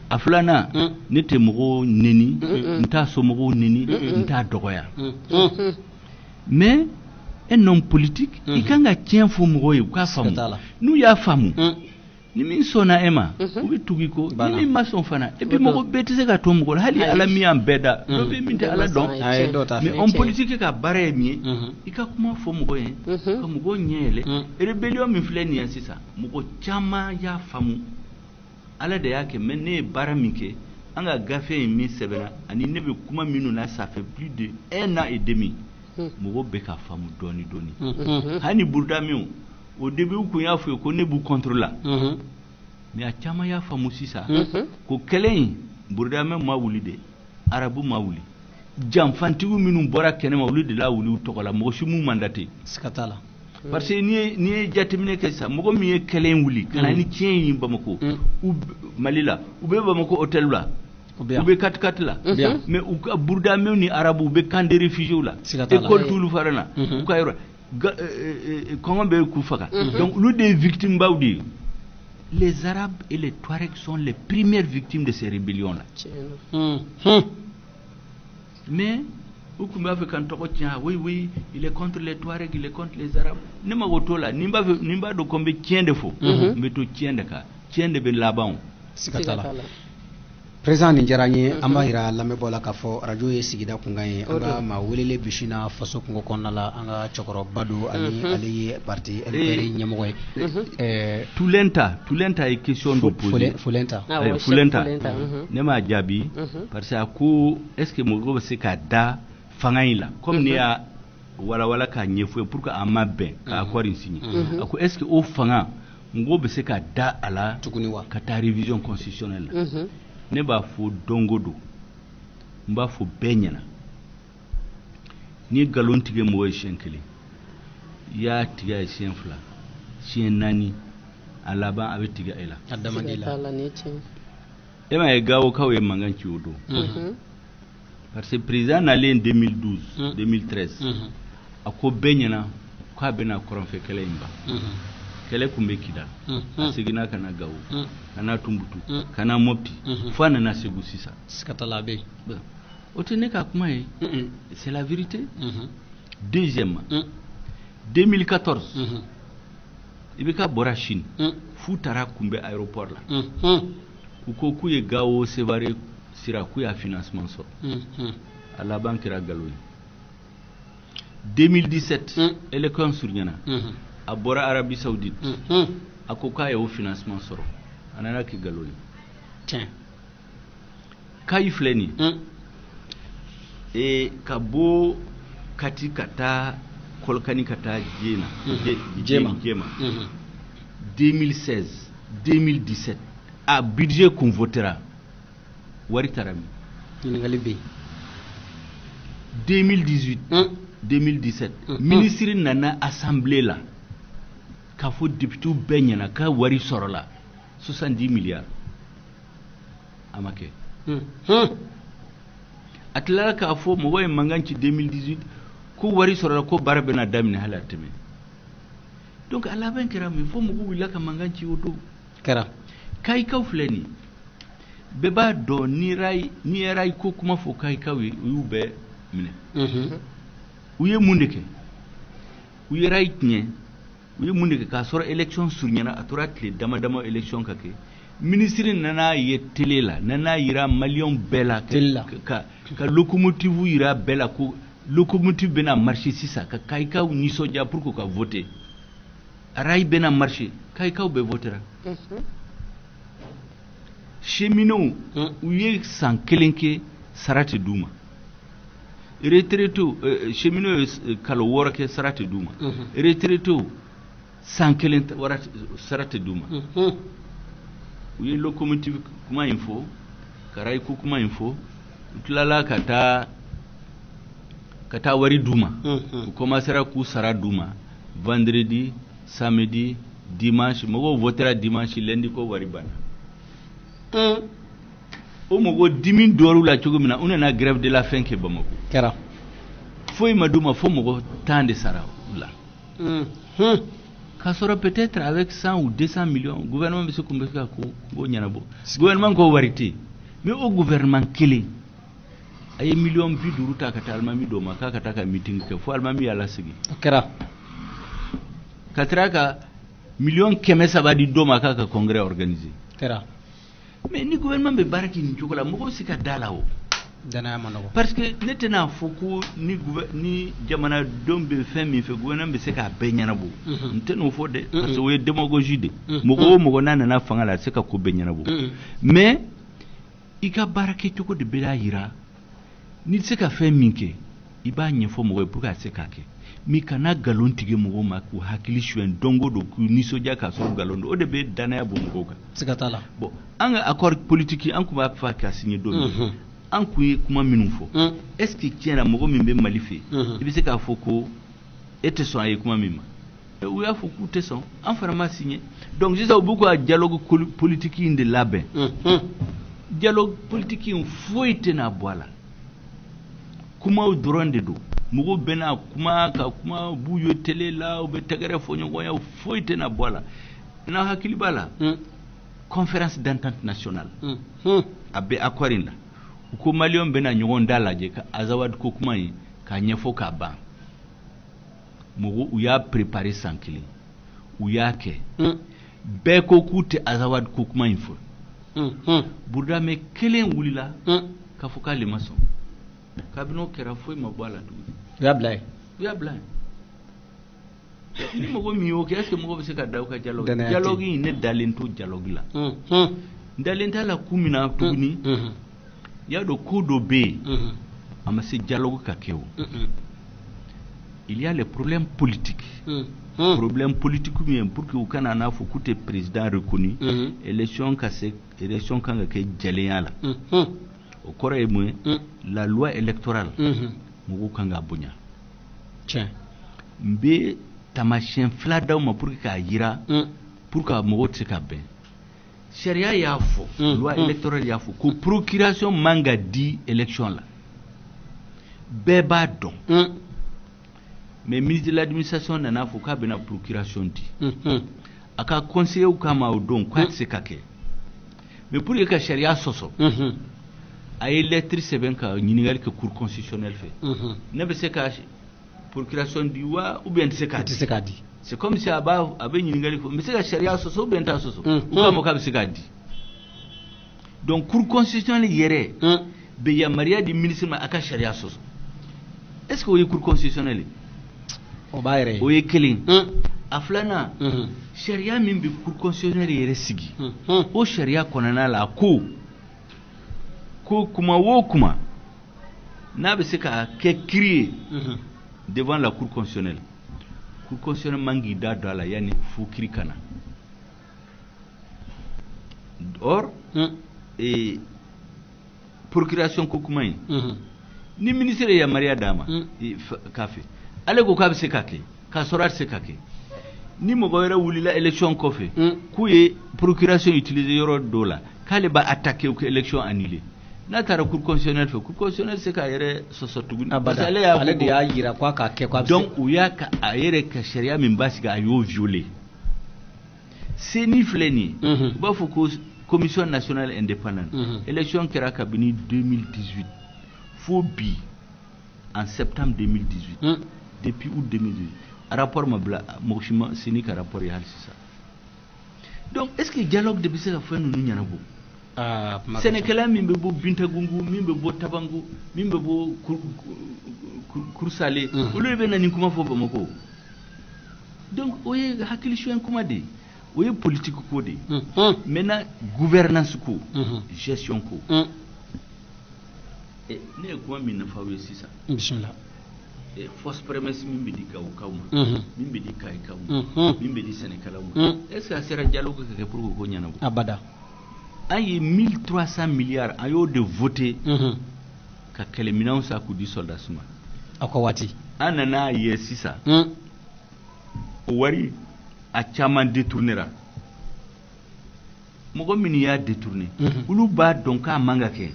a filanan ne tɛ mɔgɔw neni n t'a somɔgɔw neni n t'a dɔgɔya mais un homme politique i kan ka tiɲɛ fɔ mɔgɔw ye u k'a faamu n'u y'a faamu ni min sɔnna e ma u bɛ tugu i kɔ ni min ma sɔn fana et puis mɔgɔ bɛɛ tɛ se ka to mɔgɔ la hali ala min y'an bɛɛ da dɔ bɛ min tɛ ala dɔn mais homme politique ka baara ye min ye i ka kuma fɔ mɔgɔ ye ka mɔgɔw ɲɛ yɛlɛ rébellion min filɛ nin ye sisan mɔgɔ caman y'a faamu ala de y'a kɛ mais ne ye baara min kɛ an ka gafe in min sɛbɛnna ani ne bɛ kuma minnu na ça fait plus de 1 an et demi mɔgɔ bɛ ka faamu dɔɔni dɔɔni hali buruda min au début kun y'a fɔ ko ne b'u contre la mais a caman y'a faamu sisan ko kɛlɛ in burudamɛ ma wuli de arabu ma wuli janfantigiw minnu bɔra kɛnɛma olu de la wuli u tɔgɔ la mɔgɔ si m'u mandate siga t'a la parce que n'i ye jateminɛ kɛ sisan mɔgɔ min ye kɛlɛ in wuli ka na ni tiɲɛ in Bamako Mali la u bɛ Bamako hôtel la u bɛ katikati la mais u ka burudamɛw ni arabu u bɛ camp de réfugiés la école t'ulu fara na u ka yɔrɔ kɔngɔ bɛ k'u faga donc olu de ye victime baw de ye les arabes et les touaregs sont les premières victimes de ces rébellions là mais u kun b'a fɛ kan tɔgɔ tiɲɛ oui il est contre les touaregs il est contre les arabes ne ma o to la ni b'a dɔn ko n bɛ tiɲɛ de fɔ n bɛ to tiɲɛ de kan tiɲɛ de bɛ laban siga t'a la président nin diyara n ye an b'a yira lamɛnbɔ la k'a fɔ arajo ye sigida kunkan ye an ka maa welele bisina faso kungo kɔnɔna la an ka cɛkɔrɔba don ani ale ye parti LPR ɲɛmɔgɔ ye Tulenta ye question dɔ posé Fulenta ne m'a jaabi parce que a ko est ce que mɔgɔ bɛ se ka da fanga in la comme ne y'a walawala k'a ɲɛfɔ ye pour que an ma bɛn ka accord in signer a ko est ce que o fanga mɔgɔ bɛ se ka da a la tuguni wa ka taa révision constitutionnelle la ne b'a fɔ dongo don n b'a fɔ bɛɛ ɲɛna ni ye galon tigɛ mɔgɔ ye siɲɛ kelen i y'a tigɛ ye siɲɛ fila siɲɛ naani a laban a bɛ tigɛ e la a damandi la e ma ye Gawokaw ye mankan ci o don parce que président nalen 2012 2013 a ko bɛɛ ɲɛna k'a bɛna kɔrɔnfɛ kɛlɛ in ban kɛlɛ kun bɛ Kida a seginna ka na Gawo ka na Tunbutu ka na Mopti fo a nana Segu sisan siga t'a la a bɛ yen o tɛ ne ka kuma ye c'est la vérité deuxièmement 2014 i bɛ ka bɔra Chine f'u taara kunbɛn aéroport la u ko k'u ye Gawo Sevare sira k'u y'a financement sɔrɔ a laban kɛra nkalon ye 2017 élection surunyana a bɔra Arabie Saoudite a ko k'a ye o financement sɔrɔ a nana kɛ nkalon ye tiɲɛ Kayi filɛ nin ye ka bɔ Kati ka taa Kolkani ka taa Jema 2016 2017 a budget kun votera wari taara min ɲininkali bɛ yen 2018 2017 ministre nana assemblée la k'a fɔ député bɛɛ ɲɛna k'a wari sɔrɔla 70 milliards a ma kɛ a tilara k'a fɔ mɔgɔ ye mankan ci 2018 ko wari sɔrɔla ko baara bɛna daminɛ hali a tɛmɛ donc a laban kɛra min fɔ mɔgɔw wulila ka mankan ci o don kɛra Kayikaw filɛ nin bɛɛ b'a dɔn ni ye rayi ko kuma fɔ Kayikaw ye u y'u bɛɛ minɛ u ye mun de kɛ u ye rayi tiɲɛ u ye mun de kɛ k'a sɔrɔ élection surunyana a tora tile dama dama élection ka kɛ ministre nana ye télé la nana yira maliyɛnw bɛɛ la ka locomotive yira bɛɛ la ko locomotive bɛna marcher sisan ka Kayikaw nisɔndiya pour que ka voter rayi bɛna marcher Kayikaw bɛɛ votera cheminot u ye san kelen kɛ sarati duma retraito cheminot kalo wora ke sarati duma retraito sankelen warati sarati duma uyi locomotive kuma info karai ku kuma info utlala kata wari duma kuma sara ku sara duma vendredi samedi dimanche mogo votera dimanche lundi ko wari bana o mogo dimin doru la cogo mina on na grève de la faim ke bamako kera foi maduma fo mogo tande sara la kasoro peut-être avec 100 ou 200 millions gouvernement bi se kumbe ka ko go nyanabo gouvernement ko warité mais au gouvernement kele ay million bi duru ta kata almami do ma ka kata ka meeting ke fo almami ala sigi kera katraka million keme sabadi do ma ka congrès organisé kera mais ni gouvernement be baraki ni jogola mo sika dalawo dana manoko parce que netena foku ni jamana dombe femi fe gouvernement be sika benyana bo nteno fo de parce que we démagogie de mo nana fangala sika ko benyana bo mais ika baraki jogo de bela yira ni sika fe minke iba nyefo mo pour ka sika ke mi kana galon tige mo ma ku hakili shuen dongo do ku ni soja ka so galon do de be dana ya bo mo ka sikatala bon an accord politique an ku ba fa ka signer do an ku kuma minun fo est-ce que tiena mo min be malife ibi se ka fo ko ete so ay kuma mima ou ya fo ku te son an fara ma signer donc je ça beaucoup à dialogue politique inde labe dialogue politique fo itena boala kuma o dronde do mugo bena kuma buyo tele la o be tagare fo nyongo ya fo itena boala na hakili bala conférence d'entente nationale abe akwarinda ko malion bena nyongo dalaje ka azawad ko kuma yi ka nyefo ka ba mugo uya préparer sankili uya ke be ko kute azawad ko kuma info burda me kelen wulila ka fo ka le maso kabino kera foi mabala du ya blay ni mogo mi o ke est-ce que mogo be se ka daw ka dialogue ne dalento dialogue la dalenta la kumina tuguni ya do ko do be ama se dialogue ka kewo il y a les problèmes politiques problème politique bien pour que ukana na fo kute président reconnu élection ka ke jaleya la o kore mu la loi électorale mugo kanga bunya tiens mbe tamachien fladaw ma pour ka yira pour ka mugo tsika ben sharia ya fo loi électorale ya fo ko procuration manga di élection la beba don mais ministre de l'administration nana fo ka bena procuration di aka conseiller ou kama o don kwa tsika ke mais pour que sharia soso ay lettre seben ka ñinigal ke cour constitutionnel fait ne be se ka procuration di wa ou bien se ka di c'est comme si aba ñinigal ko me se ka sharia so so ben ta so ou ka mo ka be se ka di donc cour constitutionnel yere be ya maria di ministre ma aka sharia so est-ce que o cour constitutionnel o bayre o kelin aflana sharia min be cour constitutionnel yere sigi o sharia konana la ko kuma wo kuma na be se ka ke crier devant la cour constitutionnelle mangi da dala yani fu kiri kana or et procuration ko kuma ni ministre ya Maria Dama kafe ale go ka be se ka ke ka sorat se ka ke ni mo go era wulila election ko fe ku ye procuration utiliser yoro dola kale ba attaquer ko election annulée na tara cour constitutionnel se ka yere sosotugun abada ale de ya yira kwa ka ke kwa donc uya ka ayere ka sharia min basiga ayo violer c'est ni fleni ba fo ko commission nationale indépendante élection kera kabini 2018 fo bi en septembre 2018 depuis août 2018 rapport mabla moshima sini ka rapport ya halsisa donc est-ce que dialogue de bisa fa nu nyana bo Sénégal min be bo binta gungu min be bo tabangu min be bo kursale olu be nani kuma fo bamako donc oye hakili chuen kuma de oye politique ko de maintenant gouvernance ko gestion ko ne kuma min nafa we sisan bismillah fausse promesse min bɛ di kaw ma min bɛ di kaw ma min bɛ di sɛnɛkɛlaw ma est-ce que a sera dialogue ka kɛ pour que ko ɲɛnabɔ abada an ye 1300 milliards an y'o de voté ka kɛlɛminɛnw sa k'u di soldats ma a ko waati an nana ye sisan o wari a caman détournera mɔgɔ min y'a détourné olu b'a dɔn k'a man ka kɛ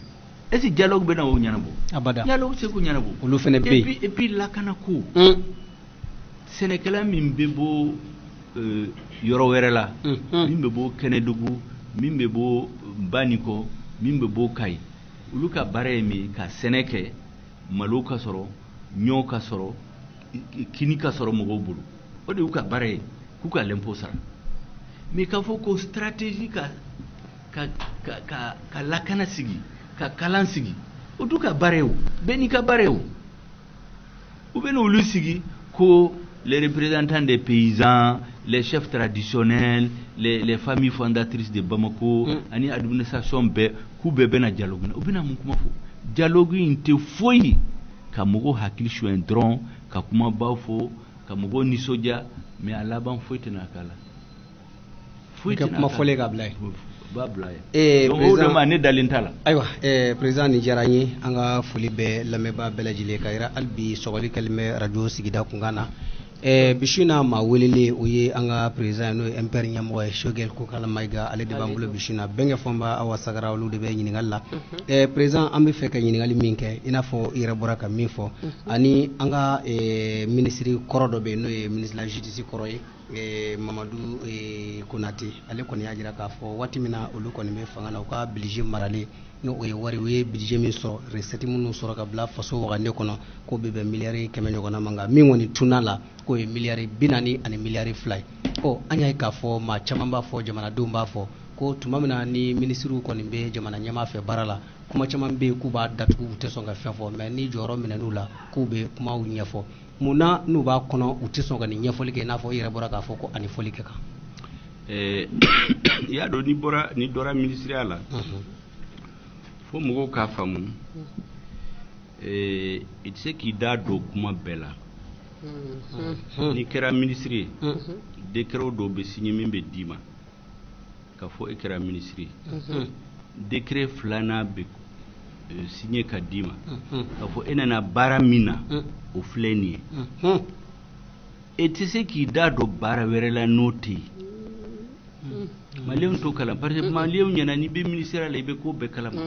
est-ce que dialogue bɛ na o ɲɛnabɔ abada dialogue se ko ɲɛnabɔ olu fɛnɛ bɛ yen et puis lakana ko sɛnɛkɛla min bɛ bɔ yɔrɔ wɛrɛ la min bɛ bɔ kɛnɛdugu min bɛ bɔ banikɔ min bɛ bɔ kayi olu ka baara ye min ka sɛnɛ kɛ malo ka sɔrɔ ɲɔ ka sɔrɔ kini ka sɔrɔ mɔgɔw bolo o de y'u ka baara ye k'u ka l'impôt sara mais k'a fɔ ko stratégie ka lakana sigi ka kalan sigi o du ka baara ye o bɛɛ n'i ka baara ye o u bɛ n'olu sigi ko les représentants des paysans les chefs traditionnels les familles fondatrices de Bamako ani administration bɛɛ k'u bɛɛ bɛna dialogue na u bɛna mun kuma fɔ dialogue in tɛ foyi ka mɔgɔw hakili soɲɛ dɔrɔn ka kumabaw fɔ ka mɔgɔw nisɔndiya mais a laban foyi tɛna k'a la foyi tɛna kuma fɔlen ka bila yen b'a bila yen donc o de ma ne dalen t'a la ayiwa président nin diyara n ye an ka foli bɛ lamɛnbaa bɛɛ lajɛlen ka yira hali bi sɔgɔli kɛlen bɛ radio sigida kunkan na bisuna maa welele o ye an ka président n'o ye MPR ɲɛmɔgɔ ye Shogel Kokala Mayiga ale de b'an bolo bisuna bɛnkɛ fɔnba Awa Sagara olu de bɛ ɲininkali la président an bɛ fɛ ka ɲininkali min kɛ i n'a fɔ i yɛrɛ bɔra ka min fɔ ani an ka ministre kɔrɔ dɔ bɛ yen n'o ye ministre de la justice kɔrɔ ye Mamadu Konate ale kɔni y'a jira k'a fɔ waati min na olu kɔni bɛ fanga na u ka budget maralen n'o ye wari u ye budget min sɔrɔ recette minnu sɔrɔ ka bila faso wagane kɔnɔ k'o bɛ bɛn miliyari 100 ɲɔgɔnna ma nka min kɔni tunna la k'o ye miliyari 40 ani miliyari 2 ye an y'a ye k'a fɔ maa caman b'a fɔ jamanadenw b'a fɔ ko tuma min na ni ministres kɔni bɛ jamana ɲɛmaa fɛ baara la kuma caman bɛ yen k'u b'a datugu u tɛ sɔn ka fɛn fɔ mais ni jɔyɔrɔ minɛn'u la k'u bɛ kumaw ɲɛfɔ munna n'u b'a kɔnɔ u tɛ sɔn ka nin ɲɛfɔli kɛ i n'a fɔ i yɛrɛ bɔra k'a fɔ ko ani fɔli kɛ kan i y'a dɔn ni dɔra ministériya la fo mɔgɔw k'a faamu i tɛ se k'i da don kuma bɛɛ la n'i kɛra ministre ye décret dɔw bɛ signé min bɛ d'i ma k'a fɔ e kɛra ministre ye décret filanan bɛ signé ka d'i ma k'a fɔ e nana baara min na o filɛ nin ye e tɛ se k'i da don baara wɛrɛ la n'o tɛ yen maliyɛnw t'o kalan parce que maliyɛnw ɲɛna n'i bɛ ministère la i bɛ ko bɛɛ kalama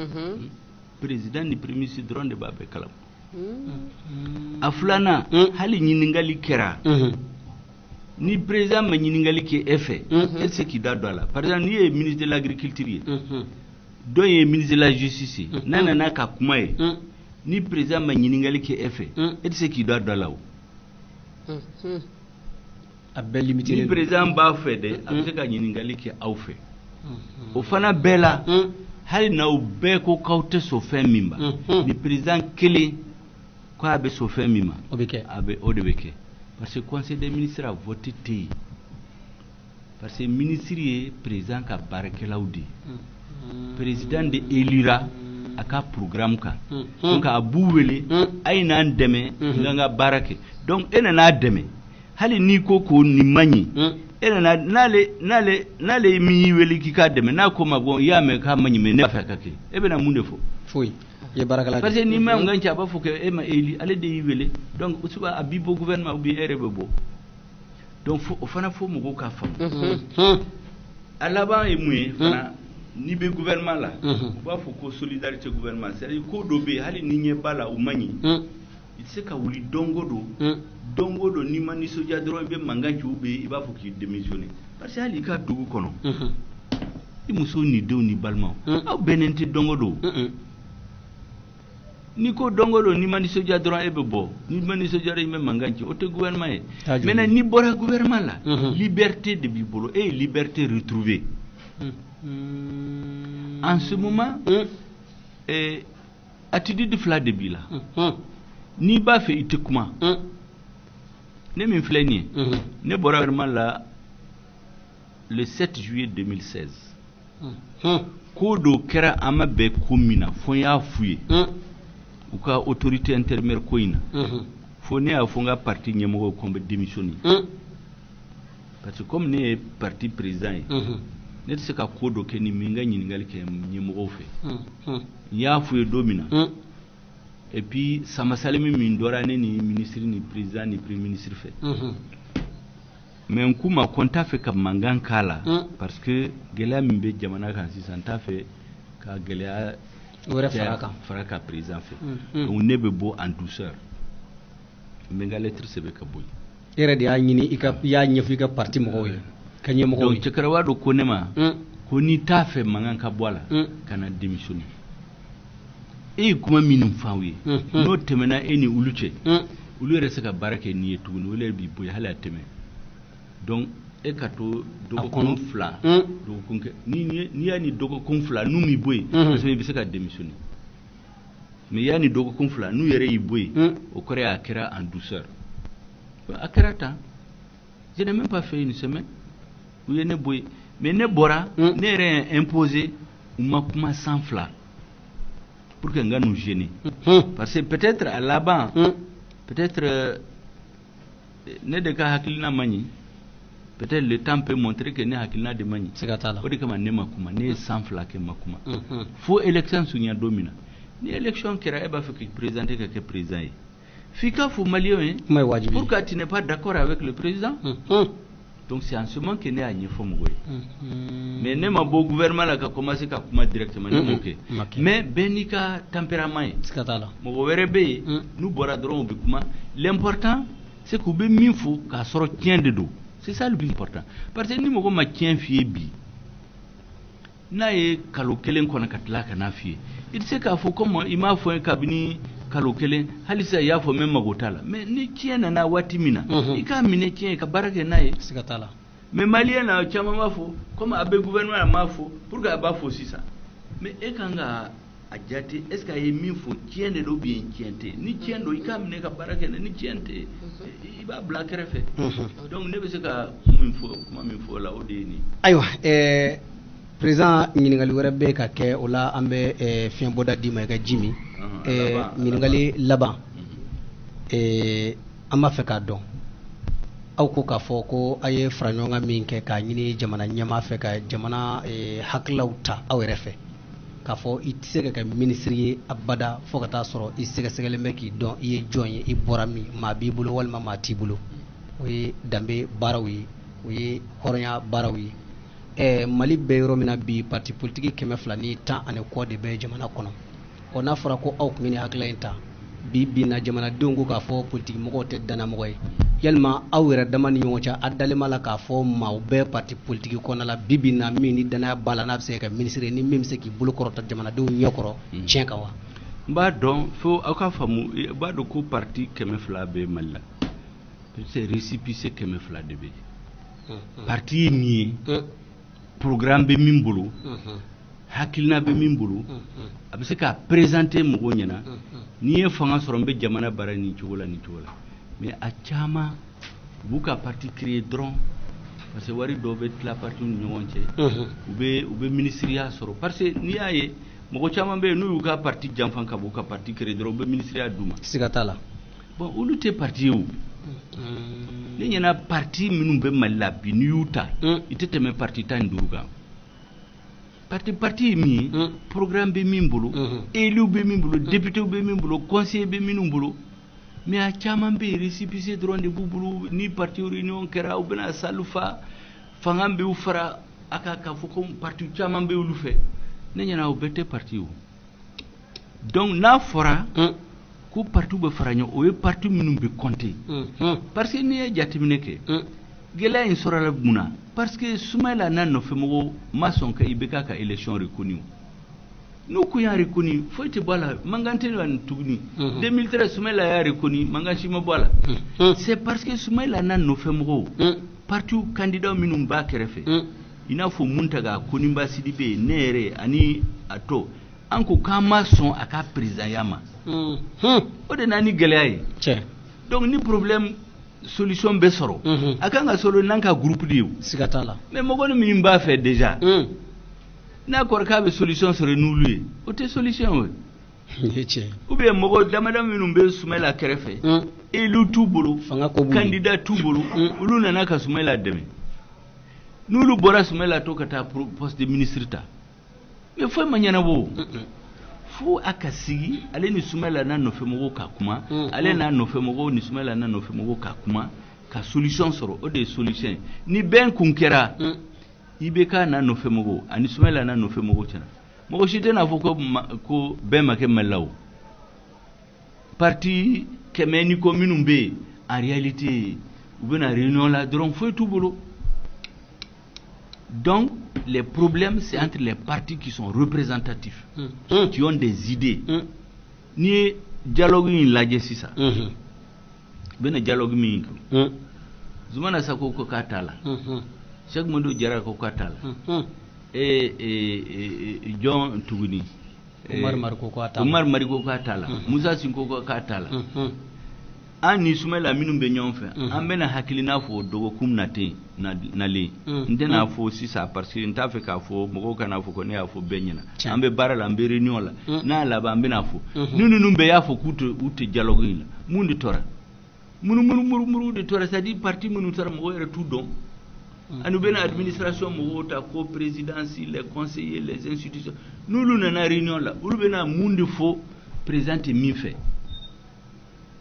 président ni premier ministre dɔrɔn de b'a bɛɛ kalama a filanan hali ɲininkali kɛra ni président ma ɲininkali kɛ e fɛ e tɛ se k'i da don a la par exemple n'i ye ministre de l'agriculture ye dɔ ye ministre de la justice ye n'a nana ka kuma ye ni président ma ɲininkali kɛ e fɛ e tɛ se k'i da don a la o a bɛɛ limité ni président b'a fɛ dɛ a bɛ se ka ɲininkali kɛ aw fɛ o fana bɛɛ la hali n'aw bɛɛ ko k'aw tɛ sɔn fɛn min ma ni président kelen k'a bɛ sɔn fɛn min ma o bɛ kɛ o de bɛ kɛ parce que conseil des ministres a voté tɛ yen parce que ministre ye président ka baarakɛlaw de ye président de élira a ka programme kan donc a b'u wele a ye n'an dɛmɛ n ka baara kɛ donc e nana dɛmɛ hali n'i ko ko nin man ɲi e nana n'ale min y'i wele k'i k'a dɛmɛ n'a ko ma bon i y'a mɛn k'a man ɲi mais ne b'a fɛ ka kɛ e bɛna mun de fɔ foyi i ye baarakɛla parce que n'i ma n ka cɛ a b'a fɔ que e ma eli ale de y'i wele donc souvent a b'i bɔ gouvernement ou bien e yɛrɛ bɛ bɔ donc o fana fo mɔgɔw k'a faamu a laban ye mun ye fana n'i bɛ gouvernement la u b'a fɔ ko solidarité gouvernement c'est-à-dire ko dɔ bɛ yen hali ni ɲɛ b'a la o man ɲi i tɛ se ka wuli don o don n'i ma nisɔndiya dɔrɔn i bɛ mankan ci u bɛ i b'a fɔ k'i démissionner parce que hali i ka dugu kɔnɔ i musow ni denw ni balimaw aw bɛnnen tɛ don o don n'i ko don o don n'i ma nisɔndiya dɔrɔn e bɛ bɔ n'i ma nisɔndiya i bɛ mankan ci o tɛ gouvernement ye maintenant n'i bɔra gouvernement la liberté de b'i bolo e ye liberté retrouvée en ce moment attitude fila de b'i la n'i b'a fɛ i tɛ kuma ne min filɛ nin ye ne bɔra gouvernement la le 7 juillet 2016 ko dɔ kɛra an ma bɛn ko min na fo n y'a f'u ye u ka autorité intermédiaire ko ina fo ne a fo nga parti ñemogo ko be démissionner parce que comme ne parti président ne se ka ko do ke ni mi nga ñingal ke ñemogo fe ya fu e domina et puis sama salimi min dorane ni ministre ni président ni premier ministre fe mais on kuma konta fe ka mangan kala parce que gela min be jamana kan sisan ta fe ka gela wara faraka président fe on ne be bo en douceur mais ga lettre se be ka boy era dia ñini ika ya ñefi ka parti mo hoye kanye mo hoye donc cekara do ko nema ko ni ta fe mangan ka bola kana démissionner e kuma minum fawi no temena eni uluche ulu rese ka barake ni etugunu wala bi boy hala teme donc e kato dogo konfla dogo konke ni yani dogo konfla nu mi boy parce que bi se ka démissionner mais yani dogo konfla nu yere yi boy au Corée akira en douceur akira ta je n'ai même pas fait une semaine où yene boy mais ne bora ne rien imposé uma sans fla pour que nga nous gêner parce que peut-être à là-bas peut-être ne de ka hakilina mani peut-être le temps peut montrer que ne hakilina de mani o de kama ne makuma ne sans fla ke makuma faut élection sunya domina ni élection kera eba fait que présenter que président fika faut malien pourquoi tu n'es pas d'accord avec le président donc c'est en ce moment que ne a ni fo mgoy mais ne ma beau gouvernement la ka commencer ka kuma directement ne OK mais benika tempérament sikatala mo wéré be nous bora dron bi kuma l'important c'est que be min fo ka soro tien de do c'est ça le plus important parce que ni mo ko ma tien fie bi na ye kalo kelen kona katla kana fie il sait ka fo comme il m'a fait kabini kalo kelen halisa ya fo même magotala mais ni tiena na wati mina ika mine tien ka barake na ye sikatala mais malien na chama mafo comme abe gouvernement mafo pour que aba fo sisa mais e kanga ajati est-ce que y min fo tiende do bien tiente ni tiendo ika mine ka barake na ni tiente iba black refe donc ne be se ka min fo la odeni aywa président ñiningali wara be ka ke ola ambe fien boda di may ga jimi ñiningali laban ama fe ka don aw ko ka fo ko aye frañonga min ke ka ñini jamana ñama fe ka jamana haklauta aw refe ka fo itse ka ministre abada fo ka ta soro isega segale meki don iye joye i borami ma bibulo wal ma tibulo wi dambe barawi wi horonya barawi mali be yoro mina bi parti politique keme flani tan ane ko de be jamana kono ona fara ko aw ngini haklainta bi na jamana dongo ka fo politique mo te dana mo goy yelma awira damani yocha adale mala ka fo ma be parti politique kono la bibi na mini dana bala na se ka ministre ni même se ki bulu korota jamana do nyokoro chenka wa ba don fo aka famu ba do ko parti keme fla be malla c'est récépissé keme fla de be parti ni programme be min bulu hakilna be min bulu abise ka présenter mo nyana ni e fanga sorombe jamana barani chogola ni chogola mais a chama buka parti créer dron parce que wari do be la parti ni wonche ube ministria soro parce que ni aye mo chama be nu ka parti jamfan ka buka parti créer dron be ministria duma sigatala bon ulu te parti ou ni nyana parti minum be malabi ni yuta itete me parti tan duruga parti mi programme be min bulu élu be min bulu député be min bulu conseiller be min bulu mais a chama be récépissé drone de bulu ni parti réunion kera ou bena salufa fangam be ufara aka ka foko parti chama be ulu fe ni nyana o bete parti ou donc na fora ko parti be faranyo o parti minum be compter parce que ni jatimine ke gela in sora la muna parce que Soumaïla nan no femo mason ka ibeka ka élection reconnue no ku ya reconnue faut te bala mangante wan tugni 2013 Soumaïla ya reconnue manganchi ma bala c'est parce que Soumaïla nan no femo parti candidat minum ba kerefe ina fo muntaga konimba sidibe nere ani ato anko kama son aka président yama o de nani gelaye donc ni problème solution be soro akanga solo nanka groupe diou sigatala mais mogono mi mba fait déjà na korka be solution sere nous lui o te solution ou bien mogo damadam minnu bɛ Sumaila kɛrɛfɛ élu t'u bolo candidat t'u bolo olu nana ka Sumaila dɛmɛ n'olu bɔra Sumaila to ka taa poste de ministre ta mais foyi ma ɲɛnabɔ fo a ka sigi ale ni Sumaila n'a nɔfɛ mɔgɔw ka kuma ale n'a nɔfɛ mɔgɔw ni Sumaila n'a nɔfɛ mɔgɔw ka kuma ka solution sɔrɔ o de ye solution ni bɛn kun kɛra IBK n'a nɔfɛ mɔgɔw ani Sumaila n'a nɔfɛ mɔgɔw cɛna mɔgɔ si tɛ n'a fɔ ko bɛn ma kɛ Mali la o parti kɛmɛ ni ko minnu bɛ yen en réalité u bɛna réunion la dɔrɔn foyi t'u bolo donc les problèmes c'est entre les partis qui sont représentatifs qui ont des idées ni ye dialogue in lajɛ sisan bɛna dialogue min kɛ Zumana Sako ko k'a t'a la Cheikh Modou Diarra ko k'a t'a la John tuguni Umar Mari ko k'a t'a la Musa Sinko ko k'a t'a la an ni Sumaila minnu bɛ ɲɔgɔn fɛ an bɛna hakilina fɔ dɔgɔkun nalen n tɛna fɔ sisan parce que n t'a fɛ k'a fɔ mɔgɔw kana fɔ ko ne y'a fɔ bɛɛ ɲɛna an bɛ baara la an bɛ réunion la n'a laban an bɛna fɔ ni ninnu bɛɛ y'a fɔ k'u tɛ dialogue in la mun de tora muru de tora c'est à dire parti minnu taara mɔgɔw yɛrɛ t'u dɔn ani bɛna administration mɔgɔw ta ko présidence les conseillers les institutions n'olu nana réunion la olu bɛna mun de fɔ président tɛ min fɛ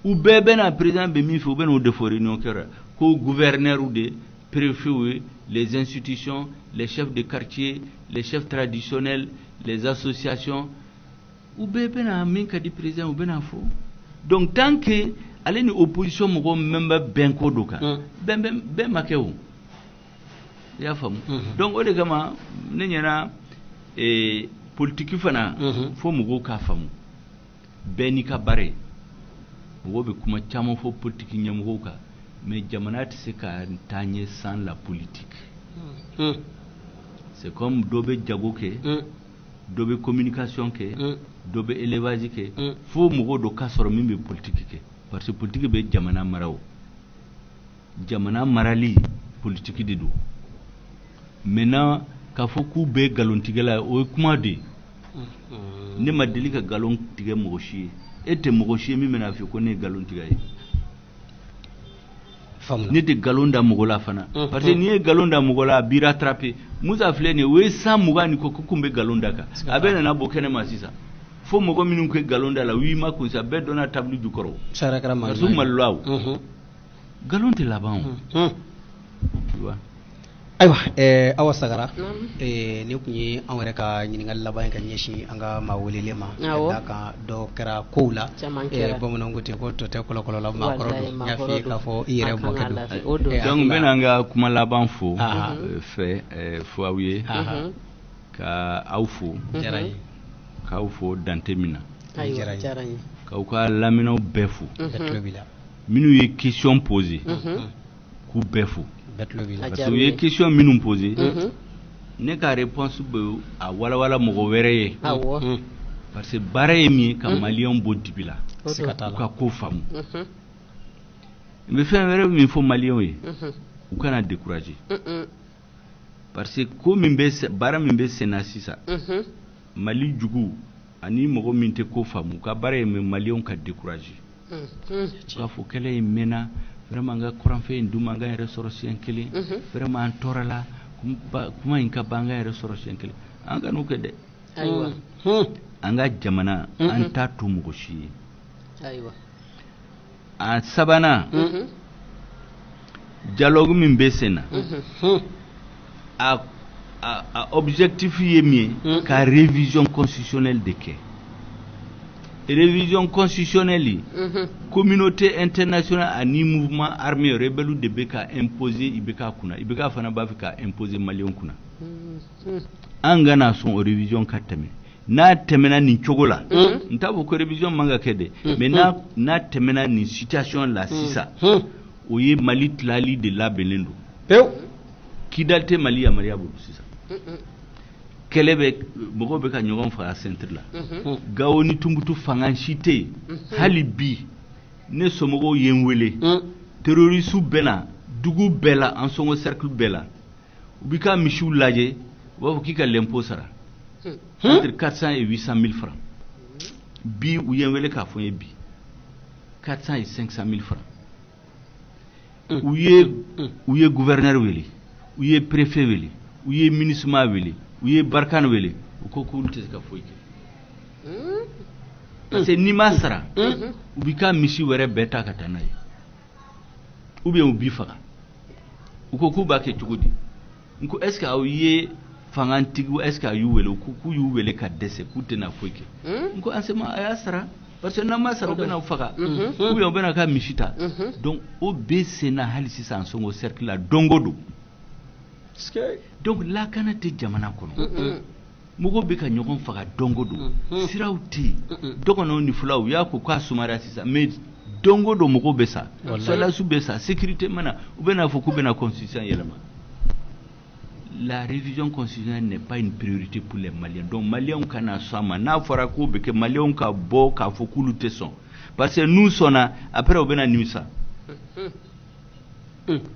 ou bɛɛ bɛna président bɛ min fɛ u bɛna o de fɔ réunion kɛra ko gouverneur de préfet les institutions les chefs de quartier les chefs traditionnels les associations u bɛɛ bɛna min ka di président u bɛna fɔ donc tant que ale ni opposition mɔgɔ min bɛ bɛn ko do kan bɛn ma kɛ o i y'a faamu donc o de kama ne ɲɛna politique fana fo mɔgɔw k'a faamu bɛɛ n'i ka baara ye mɔgɔw bɛ kuma caman fɔ politique ɲɛmɔgɔw kan mais jamana tɛ se ka taa ɲɛ sans la politique c'est comme dɔ bɛ jago kɛ dɔ bɛ communication kɛ dɔ bɛ élevage kɛ fo mɔgɔw dɔ ka sɔrɔ min bɛ politique kɛ parce que politique bɛ jamana mara o jamana marali politique de do maintenant k'a fɔ k'u bɛ nkalontigɛla o ye kuma de ye ne ma deli ka nkalon tigɛ mɔgɔ si ye e tɛ mɔgɔ si ye min bɛna fɔ ko ne ye nkalon tigɛ ye ne tɛ nkalon da mɔgɔ la fana parce que n'i ye nkalon da mɔgɔ la a b'i rattraper Musa filɛ nin ye o ye 120 ni ko kun bɛ nkalon da kan a bɛ nana bɔ kɛnɛ ma sisan fo mɔgɔ minnu kɛ nkalon da la u y'i ma kun sa bɛɛ donna table jukɔrɔ parce que maloya o nkalon tɛ laban o ayiwa Awa Sagara ne kun ye an yɛrɛ ka ɲininkali laban ka ɲɛsin an ka maa welelen ma da kan dɔ kɛra kow la bamananw ko ten ko tɔ tɛ kɔlɔkɔlɔ la maakɔrɔ don n y'a f'i ye k'a fɔ i yɛrɛ mɔkɛ don donc n bɛna n ka kuma laban fo fo aw ye ka aw fo k'aw fo dante min na k'aw ka lamɛnnaw bɛɛ fo minnu ye question posé k'u bɛɛ fo parce que u ye question minnu posé ne ka réponse bɛ a walawala mɔgɔ wɛrɛ ye parce que baara ye min ye ka maliyɛnw bɔ dibi la u ka ko faamu n bɛ fɛn wɛrɛ min fɔ maliyɛnw ye u kana décourager parce que ko min bɛ baara min bɛ sen na sisan Mali jugu ani mɔgɔ min tɛ ko faamu u ka baara ye mais maliyɛnw ka décourager u k'a fɔ kɛlɛ in mɛnna vraiment nga kuranfɛ in duma nga yɛrɛ sɔrɔ siɲɛ kelen vraiment an tɔɔrɔ la kuma in ka ban nga yɛrɛ sɔrɔ siɲɛ kelen an ka n'o kɛ dɛ an ka jamana an t'a to mɔgɔ si ye a sabanan dialogue min bɛ sen na a objectif ye min ye ka révision constitutionnelle de kɛ révision constitutionnelle communauté internationale ani mouvement armé rebelle de bɛ ka imposer IBK kunna IBK fana b'a fɛ ka imposer maliyɛnw kunna an kana sɔn o révision ka tɛmɛ n'a tɛmɛna nin cogo la n t'a fɔ ko révision man ka kɛ dɛ mais n'a tɛmɛna nin situation la sisan o ye Mali tilali de labɛnnen don pewu Kidal tɛ Mali yamaruya bolo sisan kɛlɛ bɛ mɔgɔw bɛ ka ɲɔgɔn faga centre la Gao ni Tunbutu fanga si tɛ yen hali bi ne somɔgɔw ye n wele terroriste bɛ na dugu bɛɛ la an sɔngɔ cercle bɛɛ la u bɛ ka misiw lajɛ u b'a fɔ k'i ka l'impôt sara entre 400 et 800 000 francs bi u ye wele k'a fɔ n ye bi 400 et 500 000 francs u ye gouverneur wele u ye préfet wele u ye ministre wele u ye barkan wele u ko k'olu tɛ se ka foyi kɛ parce que n'i ma sara u b'i ka misi wɛrɛ bɛɛ ta ka taa n'a ye ou bien u b'i faga u ko k'u b'a kɛ cogo di n ko est ce que aw ye fangantigi est ce que a y'u wele k'u y'u wele ka dɛsɛ k'u tɛna foyi kɛ n ko en ce moment a y'a sara parce que n'an ma sara u bɛna faga ou bien u bɛna ka misi ta donc o bɛɛ senna hali sisan sɔn o cercle la don o don donc lakana tɛ jamana kɔnɔ mɔgɔw bɛ ka ɲɔgɔn faga don o don siraw tɛ yen dɔgɔnɔw ni fulaw u y'a ko k'a sumara sisan mais don o don mɔgɔw bɛ sa soldat bɛ sa sécurité mana u bɛna fɔ k'u bɛna constitution yɛlɛma. La révision constitutionnelle n'est pas une priorité pour les Maliens. Donc, Maliens ont qu'à s'en n'a fera que Maliens ont qu'à bo qu'à faut couler tes sons. Parce que nous sommes après au bena nimsa.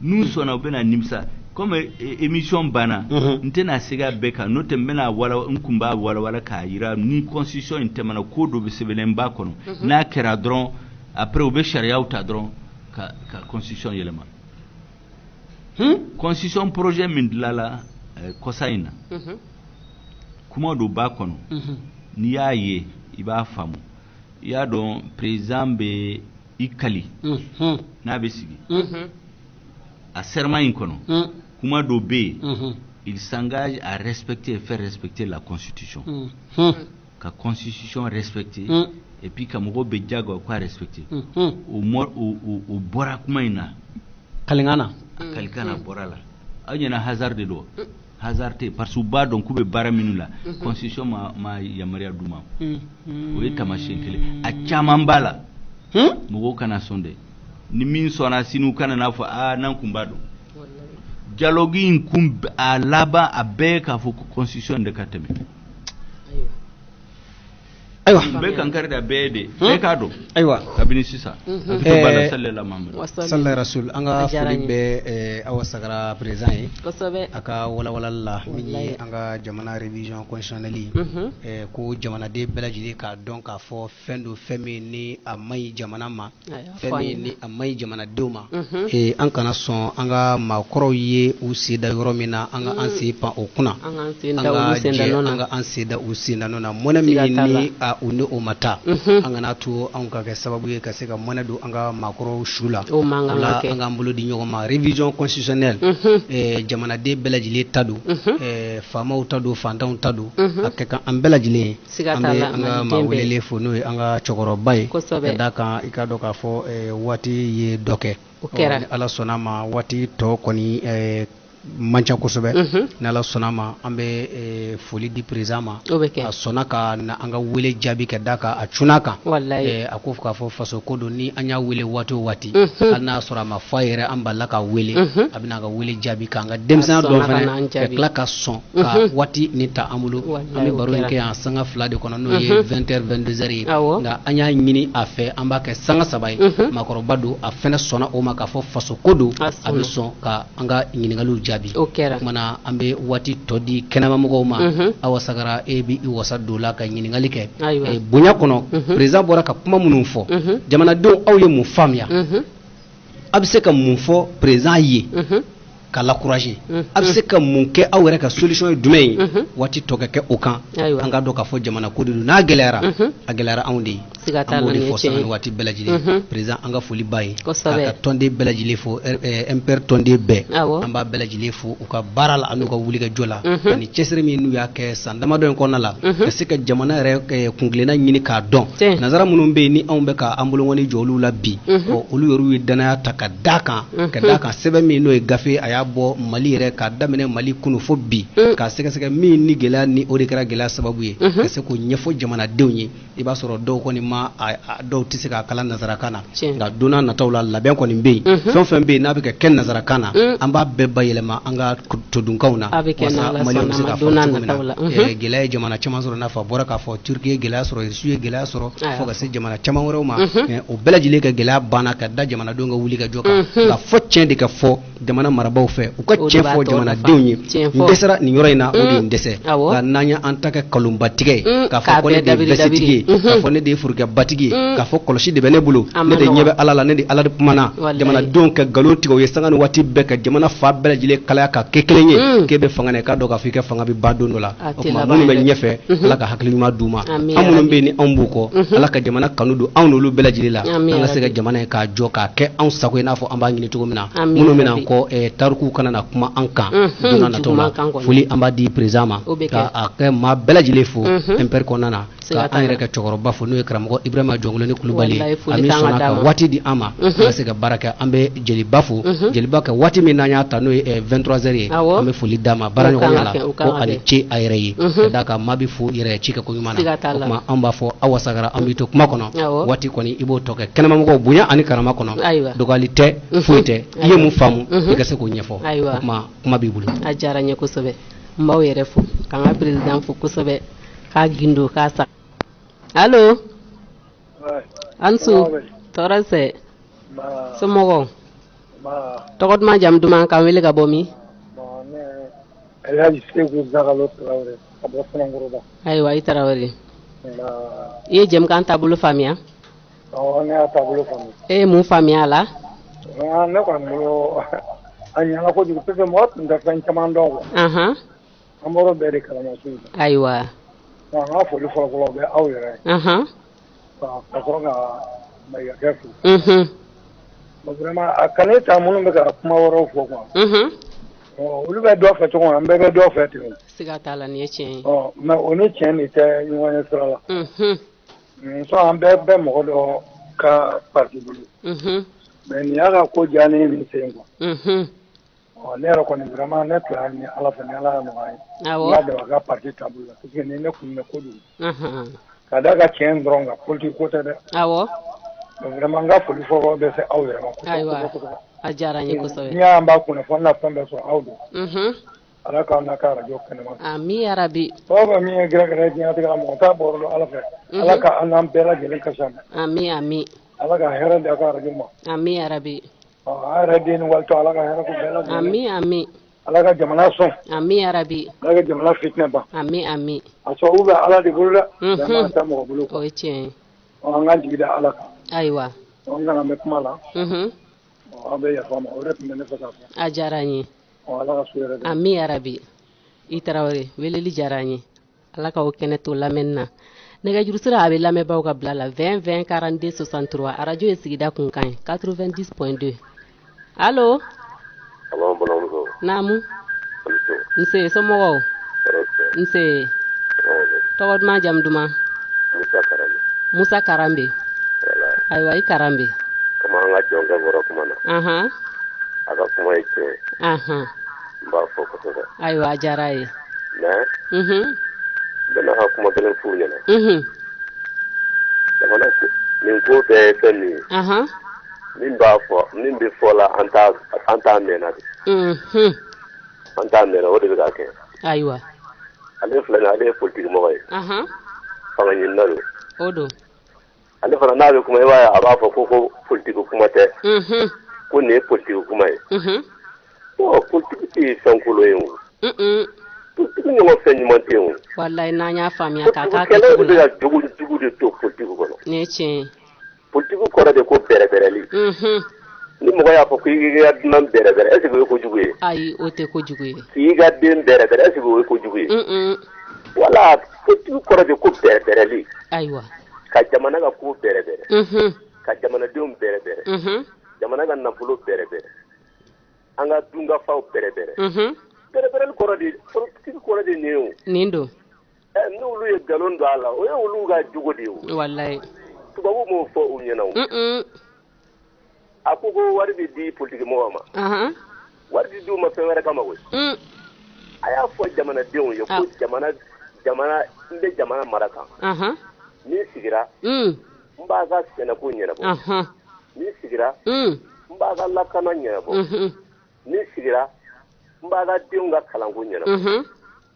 Nous sommes au bena nimsa. Comme émission bana, n'tena sega beka, nous temena wala unkumba wala kaira ni constitution n'temana code au besebelemba kono. Na keradron après au be charia ou tadron ka constitution yelema. Constitution projet mindlala kosaina kuma do ba kono ni ya ye i b'a faamu i y'a dɔn président bɛ i kali n'a bɛ sigi a serment in kɔnɔ kuma do bɛ yen il s'engage à respecter et faire respecter la constitution ka constitution respecter et puis ka mɔgɔw bɛ jago k'a respecter o bɔra kuma in na kalikana bɔra la aw ɲɛna hasard de don hasard tɛ parce que u b'a dɔn k'u bɛ baara minnu la constitution ma yamaruya d'u ma o ye taamasiyɛn kelen a caman b'a la mɔgɔw kana sɔn dɛ ni min sɔnna sini u kana n'a fɔ n'an kun b'a dɔn dialogue in kun a laban a bɛɛ k'a fɔ ko constitution de ka tɛmɛ aywa bɛɛ kan kari da bɛɛ de bɛɛ k'a dɔn aywa kabini sisan sallallahu rasul an ka foli bɛ awa sagara président ye a ka walawalali la min ye an ka jamana révision constitutionnelle ko jamanaden bɛɛ lajɛlen k'a dɔn k'a fɔ fɛn do fɛn min ni a maɲi jamana ma fɛn min ni a maɲi jamanadenw ma an kana sɔn an ka maakɔrɔw ye u sen da yɔrɔ min na an ka an sen pan o kunna an ka jɛ an ka an sen da u sen da nɔ na mɔnɛ min ni u ni o mata an kana to an ka kɛ sababu ye ka se ka mɔnɛ don an ka maakɔrɔw su la an k'an bolo di ɲɔgɔn ma révision constitutionnelle jamanaden bɛɛ lajɛlen ta don faamaw ta don fantanw ta don a kɛ kan an bɛɛ lajɛlen ye an bɛ an ka maa welelen fo n'o ye an ka cɛkɔrɔba ye ka d'a kan i ka dɔn k'a fɔ waati ye dɔ kɛ ni ala sɔnna ma waati tɔ kɔni man ca kosɛbɛ ni ala sɔnna ma an bɛ foli di président ma a sɔnna ka na an ka wele jaabi ka d'a kan a cunna kan a ko k'a fɔ faso ko don ni an y'a wele waati o waati hali n'a sɔrɔ a ma fɔ a yɛrɛ an balila ka wele a bɛna ka wele jaabi k'an ka denmisɛnniya dɔw fana ka tila ka sɔn ka waati nin ta an bolo an bɛ baro in kɛ yan sanga 2 de kɔnɔ n'o ye 20h 22h ye nka an y'a ɲini a fɛ an b'a kɛ sanga 3 ye maakɔrɔba don a fɛnɛ sɔnna o ma k'a fɔ faso ko don a bɛ sɔn ka an ka ɲininkaliw jaabi o kɛra kumana an bɛ waati tɔ di kɛnɛmamɔgɔw ma awa sagara e bɛ i wasa don la ka ɲininkali kɛ bonya kɔnɔ président bɔra ka kuma minnu fɔ jamanadenw aw ye mun faamuya a bɛ se ka mun fɔ président ye ka l'encourager a bɛ se ka mun kɛ aw yɛrɛ ka solution ye jumɛn ye waati tɔ ka kɛ o kan an ka dɔn k'a fɔ jamana ko de don n'a gɛlɛyara a gɛlɛyara anw de ye an b'o de fɔ san waati bɛɛ lajɛlen président an ka foli ba ye k'a ka tɔnden bɛɛ lajɛlen fo MPR tɔnden bɛɛ an b'a bɛɛ lajɛlen fo u ka baara la an'u ka wulikajɔ la ani cɛsiri min n'u y'a kɛ san damadɔ in kɔnɔna la ka se ka jamana yɛrɛ kunkilenna ɲini k'a dɔn nanzara minnu bɛ yen ni anw bɛ ka an bolongɔni jɔ olu la bi olu yɛrɛ ye danaya ta ka d'a kan sɛbɛn min n'o ye gafe a y'a bɔ Mali yɛrɛ k'a daminɛ Mali kunu fo bi k'a sɛgɛsɛgɛ min ni gɛlɛya ni o de kɛra gɛlɛya sababu ye ka se k'o ɲɛfɔ jamanadenw ye i b'a sɔrɔ dɔw kɔni ma caman dɔw tɛ se ka kalan nazarakan na nka donna nataw la labɛn kɔni bɛ yen fɛn fɛn bɛ yen n'a bɛ ka kɛ nazarakan na an b'a bɛɛ bayɛlɛma an ka todunkanw na walasa maliyɛnw bɛ se ka fɔ cogo min na gɛlɛya ye jamana caman sɔrɔ n'a fɔ a bɔra k'a fɔ Turki ye gɛlɛya sɔrɔ Irisi ye gɛlɛya sɔrɔ fo ka se jamana caman wɛrɛw ma o bɛɛ lajɛlen ka gɛlɛya banna ka da jamanadenw ka wuli ka jɔ kan nka fɔ tiɲɛ de ka fɔ jamana marabaaw fɛ u ka tiɲɛ fɔ jamanadenw ye n dɛsɛra nin yɔrɔ in na o de ye n dɛsɛ nka n'an y'an ta kɛ kalonbatigɛ ye k'a fɔ ko ne de ye vɛsitigi ye k'a fɔ ne de ye forokɛbatigi ye k'a fɔ kɔlɔsi de bɛ ne bolo ne de ɲɛ bɛ Ala la ne de Ala de kumana jamanadenw ka nkalon tigɛ o ye sanga ni waati bɛɛ ka jamana fa bɛɛ lajɛlen kalaya ka kɛ kelen ye k'e bɛ fanga na i k'a dɔn k'a fɔ i ka fanga bɛ ban don dɔ la o tuma minnu bɛ ɲɛfɛ Ala ka hakili ɲuman d'u ma an minnu bɛ yen ni anw b'u kɔ Ala ka jamana kanu don anw n'olu bɛɛ lajɛlen la an ka se ka jamana in k'a jɔ k'a kɛ anw sago i n'a fɔ an b'a ɲini cogo min na minnu bɛna an kɔ tarikuw kana na kuma an kan don nataw la foli an b'a di président ma k'a kɛ maa bɛɛ lajɛlen fo MPR kɔnɔna na ka an yɛrɛ ka cɛkɔrɔba fo n'o ye karamɔgɔ Ibrahima Jɔnkoloni Kulubali a min sɔnna ka waati di an ma an ka se ka baara kɛ an bɛ jeliba fo jeliba kɛ waati min n'an y'a ta n'o ye 23h ye an bɛ foli d'a ma baara ɲɔgɔnya la ko ani ce a yɛrɛ ye ka d'a kan maa bɛ fo yɛrɛ ci kɛ ko ɲuman na o tuma an b'a fɔ Awa Sagara an b'i to kuma kɔnɔ waati kɔni i b'o tɔ kɛ kɛnɛmamɔgɔw bonya ani karama kɔnɔ dɔgɔyali tɛ foyi tɛ i ye mun faamu i ka se k'o ɲɛfɔ o tuma kuma b'i bolo. A diyara n ye kosɛbɛ n b'aw yɛrɛ fo k'an ka président fo kosɛbɛ k'a gindo k'a sa allo Ansu tɔɔrɔ tɛ somɔgɔw tɔgɔ duman jamu duman k'an wele ka bɔ min ayiwa i Tarawele i ye jɛmukan taabolo faamuya ne y'a taabolo faamuya e ye mun faamuya a la ne kɔni bolo a ɲɛna kojugu parce que mɔgɔ tun tɛ fɛn caman dɔn quoi an bɔra bɛɛ de kalama su in ayiwa an ka foli fɔlɔfɔlɔ bɛ aw yɛrɛ ye ka sɔrɔ ka Mayigakɛ fo vraiment a kanu ta minnu bɛ ka kuma wɛrɛw fɔ quoi olu bɛ dɔ fɛ cogo min an bɛɛ bɛ dɔ fɛ ten siga t'a la nin ye tiɲɛ ye mais o ni tiɲɛ de tɛ ɲɔgɔn ye sira la sɔn an bɛɛ bɛ mɔgɔ dɔ ka parti bolo mais nin y'a ka ko diya ne nin sen quoi ne yɛrɛ kɔni vraiment ne tun y'a ɲini Ala fɛ ni Ala y'a nɔgɔya ye Ala de b'a ka parti taabolo la parce que nin ne kun bɛ kojugu ka d'a ka tiɲɛ dɔrɔn kan politique ko tɛ dɛ vraiment n ka foli fɔlɔ bɛ se aw yɛrɛ ma ayiwa a diyara n ye kosɛbɛ n'i y'an b'a kunnafoni na fɛn bɛɛ sɔrɔ aw don Ala k'aw n'a ka radio kɛnɛma amin yarabi fɛn min ye gɛrɛgɛrɛ diɲɛnatigɛ la mɔgɔ t'a bɔ yɔrɔ dɔn Ala fɛ Ala ka an n'an bɛɛ lajɛlen kisi a ma amin Ala ka hɛrɛ di a ka radio ma amin yarabi an yɛrɛ den ni walitɔ Ala ka hɛrɛ k'u bɛɛ lajɛlen amin Ala ka jamana sɔn amin yarabi Ala ka jamana fitinɛ ban amin a sɔrɔ bɛ Ala de bolo dɛ vraiment tɛ mɔgɔ bolo o ye tiɲɛ ye an k'an jigi da Ala kan ayiwa an kana mɛn kuma la an bɛ yafa ma o de tun bɛ ne fɛ k'a fɔ a diyara n ye Ala ka su yɛrɛ dɛ amin yarabi i Tarawele weleli diyara n ye Ala k'aw kɛnɛ to lamɛnni na nɛgɛjuru sira a bɛ lamɛnbaaw ka bila la 20 20 42 63 radio ye sigida kunkan ye 90.2 allo naamu nse somɔgɔw nse tɔgɔ duman jamu duman Musa Karambe ayiwa i Karambe kama an ka jɔnkɛ bɔra kuma na a ka kuma ye tiɲɛ n b'a fɔ kosɛbɛ ayiwa a diyara ye mais bɛna ka kuma kelen f'u ɲɛna jamana nin ko bɛɛ ye fɛn min ye min bɛ fɔ la an t'a mɛnna de an t'a mɛnna o de bɛ ka kɛ ayiwa ale filɛ nin ale ye politique mɔgɔ ye fanga ɲinina don o don ale fana n'a bɛ kuma i b'a ye a b'a fɔ ko politique kuma tɛ ko nin ye politique kuma ye politique tɛ fɛn kolon ye o politique ɲɔgɔn fɛn ɲuman tɛ o walayi n'an y'a faamuya k'a k'a kɛlɛ bɛ ka jugu de to politique kɔnɔ nin ye tiɲɛ ye politique kɔrɔ de ko bɛrɛbɛrɛli ni mɔgɔ y'a fɔ k'i ka dunan bɛrɛbɛrɛ est-ce que o ye kojugu ye ayi o tɛ kojugu ye k'i ka den bɛrɛbɛrɛ est-ce que o ye kojugu ye wala politique kɔrɔ de ko bɛrɛbɛrɛli ayiwa ka jamana ka ko bɛrɛbɛrɛ ka jamanadenw bɛrɛbɛrɛ jamana ka nafolo bɛrɛbɛrɛ an ka dunkafaw bɛrɛbɛrɛ bɛrɛbɛrɛli kɔrɔ de politique kɔrɔ de nin ye o nin don n'olu ye nkalon don a la o ye olu ka jogo de ye o walayi tubabu m'o fɔ u ɲɛna o a ko wari bɛ di politique mɔgɔw ma wari di d'u ma fɛn wɛrɛ kama koyi a y'a fɔ jamanadenw ye ko jamana n bɛ jamana mara kan n'i sigira n b'a ka sɛnɛko ɲɛnabɔ ni sigira n b'a ka lakana ɲɛnabɔ ni sigira n b'a ka denw ka kalanko ɲɛnabɔ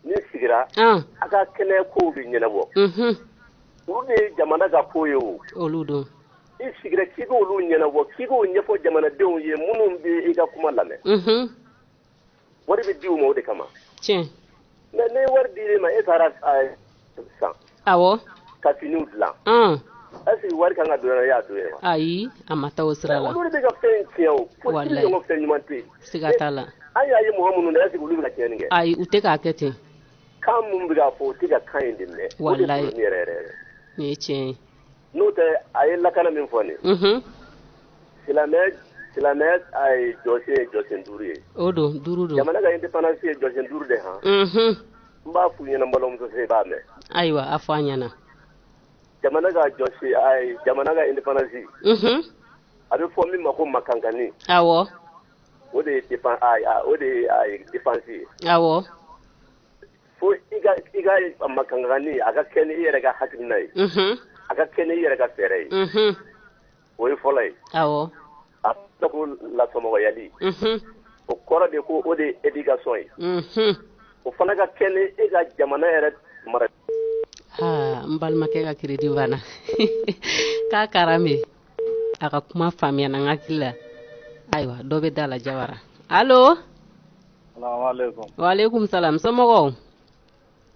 ni sigira a ka kɛnɛyakow bɛ ɲɛnabɔ olu de ye jamana ka ko ye o olu don i sigira k'i k'olu ɲɛnabɔ k'i k'o ɲɛfɔ jamanadenw ye minnu bɛ i ka kuma lamɛn wari bɛ di u ma o de kama tiɲɛ mais ne wari dir'e ma e taara san awɔ ka finiw dilan est-ce que wari kan ka don e y'a don e ma ayi a ma taa o sira la olu de bɛ ka fɛn tiɲɛ o fo tigi ɲɔgɔn fɛn ɲuman tɛ yen siga t'a la an y'a ye mɔgɔ minnu na est-ce que olu bɛ ka tiɲɛni kɛ ayi u tɛ k'a kɛ ten kan mun bɛ k'a fɔ o tɛ ka kan in de minɛ wallahi o de yɛrɛ yɛrɛ nin ye tiɲɛ ye n'o tɛ a ye lakana min fɔ nin silamɛ a ye jɔsen ye jɔsen 5 ye o don 5 don jamana ka indépendance ye jɔsen 5 de han n b'a f'u ɲɛna n balimamuso fɛ i b'a mɛn ayiwa a fɔ an ɲɛna jamana ka jɔsen a ye jamana ka indépendance a bɛ fɔ min ma ko makankani awɔ o de ye défense ye awɔ fo i ka makankani a ka kɛ ni i yɛrɛ ka hakilina ye a ka kɛ ni i yɛrɛ ka fɛɛrɛ ye o ye fɔlɔ ye awɔ a bɛ ko lasɔmɔgɔyali o kɔrɔ de ko o de ye éducation ye o fana ka kɛ ni e ka jamana yɛrɛ mara n balimakɛ ka crédit banna k'a karame a ka kuma faamuya na n hakili la ayiwa dɔ bɛ da la Jawara allo waaleykum salam somɔgɔw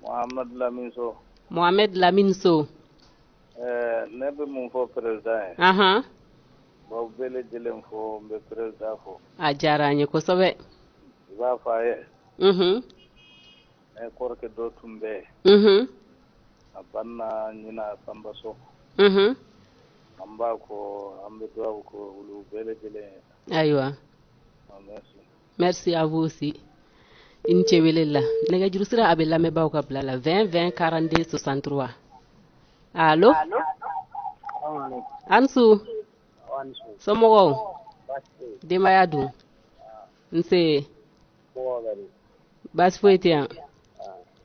Mohamed Lamine So ne bɛ mun fɔ président ye baw bɛɛ lajɛlen fɔ n bɛ président fɔ a diyara an ye kosɛbɛ i b'a fɔ a ye ne kɔrɔkɛ dɔ tun bɛ yen a banna ɲina Sanbaso an b'a ko an bɛ dugawu ko olu bɛɛ lajɛlen ayiwa merci à vous aussi i ni ce weleli la nɛgɛjuru sira a bɛ lamɛnbaaw ka bila la 20 20 42 63 allo Ansu somɔgɔw denbaya dun nse baasi foyi tɛ yan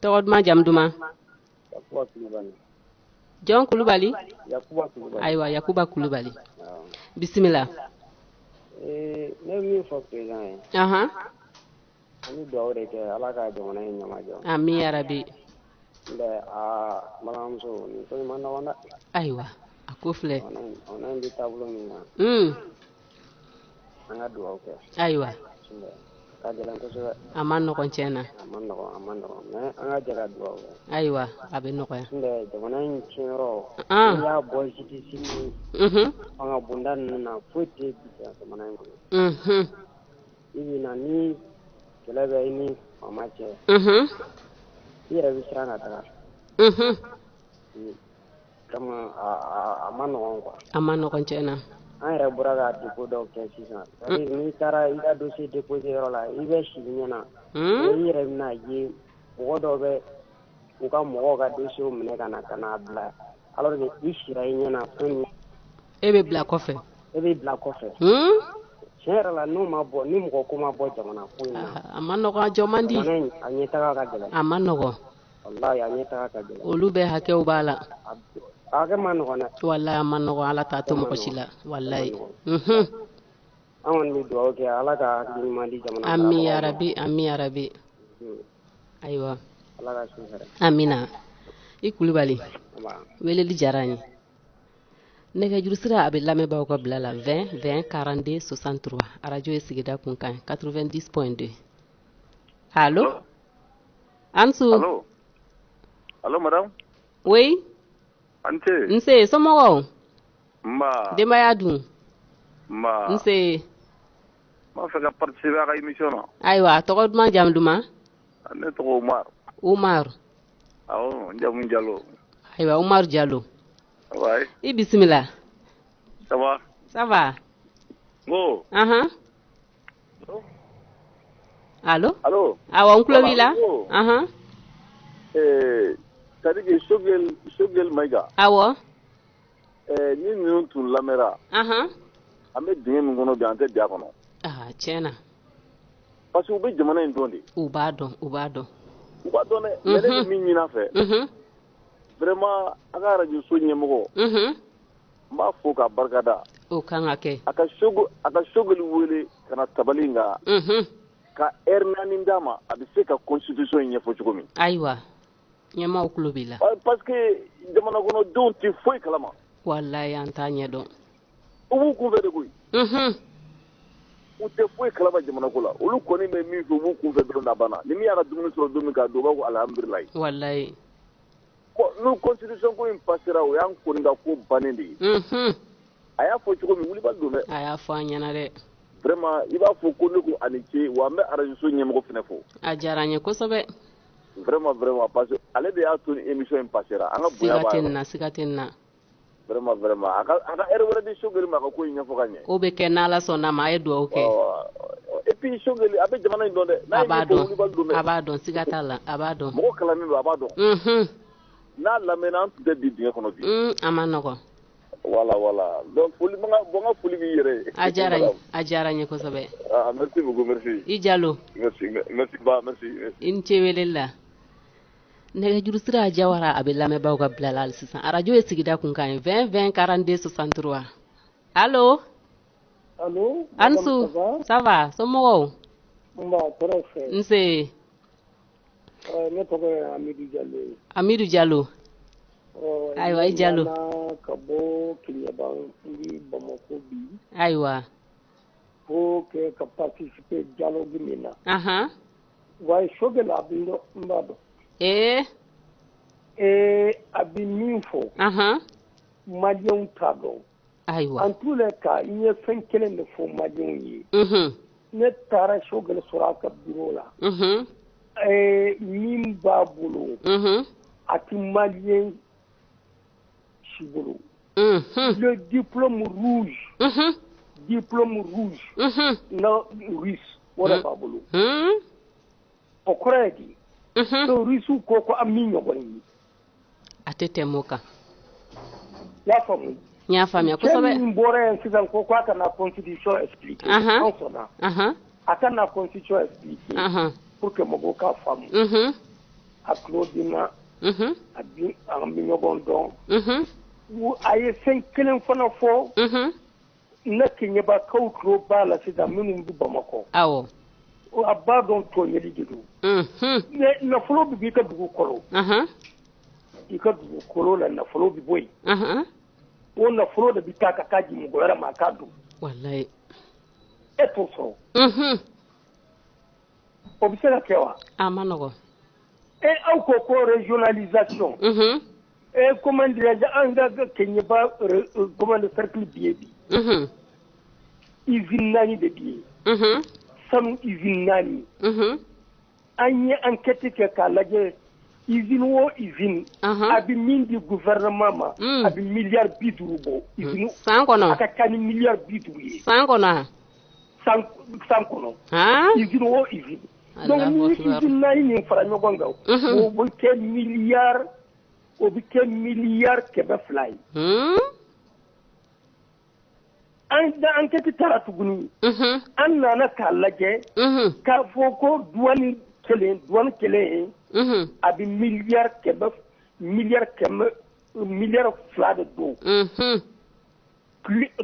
tɔgɔ duman jamu duman Jɔn Kulubali ayiwa Yakuba Kulubali bisimila ne bɛ min fɔ président ye an bɛ dugawu de kɛ Ala ka jamana in ɲamajɔ amin yarabi nbɛ balimamuso nin ko in ma nɔgɔn dɛ ayiwa a ko filɛ jamana in bɛ taabolo min na an ka dugawu kɛ ayiwa ka gɛlɛn kosɛbɛ a ma nɔgɔn tiɲɛ na a ma nɔgɔn mais an ka jɛ ka dugawu kɛ ayiwa a bɛ nɔgɔya nbɛ jamana in tiɲɛyɔrɔ n'i y'a bɔ justice ni fanga bonda ninnu na foyi tɛ bisa jamana in kɔnɔ i bɛ na ni kɛlɛ bɛ i ni faama cɛ i yɛrɛ bɛ siran ka taga kama a ma nɔgɔn quoi a ma nɔgɔn tiɲɛ na an yɛrɛ bɔra ka dépôt dɔw kɛ sisan n'i taara i ka dossier déposé yɔrɔ la i bɛ sigi ɲɛna i yɛrɛ bɛna ye mɔgɔ dɔw bɛ u ka mɔgɔw ka dossier minɛ ka n'a bila alors que i sira i ɲɛna fɛn min e bɛ bila kɔfɛ e bɛ bila kɔfɛ tiɲɛ yɛrɛ la n'o ma bɔ ni mɔgɔ ko ma bɔ jamana ko in na a ma nɔgɔn a jɔ man di jamana in a ɲɛtaga ka gɛlɛn a ma nɔgɔn wallahi a ɲɛtaga ka gɛlɛn olu bɛɛ hakɛw b'a la a hakɛ ma nɔgɔn dɛ wallahi a ma nɔgɔn Ala t'a to mɔgɔ si la wallahi an kɔni bɛ dugawu kɛ Ala ka hakili ɲuman di jamana amin yarabi amin yarabi ayiwa Ala ka su hɛrɛ amina i Kulubali weleli diyara an ye nɛgɛjuru sira a bɛ lamɛnbaaw ka bila la 20 20 42 63 radio ye sigida kunkan 90.2 allo Ansu allo madame oui nse somɔgɔw denbaya dun nse m'a fɛ ka participer a ka émission na ayiwa tɔgɔ duman jamu duman ne tɔgɔ Umar awɔ n jamu Jalo ayiwa Umar Jalo ouais i bisimila ça va Ngo. Allo? Allo? Awa on kulo wila? C'est-à-dire que Shogel Maïga. Awa? Ni ninnu tun lamɛnra. An bɛ dingɛ min kɔnɔ bi an tɛ bi a kɔnɔ. Tiɲɛ na. Parce que u bɛ jamana in dɔn de. U b'a dɔn, u b'a dɔn. U b'a dɔn dɛ. Mais ne bɛ min ɲini a fɛ. Vraiment a ka radio so ɲɛmɔgɔ. ma fo ka barkada o kan ka kɛ aka shogoli wele kana tabalinga ka ernani dama a bɛ se ka constitution ɲɛfɔ cogo min ayiwa ɲɛmaw tulo b'i la parce que jamana kɔnɔdenw tɛ foyi kalama wallahi an t'a ɲɛdɔn u b'u kunfɛ de koyi u tɛ foyi kalama jamana ko la olu kɔni bɛ min fɛ u b'u kunfɛ dɔrɔn na banna ni min y'a ka dumuni sɔrɔ don min k'a dun u b'a fɔ alhamdulilayi wallahi n'u constitution ko in passera o y'an kɔni ka ko bannen de ye a y'a fɔ cogo min wulibali don dɛ a y'a fɔ an ɲɛna dɛ vraiment i b'a fɔ ko ne ko ani ce wa an bɛ arajo ɲɛmɔgɔ fana fɔ a diyara n ye kosɛbɛ vraiment parce que ale de y'a to ni émission in passera an ka bonya b'a siga tɛ nin na vraiment a ka heure wɛrɛ di Sogeli ma a ka ko in ɲɛfɔ ka ɲɛ o bɛ kɛ n'Ala sɔnna ma a ye dugawu kɛ et puis Sogeli a bɛ jamana in dɔn dɛ a b'a dɔn siga t'a la a b'a dɔn mɔgɔ kalannen don a b'a dɔn n'a lamɛnna an tun tɛ bi dingɛ kɔnɔ bi a ma nɔgɔn voilà donc foli n ka foli b'i yɛrɛ ye a diyara n ye kosɛbɛ merci beaucoup merci i Jalo merci ba merci i ni ce weleli la nɛgɛjuru sira Jawara a bɛ lamɛnbaaw ka bila la hali sisan arajo ye sigida kunkan ye 20 20 42 63 allo Ansu ça va somɔgɔw nse ne tɔgɔ ye Amidu Jalo ayiwa i Jalo ka bɔ Keleban fili Bamako bi ayiwa pour que ka participer dialogue min na wa Sogeli a bɛ n b'a dɔn a bɛ min fɔ maliyɛnw t'a dɔn ayiwa en tous les cas n ye fɛn kelen de fɔ maliyɛnw ye ne taara Sogeli sɔrɔ a ka bureau la min b'a bolo a tɛ maliyɛn si bolo le diplôme rouge na russe o de b'a bolo o kɔrɔ ye di so russe ko ko an min ɲɔgɔn ye a tɛ tɛmɛ o kan i y'a faamu n y'a faamuya kosɛbɛ cɛ min bɔra yan sisan ko a kana constitution expliquer an sɔnna a kana constitution expliquer pour que mɔgɔw ka faamu a tulo dina a bi an bɛ ɲɔgɔn dɔn a ye fɛn kelen fana fɔ ne keɲɛbakaw tulo b'a la sisan minnu bɛ Bamakɔ awɔ a b'a dɔn tɔɲɛli de don mais nafolo bɛ b'i ka dugu kɔrɔ i ka dugu kolo la nafolo bɛ bɔ yen o nafolo de bɛ taa ka taa di mɔgɔ wɛrɛ ma a k'a dun wallahi e t'o sɔrɔ o bɛ se ka kɛ wa a ma nɔgɔn aw ko régionalisation comment dirais-je an ka Keɲeba comment le cercle bi ye bi usine 4 de bi ye sanu usine 4 an ye enquête kɛ k'a lajɛ usine o usine a bɛ min di gouvernement ma a bɛ miliyari 50 bɔ usine san kɔnɔ a ka ca ni miliyari 50 ye san kɔnɔ san kɔnɔ usine o usine donc ni usine 4 nin fara ɲɔgɔn kan o bɛ kɛ miliyari 200 ye an kɛti taara tuguni an nana k'a lajɛ k'a fɔ ko douane kelen a bɛ miliyari 2 de don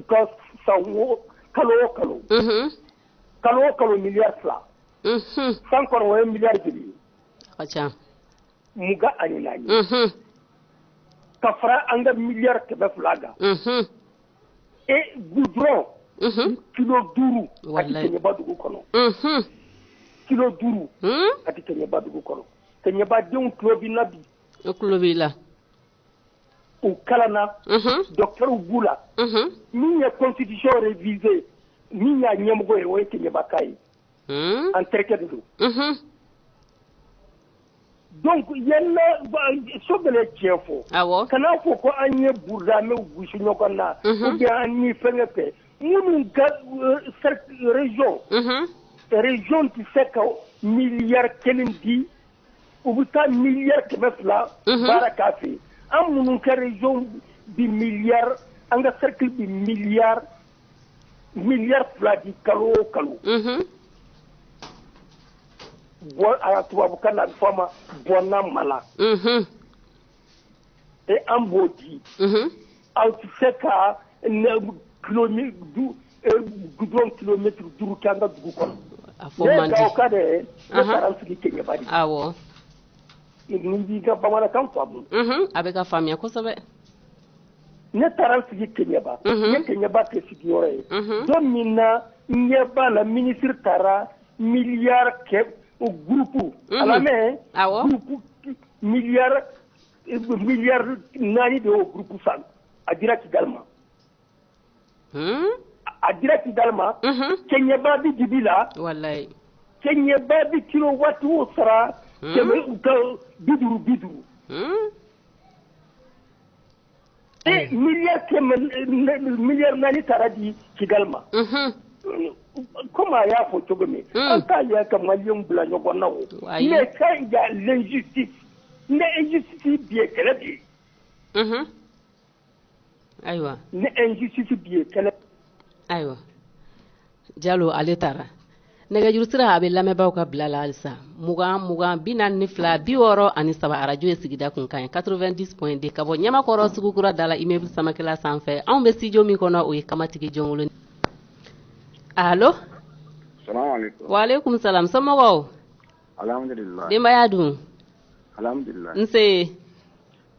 ka kalo o kalo miliyari 2 san kɔnɔ o ye miliyari joli ye 24 ka fara an ka miliyari 200 kan goudron kilo 5 a tɛ Keɲeba dugu kɔnɔ kilo 5 a tɛ Keɲeba dugu kɔnɔ Keɲebadenw tulo b'i la bi o tulo b'i la u kalanna docteurs b'u la min ye constitution révisée min y'a ɲɛmɔgɔ ye o ye Keɲebaka ye en terikɛ de don donc yalla Sogeli tiɲɛ fɔ kana fɔ ko an ye burudamɛw gosi ɲɔgɔn na ou bien an ni fɛnkɛ kɛ minnu ka région tɛ se ka miliyari 1 di u bɛ taa miliyari 200 baara k'a fɛ an minnu ka région bi miliyari an ka cercle bi miliyari 2 di kalo o kalo a tubabukan na a bɛ fɔ a ma bɔnna mala an b'o di aw tɛ se ka gudron kilomètre 5 kɛ an ka dugu kɔnɔ. Ne gawo ka dɛ ne taara n sigi Keɲeba de. Awɔ. Ni b'i ka bamanankan faamu. A bɛ ka faamuya kosɛbɛ. Ne taara n sigi Keɲeba. Ne Keɲeba tɛ sigiyɔrɔ ye. Don min na n ɲɛ b'a la ministre taara miliyari kɛ groupe a lamɛn. Awɔ. Groupe miliyari 4 de y'o groupe san a dira Kigali ma. A dira Kigali ma. Keɲeba bi dibi la. Walayi. Keɲeba bi kilowatt o sara 50. miliyari 4 taara di Kigali ma. Comme a y'a fɔ cogo min. An t'a ye ka maliyɛnw bila ɲɔgɔn na o. Mais quand il y a l'injustice, ni injustice bi ye kɛlɛ bi ye. Ayiwa. Ni injustice bi ye kɛlɛ. Ayiwa. Jalo ale taara. Nɛgɛjuru sira a bɛ lamɛnbaaw ka bila la halisa 20 42 63 radio ye sigida kunkan ye 90.2 ka bɔ Ɲamakɔrɔ Sugukura da la immeuble Samakɛla sanfɛ anw bɛ studio min kɔnɔ o ye Kamatigi Jɔnkoloni. Allo. Salamualeykum. Waaleykum salam somɔgɔw. Alhamdulillah. Denbaya dun. Alhamdulillah. Nse.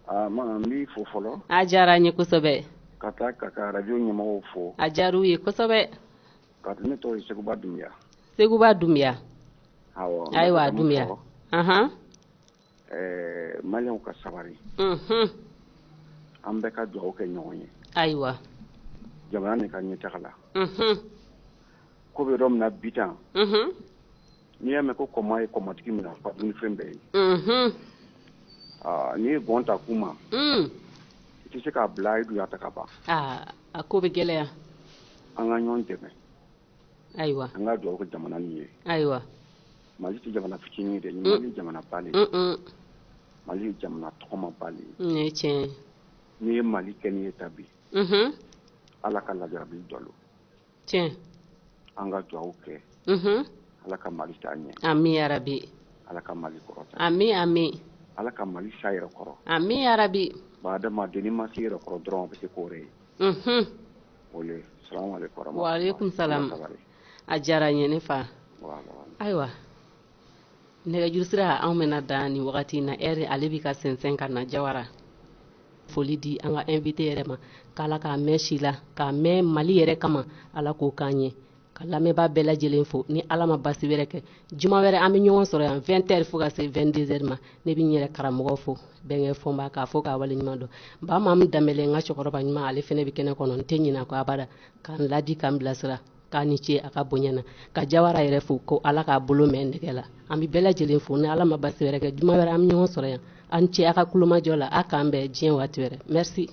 Ma n b'i fo fɔlɔ. A diyara n ye kosɛbɛ. Ka taa ka radio ɲɛmɔgɔw fo. A diyara u ye kosɛbɛ. Ka ne tɔgɔ ye Seguba Dunbiya. Seguba Dunbiya. Awɔ. Ayiwa Dunbiya. Maliyɛnw ka sabari. An bɛɛ ka dugawu kɛ ɲɔgɔn ye. Ayiwa. Jamana nin ka ɲɛtaga la. Ko bɛ yɔrɔ min na bi tan. N'i y'a mɛn ko kɔma ye kɔmatigi minɛ ka dumuni fɛn bɛɛ ye. N'i ye gɔn ta k'u ma. I tɛ se k'a bila i dun y'a ta ka ban. A ko bɛ gɛlɛya. An ka ɲɔgɔn dɛmɛ. Ayiwa. An ka dugawu kɛ jamana nin ye. Ayiwa. Mali tɛ jamana fitinin de ye. Mali ye jamana ba de ye. Mali ye jamana tɔgɔma ba de ye. Nin ye tiɲɛ ye. N'i ye Mali kɛ n'i ye ta bi. Ala ka lajarabi dɔlo. Tiɲɛ. An ka dugawu kɛ. Ala ka Mali taa ɲɛ. Ami yarabi. Ala ka Mali kɔrɔta. Ami. Ala ka Mali sa yɛrɛ kɔrɔ. Ami yarabi. Adamaden n'i ma se yɛrɛ kɔrɔ dɔrɔn o bɛ se k'o ye. Ole, salamualeykum. Waaleykum salam. A diyara n ye ne fa. Ayiwa. Nɛgɛjuru sira anw bɛna da ni wagati in na heure ale bɛ ka sɛnsɛn ka na Jawara. Foli di an ka invité yɛrɛ ma k'Ala k'a mɛn si la k'a mɛn Mali yɛrɛ kama Ala k'o k'an ye ka lamɛnbaa bɛɛ lajɛlen fo ni Ala ma basi wɛrɛ kɛ juma wɛrɛ an bɛ ɲɔgɔn sɔrɔ yan 20h fo ka se 22h ma ne bɛ n yɛrɛ karamɔgɔ fo bɛnkɛ fɔnba k'a fɔ k'a waleɲuman dɔn ba Mamu Danbɛlɛ n ka cɛkɔrɔba ɲuman ale fɛnɛ bɛ kɛnɛ kɔnɔ n tɛ ɲinɛ a kɔ abada k'an ladi k'an bilasira k'a ni ce a ka bonya na ka Jawara yɛrɛ fo ko Ala k'a bolo mɛn nɛgɛ la an bɛ bɛɛ lajɛlen fo ni Ala ma basi wɛrɛ kɛ juma wɛrɛ an bɛ ɲɔgɔn sɔrɔ yan an ce a ka kulomajɔ la a k'an bɛn diɲɛ waati wɛrɛ merci.